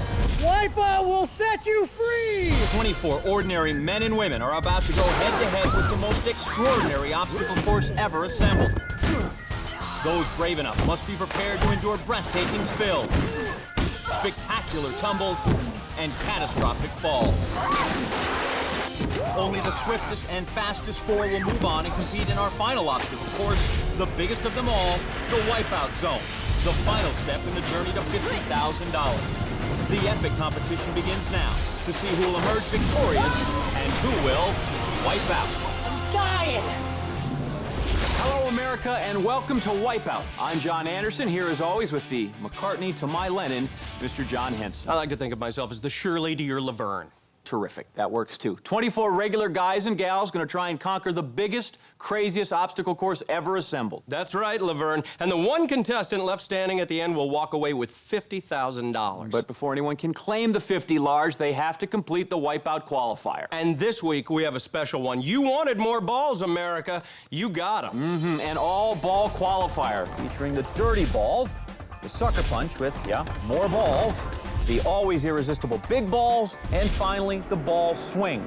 Wipeout will set you free! 24 ordinary men and women are about to go head-to-head with the most extraordinary obstacle course ever assembled. Those brave enough must be prepared to endure breathtaking spills, spectacular tumbles, and catastrophic falls. Only the swiftest and fastest four will move on and compete in our final obstacle course, the biggest of them all, the Wipeout Zone, the final step in the journey to $50,000. The epic competition begins now to see who will emerge victorious and who will wipe out. I'm dying! Hello, America, and welcome to Wipeout. I'm John Anderson, here as always with the McCartney to my Lennon, Mr. John Henson. I like to think of myself as the Shirley to your Laverne. Terrific. That works, too. 24 regular guys and gals going to try and conquer the biggest, craziest obstacle course ever assembled. That's right, Laverne. And the one contestant left standing at the end will walk away with $50,000. But before anyone can claim the 50 large, they have to complete the Wipeout Qualifier. And this week, we have a special one. You wanted more balls, America. You got them. An all-ball qualifier featuring the dirty balls, the sucker punch with, more balls, the always irresistible big balls, and finally, the ball swing.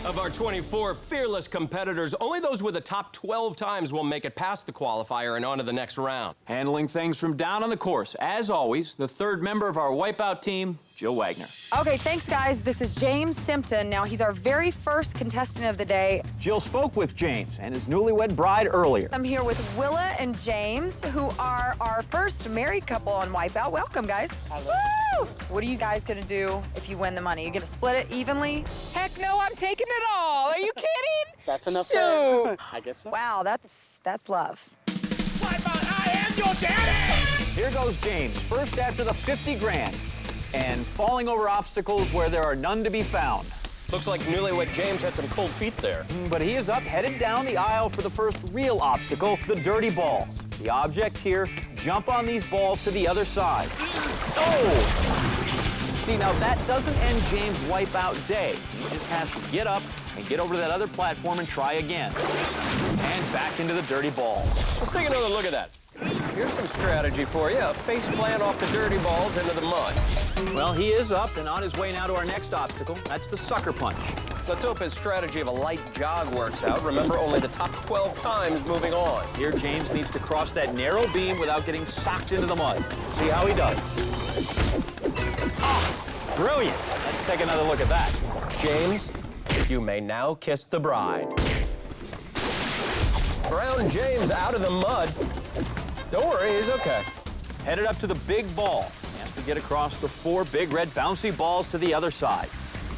Of our 24 fearless competitors, only those with the top 12 times will make it past the qualifier and on to the next round. Handling things from down on the course, as always, the third member of our Wipeout team, Jill Wagner. Okay, thanks, guys. This is James Simpton. Now, he's our very first contestant of the day. Jill spoke with James and his newlywed bride earlier. I'm here with Willa and James, who are our first married couple on Wipeout. Welcome, guys. Hello. Woo! What are you guys gonna do if you win the money? You gonna split it evenly? Heck no, I'm taking it all. Are you kidding? That's enough. So, I guess so. Wow, that's love. Wipeout, I am your daddy! Here goes James, first after the 50 grand, and falling over obstacles where there are none to be found. Looks like newlywed James had some cold feet there. But he is up, headed down the aisle for the first real obstacle, the dirty balls. The object here, jump on these balls to the other side. Oh! See, now that doesn't end James' Wipeout day. He just has to get up and get over to that other platform and try again. And back into the dirty balls. Let's take another look at that. Here's some strategy for you. A face plant off the dirty balls into the mud. Well, he is up and on his way now to our next obstacle. That's the sucker punch. Let's hope his strategy of a light jog works out. Remember, only the top 12 times moving on. Here, James needs to cross that narrow beam without getting socked into the mud. See how he does. Oh, brilliant. Let's take another look at that. James, you may now kiss the bride. Brown James out of the mud. Don't worry, he's okay. Headed up to the big ball. He has to get across the 4 big red bouncy balls to the other side.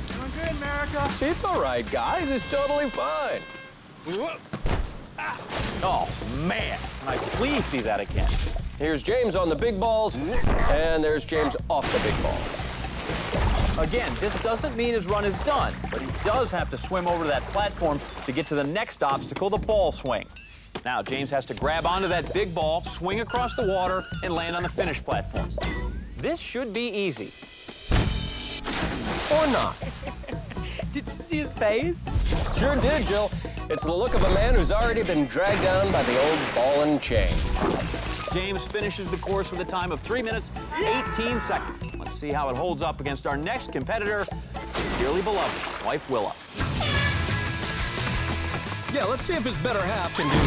Doing good, America. See, it's all right, guys. It's totally fine. Oh, man. Can I please see that again? Here's James on the big balls, and there's James off the big balls. Again, this doesn't mean his run is done, but he does have to swim over to that platform to get to the next obstacle, the ball swing. Now, James has to grab onto that big ball, swing across the water, and land on the finish platform. This should be easy. Or not. Did you see his face? Sure did, Jill. It's the look of a man who's already been dragged down by the old ball and chain. James finishes the course with a time of 3 minutes, 18 seconds. Let's see how it holds up against our next competitor, his dearly beloved wife, Willa. Yeah, let's see if his better half can do,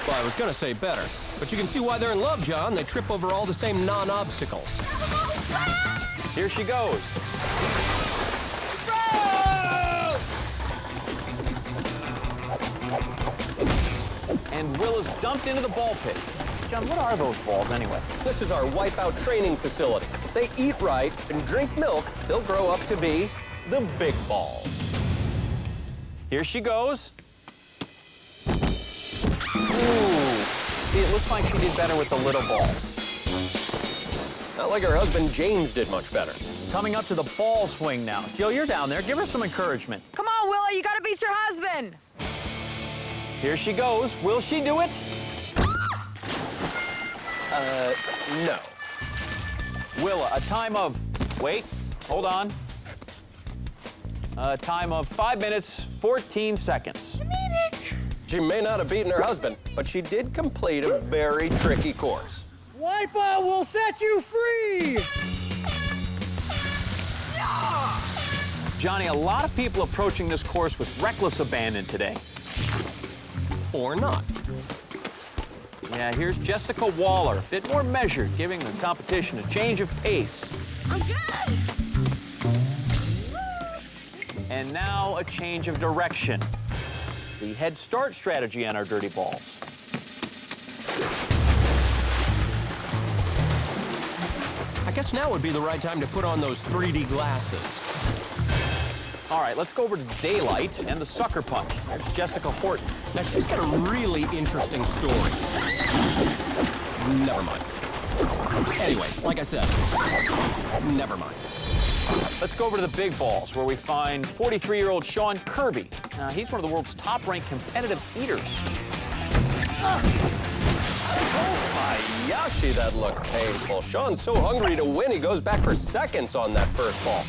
well, I was gonna say better, but you can see why they're in love, John. They trip over all the same non-obstacles. Here she goes. And Will is dumped into the ball pit. John, what are those balls anyway? This is our Wipeout training facility. If they eat right and drink milk, they'll grow up to be the big balls. Here she goes. Ooh. See, it looks like she did better with the little balls. Not like her husband James did much better. Coming up to the ball swing now. Jill, you're down there. Give her some encouragement. Come on, Willa, you gotta beat your husband. Here she goes. Will she do it? No. Willa, a time of, wait, hold on. A time of 5 minutes, 14 seconds. She may not have beaten her husband, but she did complete a very tricky course. Wipeout will set you free! Johnny, a lot of people approaching this course with reckless abandon today. Or not. Yeah, here's Jessica Waller, a bit more measured, giving the competition a change of pace. I'm good. And now a change of direction. The head start strategy on our dirty balls. I guess now would be the right time to put on those 3D glasses. All right, let's go over to daylight and the sucker punch. There's Jessica Horton. Now, she's got a really interesting story. Never mind. Anyway, like I said, never mind. Let's go over to the big balls, where we find 43-year-old Sean Kirby. Now, he's one of the world's top-ranked competitive eaters. Oh, my Yashi, that looked painful. Sean's so hungry to win, he goes back for seconds on that first ball.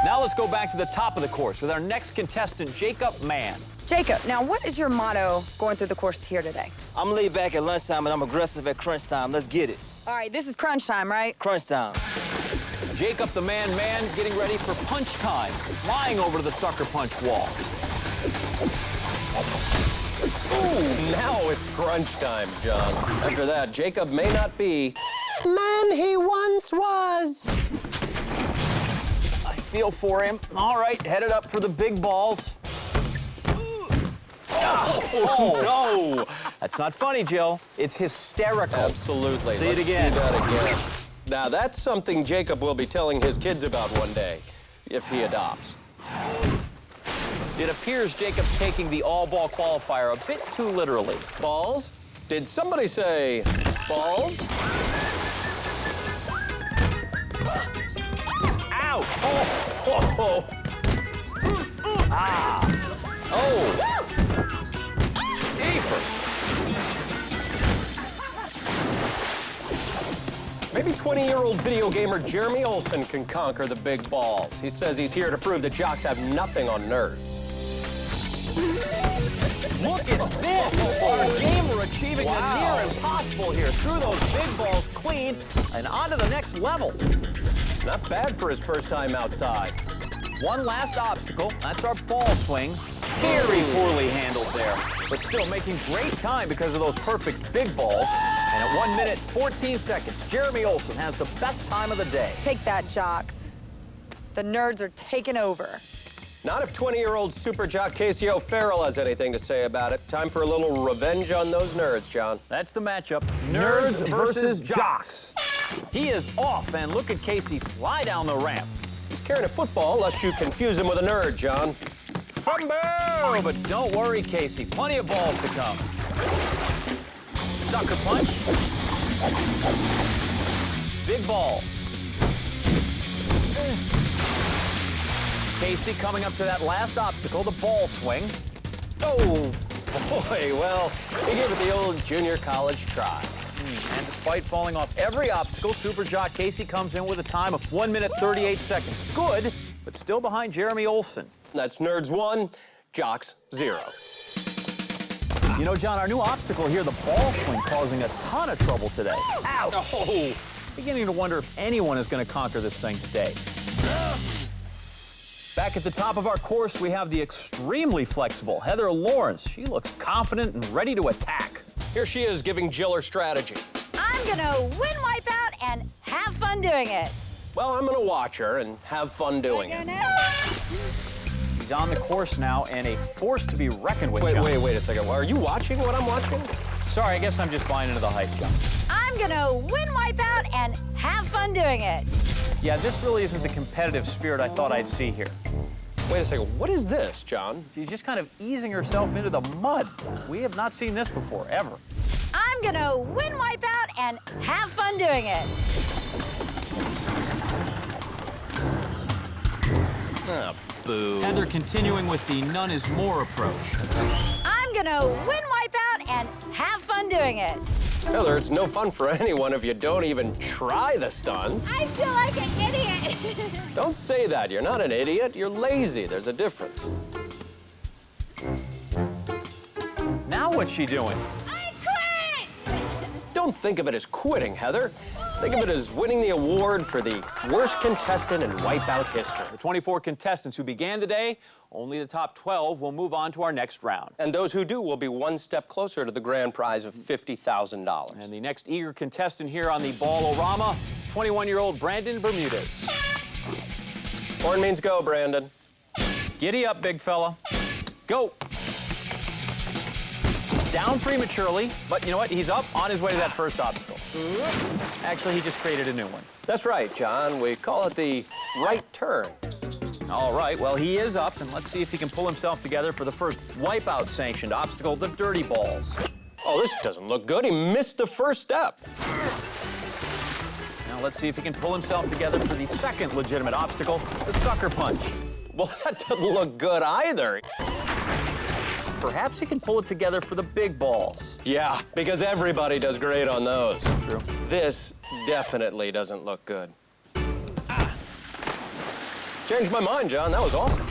Now let's go back to the top of the course with our next contestant, Jacob Mann. Jacob, now what is your motto going through the course here today? I'm laid back at lunchtime and I'm aggressive at crunch time. Let's get it. All right, this is crunch time, right? Crunch time. Jacob the Man getting ready for punch time, flying over to the sucker punch wall. Ooh, now it's crunch time, John. After that, Jacob may not be man he once was. I feel for him. All right, headed up for the big balls. Oh, no. That's not funny, Jill. It's hysterical. Absolutely. See it again. See that again. Now, that's something Jacob will be telling his kids about one day, if he adopts. It appears Jacob's taking the all-ball qualifier a bit too literally. Balls? Did somebody say balls? Ow! Oh! Ah! Oh! Maybe 20-year-old video gamer Jeremy Olsen can conquer the big balls. He says he's here to prove that jocks have nothing on nerds. Look at this! Our gamer achieving the near impossible here. Threw those big balls clean and on to the next level. Not bad for his first time outside. One last obstacle. That's our ball swing. Very poorly handled there, but still making great time because of those perfect big balls. And at 1 minute, 14 seconds, Jeremy Olson has the best time of the day. Take that, jocks. The nerds are taking over. Not if 20-year-old super jock Casey O'Farrell has anything to say about it. Time for a little revenge on those nerds, John. That's the matchup. Nerds versus jocks. He is off, and look at Casey fly down the ramp. He's carrying a football, lest you confuse him with a nerd, John. Fumble! But don't worry, Casey. Plenty of balls to come. Sucker punch. Big balls. Casey coming up to that last obstacle, the ball swing. Oh, boy, well, he gave it the old junior college try. And despite falling off every obstacle, Super Jock Casey comes in with a time of 1 minute, 38 seconds. Good, but still behind Jeremy Olson. That's Nerds 1, Jocks 0. You know, John, our new obstacle here, the ball swing, causing a ton of trouble today. Ouch! Oh. Beginning to wonder if anyone is going to conquer this thing today. Back at the top of our course, we have the extremely flexible Heather Lawrence. She looks confident and ready to attack. Here she is giving Jill her strategy. I'm gonna win Wipeout and have fun doing it. Well, I'm gonna watch her and have fun doing it. She's on the course now and a force to be reckoned with, John. Wait a second. Are you watching what I'm watching? Sorry, I guess I'm just buying into the hype, John. I'm gonna win Wipeout and have fun doing it. Yeah, this really isn't the competitive spirit I thought I'd see here. Wait a second, what is this, John? She's just kind of easing herself into the mud. We have not seen this before, ever. I'm gonna win Wipeout and have fun doing it. Ah, boo. Heather continuing with the none is more approach. I'm gonna win Wipeout and have fun doing it. Heather, it's no fun for anyone if you don't even try the stunts. I feel like an idiot. Don't say that. You're not an idiot. You're lazy. There's a difference. Now what's she doing? I quit! Don't think of it as quitting, Heather. Think of it as winning the award for the worst contestant in Wipeout history. The 24 contestants who began the day, only the top 12 will move on to our next round. And those who do will be one step closer to the grand prize of $50,000. And the next eager contestant here on the Ball-O-Rama, 21-year-old Brandon Bermudez. Horn means go, Brandon. Giddy up, big fella. Go. Down prematurely, but you know what? He's up on his way to that first obstacle. Actually, he just created a new one. That's right, John. We call it the right turn. All right, well, he is up, and let's see if he can pull himself together for the first Wipeout sanctioned obstacle, the dirty balls. Oh, this doesn't look good. He missed the first step. Now let's see if he can pull himself together for the second legitimate obstacle, the sucker punch. Well, that doesn't look good either. Perhaps he can pull it together for the big balls. Yeah, because everybody does great on those. True. This definitely doesn't look good. Changed my mind, John. That was awesome.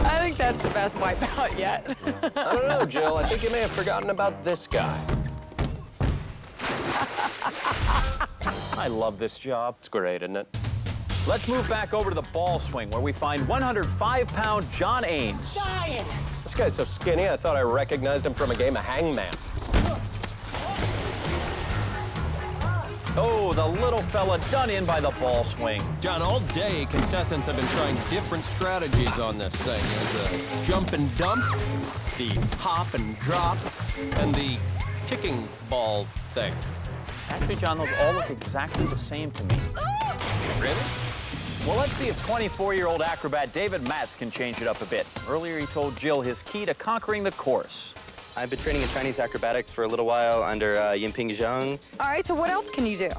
I think that's the best Wipeout yet. I don't know, Jill. I think you may have forgotten about this guy. I love this job. It's great, isn't it? Let's move back over to the ball swing, where we find 105-pound John Ames. Dying. This guy's so skinny, I thought I recognized him from a game of Hangman. Oh, the little fella done in by the ball swing. John, all day, contestants have been trying different strategies on this thing. There's a jump and dump, the hop and drop, and the kicking ball thing. Actually, John, those all look exactly the same to me. Really? Well, let's see if 24-year-old acrobat David Matz can change it up a bit. Earlier, he told Jill his key to conquering the course. I've been training in Chinese acrobatics for a little while under Yinping Zheng. All right, so what else can you do?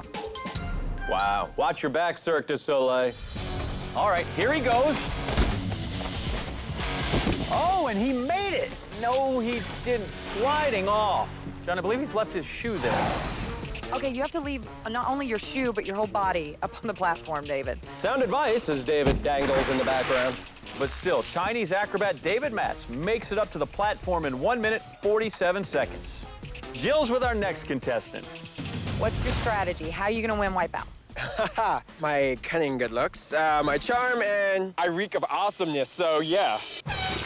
Wow. Watch your back, Cirque du Soleil. All right, here he goes. Oh, and he made it. No, he didn't. Sliding off. John, I believe he's left his shoe there. Okay, you have to leave not only your shoe, but your whole body up on the platform, David. Sound advice as David dangles in the background. But still, Chinese acrobat David Matz makes it up to the platform in 1 minute, 47 seconds. Jill's with our next contestant. What's your strategy? How are you going to win Wipeout? My cunning good looks, my charm, and I reek of awesomeness, so yeah.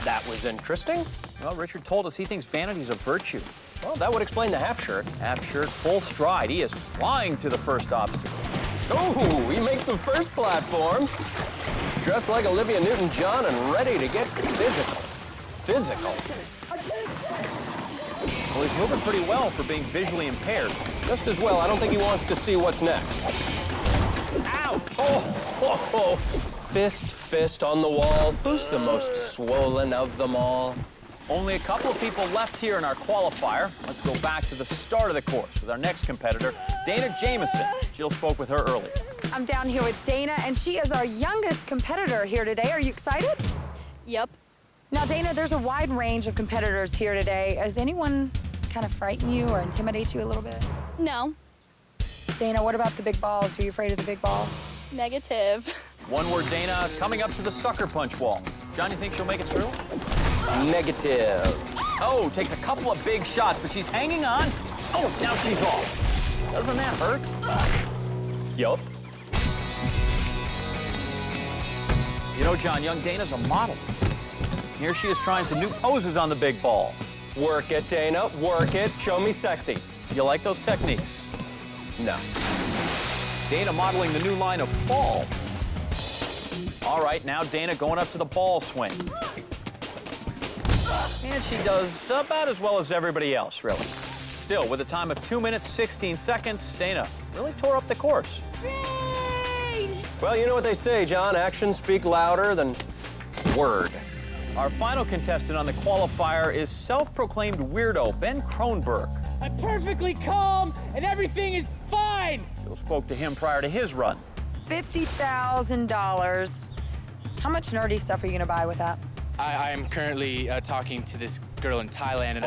That was interesting. Well, Richard told us he thinks vanity's a virtue. Well, that would explain the half shirt. Half shirt, full stride. He is flying to the first obstacle. Oh, he makes the first platform. Dressed like Olivia Newton-John and ready to get physical. Physical? Well, he's moving pretty well for being visually impaired. Just as well. I don't think he wants to see what's next. Ouch! Oh. Fist on the wall. Who's the most swollen of them all? Only a couple of people left here in our qualifier. Let's go back to the start of the course with our next competitor, Dana Jameson. Jill spoke with her earlier. I'm down here with Dana, and she is our youngest competitor here today. Are you excited? Yep. Now, Dana, there's a wide range of competitors here today. Has anyone kind of frighten you or intimidate you a little bit? No. Dana, what about the big balls? Are you afraid of the big balls? Negative. One word, Dana, coming up to the sucker punch wall. John, you think she'll make it through? Negative. Oh, takes a couple of big shots, but she's hanging on. Oh, now she's off. Doesn't that hurt? Yup. You know, John, young Dana's a model. Here she is trying some new poses on the big balls. Work it, Dana. Work it. Show me sexy. You like those techniques? No. Dana modeling the new line of fall. All right, now Dana going up to the ball swing. And she does about as well as everybody else, really. Still, with a time of 2 minutes, 16 seconds, Dana really tore up the course. Well, you know what they say, John. Actions speak louder than word. Our final contestant on the qualifier is self-proclaimed weirdo Ben Kronberg. I'm perfectly calm and everything is fine. Jill spoke to him prior to his run. $50,000. How much nerdy stuff are you gonna buy with that? I am currently talking to this girl in Thailand,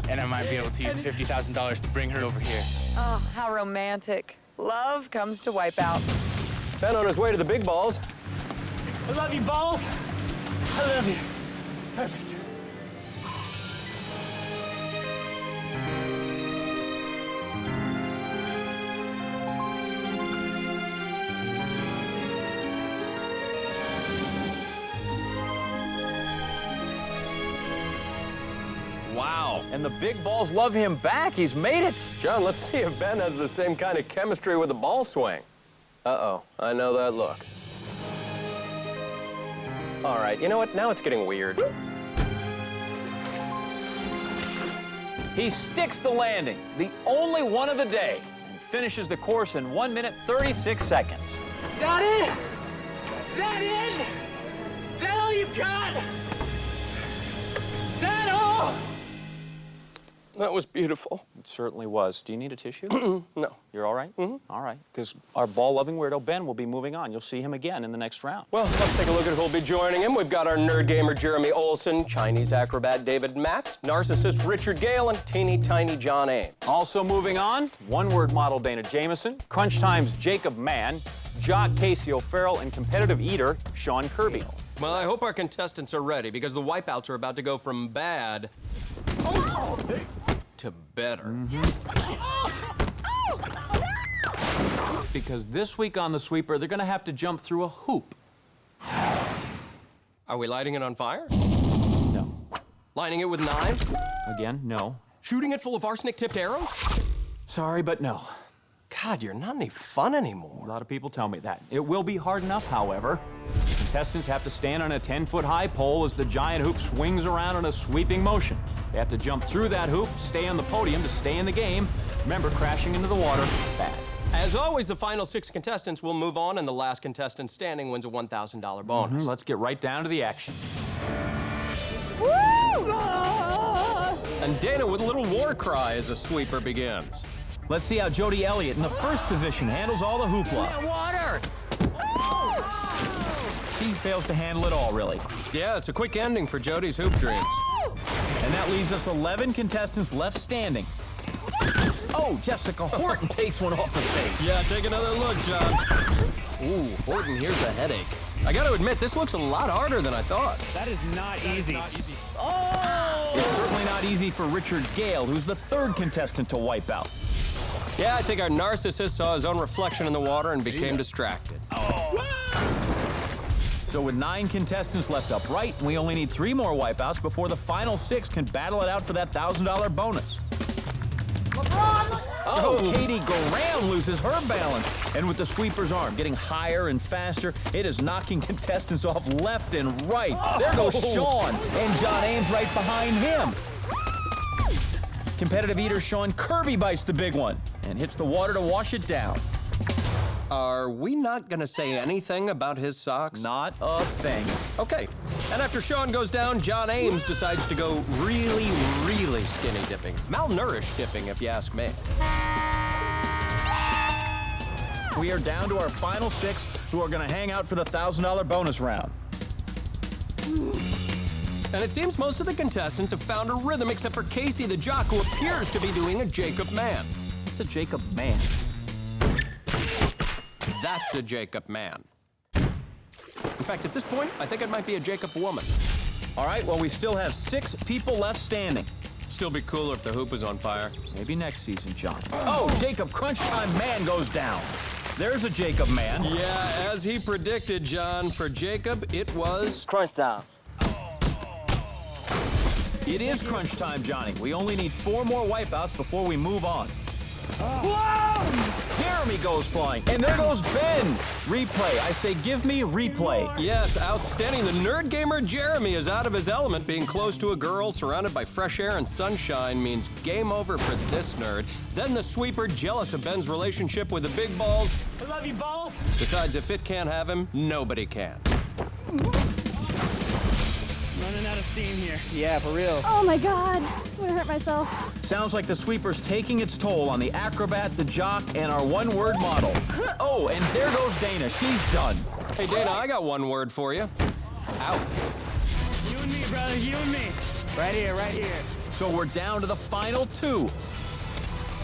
and I might be able to use $50,000 to bring her over here. Oh, how romantic. Love comes to Wipeout. Ben on his way to the big balls. I love you, balls. I love you. Perfect. Wow. And the big balls love him back. He's made it. John, let's see if Ben has the same kind of chemistry with the ball swing. Uh-oh, I know that look. All right, you know what? Now it's getting weird. He sticks the landing, the only one of the day, and finishes the course in 1 minute, 36 seconds. Is that it? Is that it? Is that all you got? Is that all? That was beautiful. It certainly was. Do you need a tissue? No. You're all right? All right, because our ball-loving weirdo Ben will be moving on. You'll see him again in the next round. Well, let's take a look at who'll be joining him. We've got our nerd gamer Jeremy Olson, Chinese acrobat David Max, narcissist Richard Gale, and teeny tiny John Ames. Also moving on, one-word model Dana Jameson, Crunch Time's Jacob Mann, jock Casey O'Farrell, and competitive eater Sean Kirby. Well, I hope our contestants are ready because the wipeouts are about to go from bad to better. Because this week on the sweeper, they're gonna have to jump through a hoop. Are we lighting it on fire? No. Lining it with knives? Again, no. Shooting it full of arsenic-tipped arrows? Sorry, but no. God, you're not any fun anymore. A lot of people tell me that. It will be hard enough, however. Contestants have to stand on a 10-foot high pole as the giant hoop swings around in a sweeping motion. They have to jump through that hoop, stay on the podium to stay in the game. Remember, crashing into the water, bad. As always, the final 6 contestants will move on, and the last contestant standing wins a $1,000 bonus. Let's get right down to the action. And Dana with a little war cry as a sweeper begins. Let's see how Jody Elliott in the first position handles all the hoopla. Water! She fails to handle it all, really. Yeah, it's a quick ending for Jody's hoop dreams. And that leaves us 11 contestants left standing. Oh, Jessica Horton takes one off the face. Yeah, take another look, John. Ooh, Horton, here's a headache. I gotta admit, this looks a lot harder than I thought. That is not easy. It's certainly not easy for Richard Gale, who's the third contestant to wipe out. Yeah, I think our narcissist saw his own reflection in the water and became distracted. So with 9 contestants left upright, we only need 3 more wipeouts before the final 6 can battle it out for that $1,000 bonus. Oh, Katie Graham loses her balance. And with the sweeper's arm getting higher and faster, it is knocking contestants off left and right. There goes Sean, and John Ames right behind him. Competitive eater Sean Kirby bites the big one and hits the water to wash it down. Are we not gonna say anything about his socks? Not a thing. Okay, and after Sean goes down, John Ames decides to go really, really skinny dipping. Malnourished dipping, if you ask me. We are down to our final 6 who are gonna hang out for the $1,000 bonus round. And it seems most of the contestants have found a rhythm except for Casey the jock, who appears to be doing a Jacob man. It's a Jacob man. That's a Jacob man. In fact, at this point, I think it might be a Jacob woman. All right, well, we still have 6 people left standing. Still be cooler if the hoop was on fire. Maybe next season, John. Oh, Jacob Crunch Time Man goes down. There's a Jacob man. Yeah, as he predicted, John, for Jacob, it was... Crunch time. It is crunch time, Johnny. We only need 4 more wipeouts before we move on. Whoa! Jeremy goes flying. And there goes Ben. Replay. I say give me replay. Yes, outstanding. The nerd gamer Jeremy is out of his element. Being close to a girl surrounded by fresh air and sunshine means game over for this nerd. Then the sweeper, jealous of Ben's relationship with the big balls. I love you, balls. Decides if it can't have him, nobody can. Running out of steam here. Yeah, for real. Oh my God, I'm gonna hurt myself. Sounds like the sweeper's taking its toll on the acrobat, the jock, and our one-word model. Oh, and there goes Dana. She's done. Hey, Dana, I got one word for you. Ouch. You and me, brother, you and me. Right here, right here. So we're down to the final 2.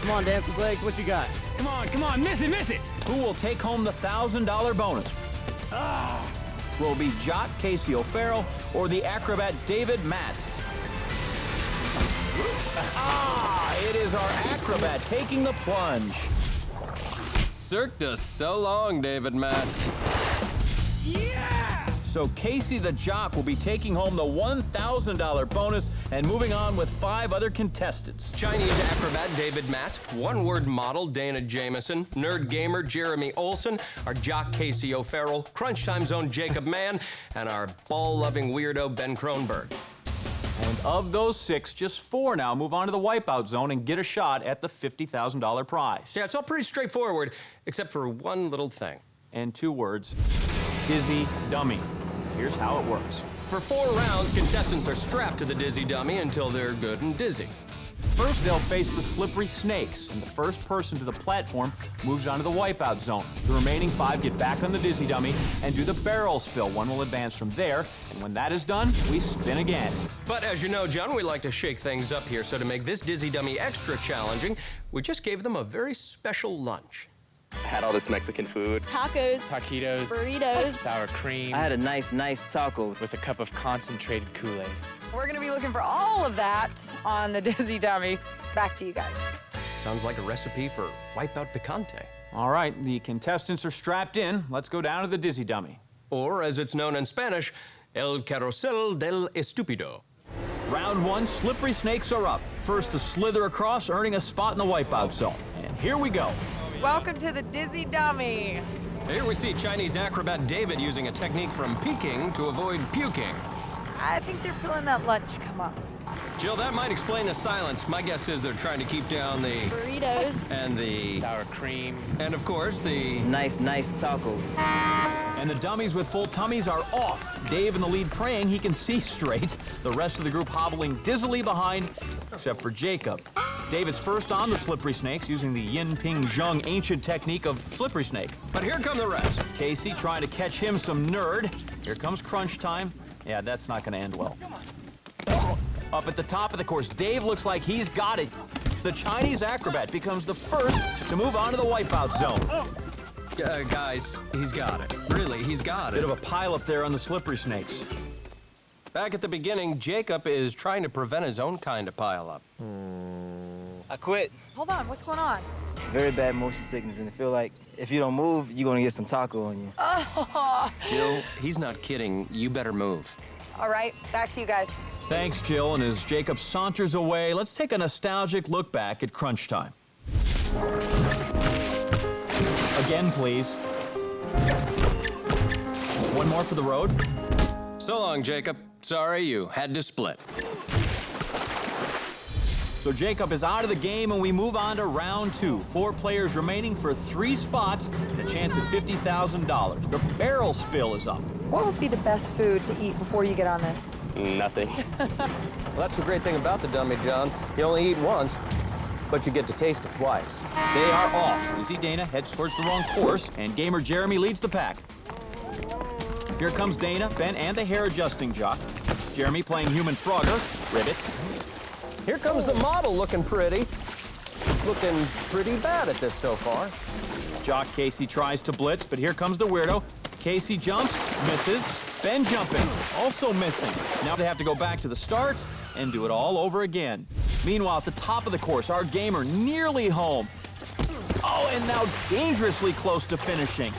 Come on, Dancing Legs, what you got? Come on, miss it, miss it. Who will take home the $1,000 bonus? Ah. Will it be Jock Casey O'Farrell or the acrobat David Matz? It is our acrobat taking the plunge. Cirque du so long, David Matz. Yeah! So Casey the jock will be taking home the $1,000 bonus and moving on with 5 other contestants. Chinese acrobat David Matz, one-word model Dana Jameson, nerd gamer Jeremy Olson, our jock Casey O'Farrell, Crunch Time Zone Jacob Mann, and our ball-loving weirdo Ben Kronberg. And of those 6, just 4 now move on to the wipeout zone and get a shot at the $50,000 prize. Yeah, it's all pretty straightforward, except for one little thing. And 2 words, dizzy dummy. Here's how it works. For 4 rounds, contestants are strapped to the dizzy dummy until they're good and dizzy. First, they'll face the slippery snakes, and the first person to the platform moves on to the wipeout zone. The remaining 5 get back on the dizzy dummy and do the barrel spill. One will advance from there, and when that is done, we spin again. But as you know, John, we like to shake things up here, so to make this dizzy dummy extra challenging, we just gave them a very special lunch. I had all this Mexican food. Tacos, Taquitos, burritos, sour cream. I had a nice taco. With a cup of concentrated Kool-Aid. We're gonna be looking for all of that on the dizzy dummy. Back to you guys. Sounds like a recipe for Wipeout Picante. All right, the contestants are strapped in. Let's go down to the dizzy dummy. Or, as it's known in Spanish, El Carrusel del Estúpido. Round 1, slippery snakes are up. First to slither across, earning a spot in the wipeout zone. And here we go. Welcome to the dizzy dummy. Here we see Chinese acrobat David using a technique from Peking to avoid puking. I think they're feeling that lunch come up. Jill, that might explain the silence. My guess is they're trying to keep down the... burritos, and the... sour cream. And of course, the... Nice taco. And the dummies with full tummies are off. Dave in the lead praying he can see straight. The rest of the group hobbling dizzily behind, except for Jacob. Dave is first on the slippery snakes using the Yin Ping Zheng ancient technique of slippery snake. But here come the rest. Casey trying to catch him some nerd. Here comes crunch time. Yeah, that's not gonna end well. Up at the top of the course, Dave looks like he's got it. The Chinese acrobat becomes the first to move on to the wipeout zone. Guys, he's got it. Really, he's got it. Bit of a pile up there on the slippery snakes. Back at the beginning, Jacob is trying to prevent his own kind of pile up. I quit. Hold on, what's going on? very bad motion sickness, and I feel like if you don't move, you're gonna get some taco on you. Oh. Jill, he's not kidding. You better move. All right, back to you guys. Thanks, Jill. And as Jacob saunters away, let's take a nostalgic look back at crunch time. Again, please. One more for the road. So long, Jacob. Sorry, you had to split. So Jacob is out of the game, and we move on to round 2. 4 players remaining for 3 spots and a chance at $50,000. The barrel spill is up. What would be the best food to eat before you get on this? Nothing. Well, that's the great thing about the dummy, John. You only eat once, but you get to taste it twice. They are off. Lizzie Dana heads towards the wrong course, and gamer Jeremy leads the pack. Here comes Dana, Ben, and the hair-adjusting jock. Jeremy playing human Frogger, Ribbit. Here comes the model looking pretty. Looking pretty bad at this so far. Jock Casey tries to blitz, but here comes the weirdo. Casey jumps, misses. Ben jumping, also missing. Now they have to go back to the start and do it all over again. Meanwhile, at the top of the course, our gamer nearly home. Oh, and now dangerously close to finishing.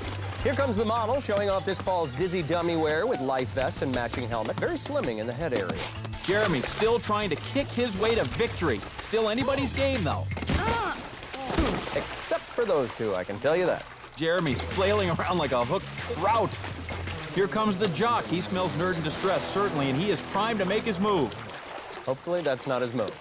Here comes the model showing off this fall's dizzy dummy wear with life vest and matching helmet. Very slimming in the head area. Jeremy still trying to kick his way to victory. Still anybody's game, though. Except for those two, I can tell you that. Jeremy's flailing around like a hooked trout. Here comes the jock. He smells nerd in distress, certainly, and he is primed to make his move. Hopefully that's not his move.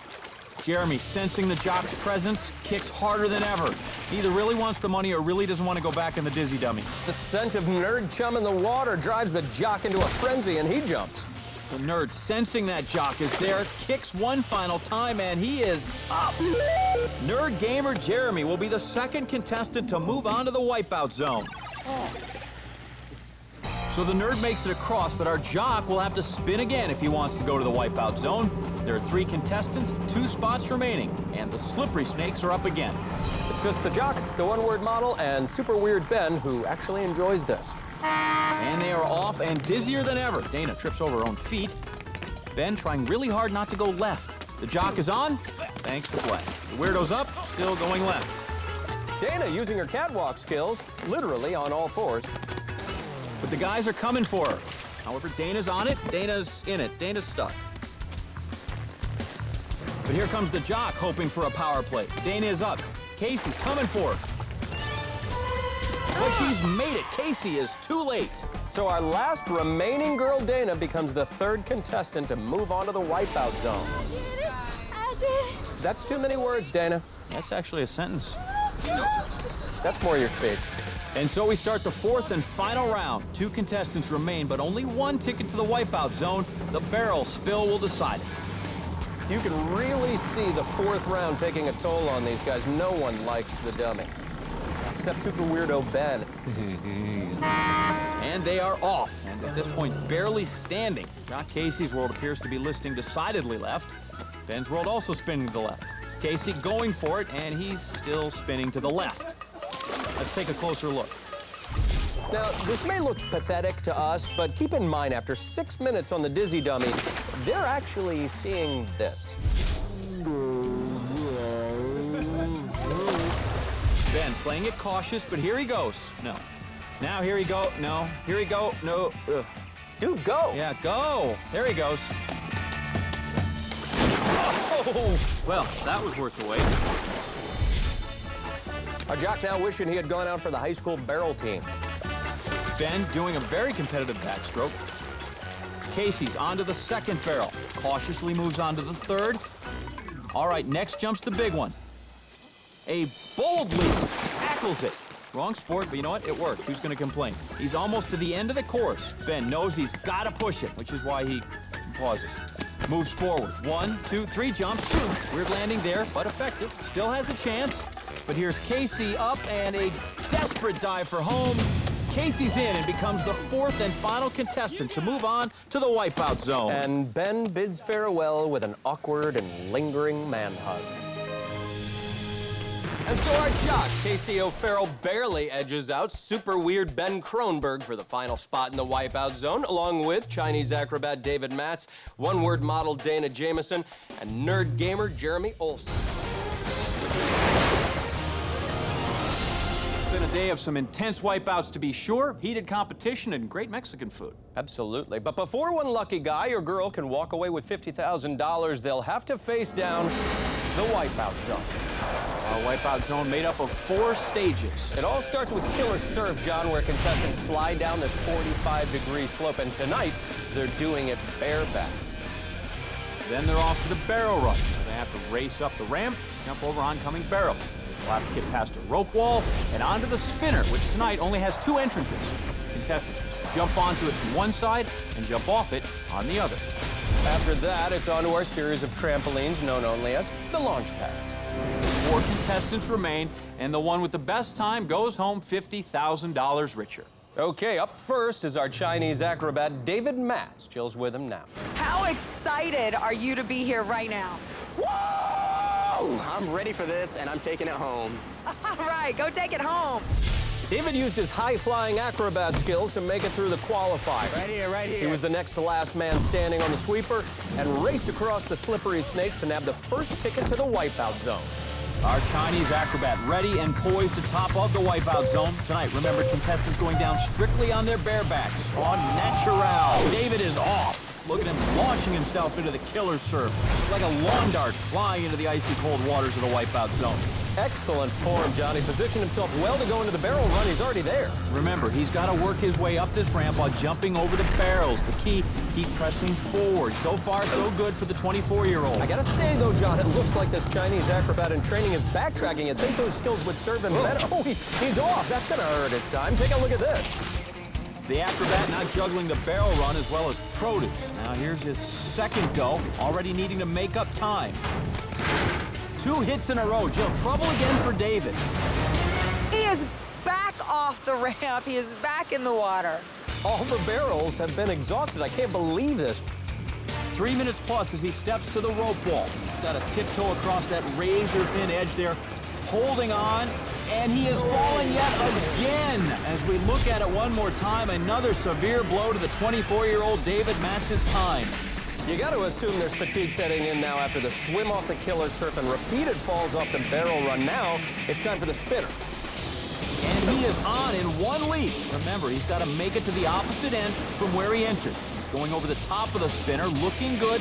Jeremy, sensing the jock's presence, kicks harder than ever. He either really wants the money or really doesn't want to go back in the dizzy dummy. The scent of nerd chum in the water drives the jock into a frenzy, and he jumps. The nerd, sensing that jock is there, kicks one final time, and he is up. Nerd gamer Jeremy will be the second contestant to move on to the wipeout zone. So the nerd makes it across, but our jock will have to spin again if he wants to go to the wipeout zone. There are 3 contestants, 2 spots remaining, and the slippery snakes are up again. It's just the jock, the one-word model, and super weird Ben, who actually enjoys this. And they are off and dizzier than ever. Dana trips over her own feet. Ben trying really hard not to go left. The jock is on. Thanks for playing. The weirdo's up, still going left. Dana using her catwalk skills, literally on all 4s. But the guys are coming for her. However, Dana's on it, Dana's in it, Dana's stuck. But here comes the jock hoping for a power play. Dana is up. Casey's coming for her. But she's made it. Casey is too late. So our last remaining girl, Dana, becomes the 3rd contestant to move on to the wipeout zone. I did it. I did it. That's too many words, Dana. That's actually a sentence. That's more your speed. And so we start the 4th and final round. 2 contestants remain, but only 1 ticket to the wipeout zone. The barrel spill will decide it. You can really see the 4th round taking a toll on these guys. No one likes the dummy. Except super weirdo Ben. And they are off, and at this point, barely standing. Jock Casey's world appears to be listing decidedly left. Ben's world also spinning to the left. Casey going for it, and he's still spinning to the left. Let's take a closer look. Now, this may look pathetic to us, but keep in mind, after 6 minutes on the dizzy dummy, they're actually seeing this. Ben playing it cautious, but here he goes. No. Now here he go. No. Here he go. No. Ugh. Dude, go. Yeah, go. There he goes. Oh! Well, that was worth the wait. Our jock now wishing he had gone out for the high school barrel team. Ben doing a very competitive backstroke. Casey's onto the 2nd barrel. Cautiously moves on to the 3rd. All right, next jumps the big one. A bold leap, tackles it. Wrong sport, but you know what? It worked. Who's going to complain? He's almost to the end of the course. Ben knows he's got to push it, which is why he pauses. Moves forward. 1, 2, 3 jumps. Weird landing there, but effective. Still has a chance. But here's Casey up and a desperate dive for home. Casey's in and becomes the 4th and final contestant to move on to the wipeout zone. And Ben bids farewell with an awkward and lingering man hug. And so our jock, Casey O'Farrell, barely edges out super weird Ben Kronberg for the final spot in the wipeout zone, along with Chinese acrobat David Matz, one-word model Dana Jameson, and nerd gamer Jeremy Olson. day of some intense wipeouts to be sure, heated competition, and great Mexican food. Absolutely. But before one lucky guy or girl can walk away with $50,000, they'll have to face down the Wipeout Zone. Our Wipeout Zone made up of 4 stages. It all starts with killer surf, John, where contestants slide down this 45-degree slope, and tonight they're doing it bareback. Then they're off to the barrel run, where they have to race up the ramp, jump over oncoming barrels. They'll have to get past a rope wall and onto the spinner, which tonight only has 2 entrances. Contestants jump onto it from one side and jump off it on the other. After that, it's on to our series of trampolines known only as the launch pads. 4 contestants remain, and the one with the best time goes home $50,000 richer. Okay, up first is our Chinese acrobat, David Matz. Jill's with him now. How excited are you to be here right now? Whoa! I'm ready for this, and I'm taking it home. All right, go take it home. David used his high-flying acrobat skills to make it through the qualifier. Right here, right here. He was the next to last man standing on the sweeper and raced across the slippery snakes to nab the first ticket to the Wipeout Zone. Our Chinese acrobat ready and poised to top of the Wipeout Zone. Tonight, remember, contestants going down strictly on their barebacks, on natural. David is off. Look at him launching himself into the killer surf. It's like a lawn dart flying into the icy cold waters of the Wipeout Zone. Excellent form, Johnny. Positioned himself well to go into the barrel run. He's already there. Remember, he's got to work his way up this ramp while jumping over the barrels. The key, keep pressing forward. So far, so good for the 24-year-old. I gotta say, though, John, it looks like this Chinese acrobat in training is backtracking. You'd think those skills would serve him better. Oh, he's off. That's gonna hurt his time. Take a look at this. The acrobat not juggling the barrel run as well as produce. Now here's his second go, already needing to make up time. 2 hits in a row. Jill, trouble again for David. He is back off the ramp. He is back in the water. All the barrels have been exhausted. I can't believe this. 3 minutes plus as he steps to the rope wall. He's got to tiptoe across that razor-thin edge there, holding on, and he is falling yet again. As we look at it one more time, another severe blow to the 24-year-old David Matz's time. You got to assume there's fatigue setting in now after the swim off the killer surf and repeated falls off the barrel run. Now it's time for the spinner. And he is on in one leap. Remember, he's got to make it to the opposite end from where he entered. He's going over the top of the spinner, looking good.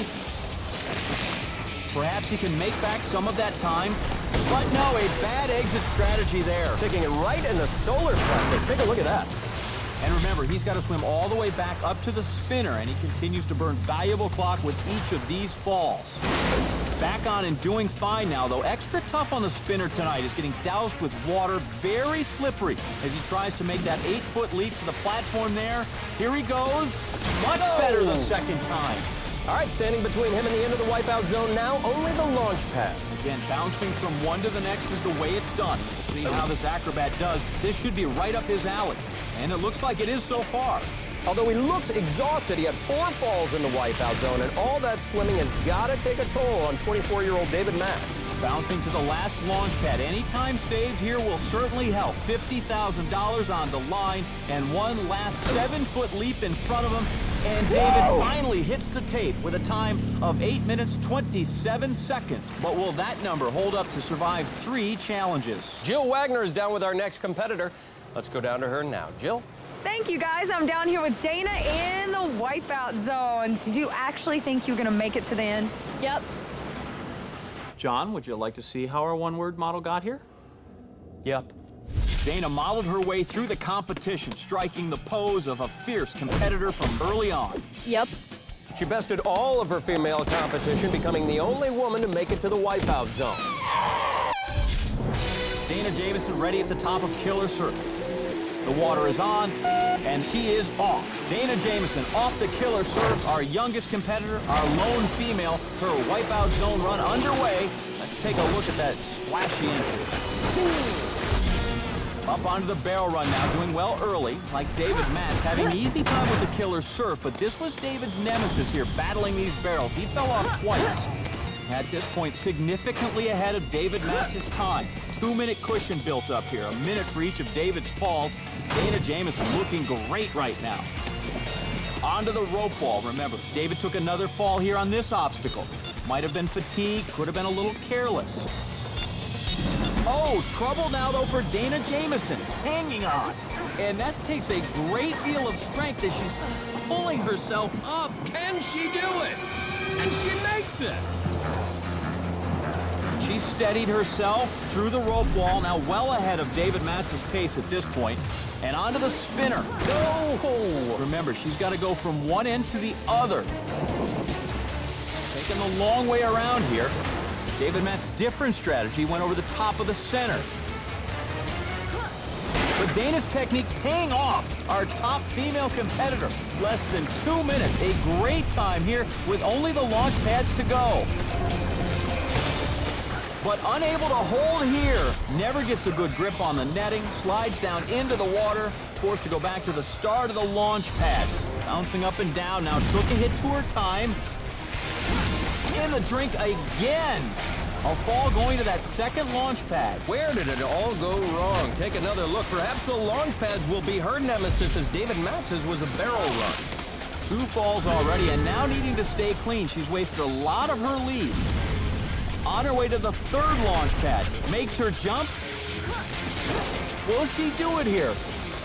Perhaps he can make back some of that time. But no, a bad exit strategy there. Taking it right in the solar plexus. Take a look at that. And remember, he's got to swim all the way back up to the spinner, and he continues to burn valuable clock with each of these falls. Back on and doing fine now, though. Extra tough on the spinner tonight. He's getting doused with water, very slippery, as he tries to make that 8-foot leap to the platform there. Here he goes. Much better the second time. All right, standing between him and the end of the Wipeout Zone now, only the launch pad. Again, bouncing from one to the next is the way it's done. See how this acrobat does. This should be right up his alley. And it looks like it is so far. Although he looks exhausted, he had 4 falls in the Wipeout Zone, and all that swimming has got to take a toll on 24-year-old David Matz. Bouncing to the last launch pad. Any time saved here will certainly help. $50,000 on the line, and one last 7-foot leap in front of him. And David finally hits the tape with a time of 8 minutes, 27 seconds. But will that number hold up to survive 3 challenges? Jill Wagner is down with our next competitor. Let's go down to her now. Jill? Thank you, guys. I'm down here with Dana in the Wipeout Zone. Did you actually think you were going to make it to the end? Yep. John, would you like to see how our one-word model got here? Yep. Dana modeled her way through the competition, striking the pose of a fierce competitor from early on. Yep. She bested all of her female competition, becoming the only woman to make it to the Wipeout Zone. Dana Jameson ready at the top of Killer Surf. The water is on, and she is off. Dana Jameson off the Killer Surf, our youngest competitor, our lone female, her Wipeout Zone run underway. Let's take a look at that splashy entry. Up onto the barrel run now, doing well early, like David Matz, having easy time with the Killer Surf, but this was David's nemesis here, battling these barrels. He fell off twice. At this point, significantly ahead of David Matz's time. 2-minute cushion built up here, a minute for each of David's falls. Dana Jameson looking great right now. Onto the rope wall. Remember, David took another fall here on this obstacle. Might have been fatigue, could have been a little careless. Oh, trouble now, though, for Dana Jameson. Hanging on. And that takes a great deal of strength as she's pulling herself up. Can she do it? And she makes it. She steadied herself through the rope wall, now well ahead of David Matz's pace at this point. And onto the spinner. No! Remember, she's got to go from one end to the other. Taking the long way around here. David Matz's different strategy went over the top of the center. But Dana's technique paying off. Our top female competitor. Less than 2 minutes. A great time here with only the launch pads to go. But unable to hold here. Never gets a good grip on the netting. Slides down into the water. Forced to go back to the start of the launch pads. Bouncing up and down. Now took a hit to her time. In the drink again. A fall going to that second launch pad. Where did it all go wrong? Take another look. Perhaps the launch pads will be her nemesis, as David Matz's was a barrel run. 2 falls already, and now needing to stay clean. She's wasted a lot of her lead. On her way to the third launch pad. Makes her jump. Will she do it here?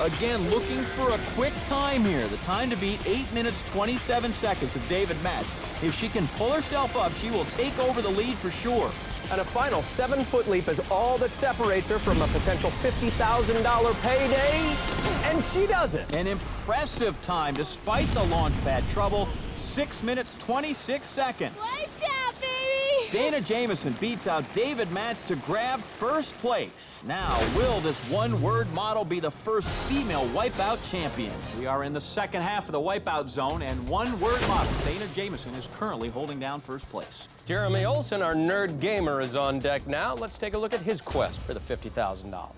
Again, looking for a quick time here. The time to beat 8 minutes, 27 seconds of David Matz. If she can pull herself up, she will take over the lead for sure. And a final 7-foot leap is all that separates her from a potential $50,000 payday. And she does it. An impressive time despite the launch pad trouble. 6 minutes, 26 seconds. Wipeout, baby! Dana Jameson beats out David Matz to grab first place. Now, will this one-word model be the first female Wipeout champion? We are in the second half of the Wipeout zone, and one-word model, Dana Jameson, is currently holding down first place. Jeremy Olson, our nerd gamer, is on deck now. Let's take a look at his quest for the $50,000.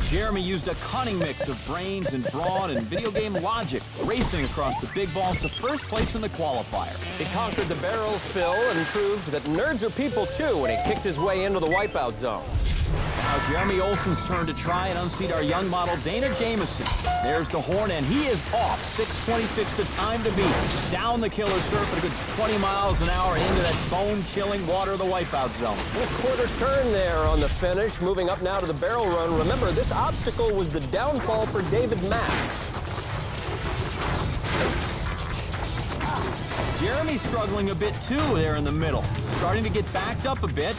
Jeremy used a cunning mix of brains and brawn and video game logic, racing across the big balls to first place in the qualifier. He conquered the barrel spill and proved that nerds are people too when he kicked his way into the Wipeout zone. Now Jeremy Olson's turn to try and unseat our young model, Dana Jameson. There's the horn, and he is off. 6:26 the time to beat. Down the killer surf at a good 20 miles an hour into that bone-chilling water of the Wipeout zone. A quarter turn there on the finish, moving up now to the barrel run. Remember, this obstacle was the downfall for David Matz. Jeremy's struggling a bit too there in the middle. Starting to get backed up a bit.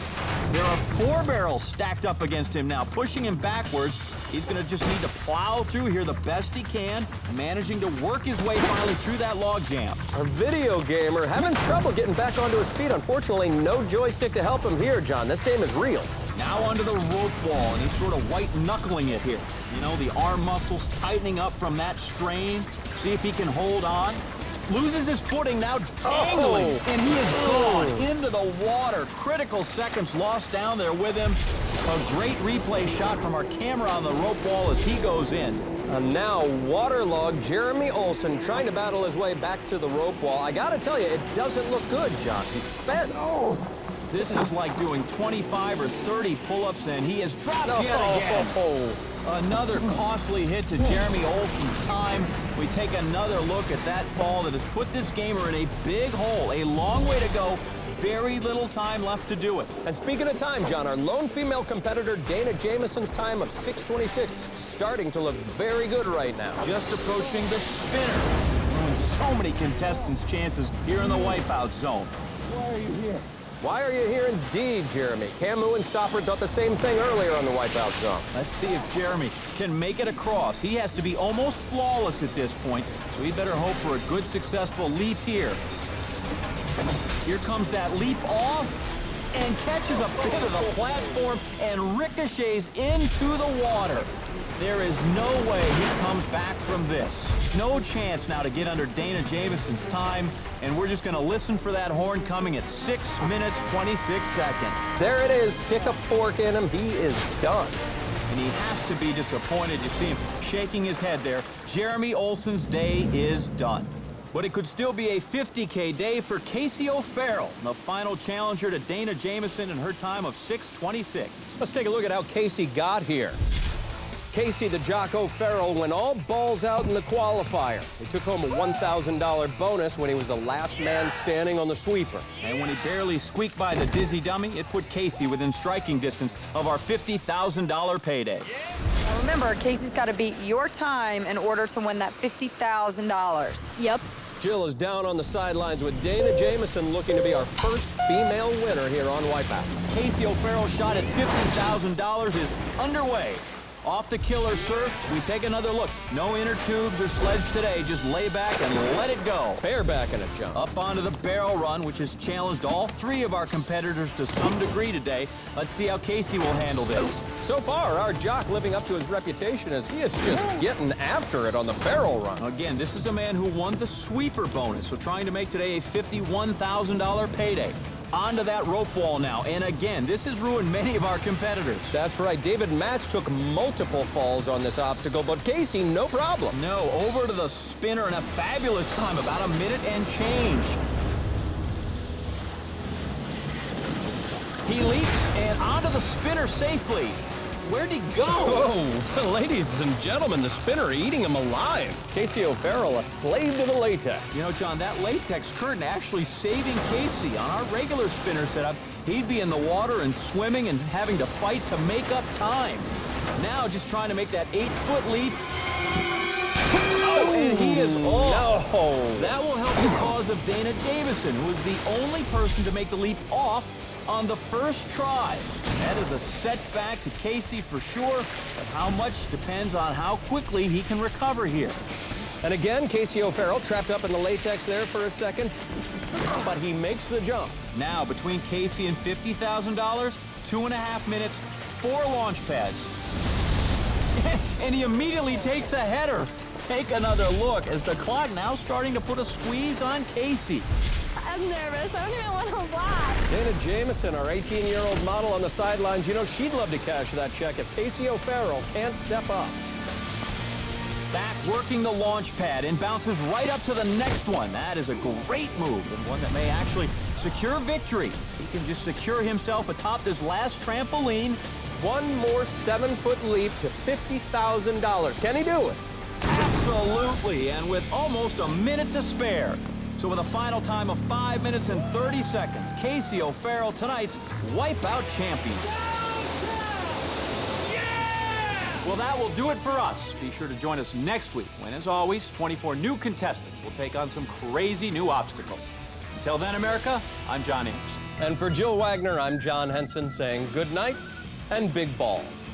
There are 4 barrels stacked up against him now, pushing him backwards. He's going to just need to plow through here the best he can, managing to work his way finally through that log jam. Our video gamer having trouble getting back onto his feet. Unfortunately, no joystick to help him here, John. This game is real. Now onto the rope wall, and he's sort of white-knuckling it here. You know, the arm muscles tightening up from that strain. See if he can hold on. Loses his footing, now dangling, and he is gone into the water. Critical seconds lost down there with him. A great replay shot from our camera on the rope wall as he goes in. And now waterlogged Jeremy Olson trying to battle his way back through the rope wall. I gotta tell you, it doesn't look good, John. He's spent. This is like doing 25 or 30 pull-ups, and he has dropped yet again. Another costly hit to Jeremy Olson's time. We take another look at that fall that has put this gamer in a big hole. A long way to go. Very little time left to do it. And speaking of time, John, our lone female competitor, Dana Jameson's time of 6:26, starting to look very good right now. Just approaching the spinner. Ruined so many contestants' chances here in the Wipeout zone. Why are you here? Why are you here indeed, Jeremy? Camu and Stopper thought the same thing earlier on the Wipeout zone. Let's see if Jeremy can make it across. He has to be almost flawless at this point, so we better hope for a good, successful leap here. Here comes that leap off and catches a bit of the platform and ricochets into the water. There is no way he comes back from this. No chance now to get under Dana Jameson's time, and we're just going to listen for that horn coming at 6 minutes, 26 seconds. There it is. Stick a fork in him. He is done. And he has to be disappointed. You see him shaking his head there. Jeremy Olson's day is done. But it could still be a $50K day for Casey O'Farrell, the final challenger to Dana Jameson in her time of 6:26. Let's take a look at how Casey got here. Casey the Jock O'Farrell went all balls out in the qualifier. He took home a $1,000 bonus when he was the last man standing on the sweeper. And when he barely squeaked by the dizzy dummy, it put Casey within striking distance of our $50,000 payday. Now remember, Casey's got to beat your time in order to win that $50,000. Yep. Jill is down on the sidelines with Dana Jameson looking to be our first female winner here on Wipeout. Casey O'Farrell's shot at $50,000 is underway. Off the killer surf, we take another look. No inner tubes or sleds today. Just lay back and let it go. Bareback in a jump. Up onto the barrel run, which has challenged all three of our competitors to some degree today. Let's see how Casey will handle this. So far, our jock living up to his reputation as he is just getting after it on the barrel run. Again, this is a man who won the sweeper bonus, so trying to make today a $51,000 payday. Onto that rope wall now, and again, this has ruined many of our competitors. That's right, David Matz took multiple falls on this obstacle, but Casey, no problem. No, over to the spinner in a fabulous time, about a minute and change. He leaps and onto the spinner safely. Where'd he go? Oh, ladies and gentlemen, the spinner eating him alive. Casey O'Farrell, a slave to the latex. You know, John, that latex curtain actually saving Casey. On our regular spinner setup, he'd be in the water and swimming and having to fight to make up time. Now, just trying to make that 8-foot leap. Oh, and he is off. No. That will help the cause of Dana Jameson, who is the only person to make the leap off on the first try. That is a setback to Casey for sure, but how much depends on how quickly he can recover here. And again, Casey O'Farrell trapped up in the latex there for a second, but he makes the jump. Now, between Casey and $50,000, 2.5 minutes, 4 launch pads. And he immediately takes a header. Take another look as the clock now starting to put a squeeze on Casey. I'm nervous. I don't even want to laugh. Dana Jameson, our 18-year-old model on the sidelines, you know, she'd love to cash that check if Casey O'Farrell can't step up. Back working the launch pad and bounces right up to the next one. That is a great move and one that may actually secure victory. He can just secure himself atop this last trampoline. One more 7-foot leap to $50,000. Can he do it? Absolutely, and with almost a minute to spare. So with a final time of 5 minutes and 30 seconds, Casey O'Farrell, tonight's Wipeout Champion. Yeah! Well, that will do it for us. Be sure to join us next week when, as always, 24 new contestants will take on some crazy new obstacles. Until then, America, I'm John Anderson. And for Jill Wagner, I'm John Henson saying good night and big balls.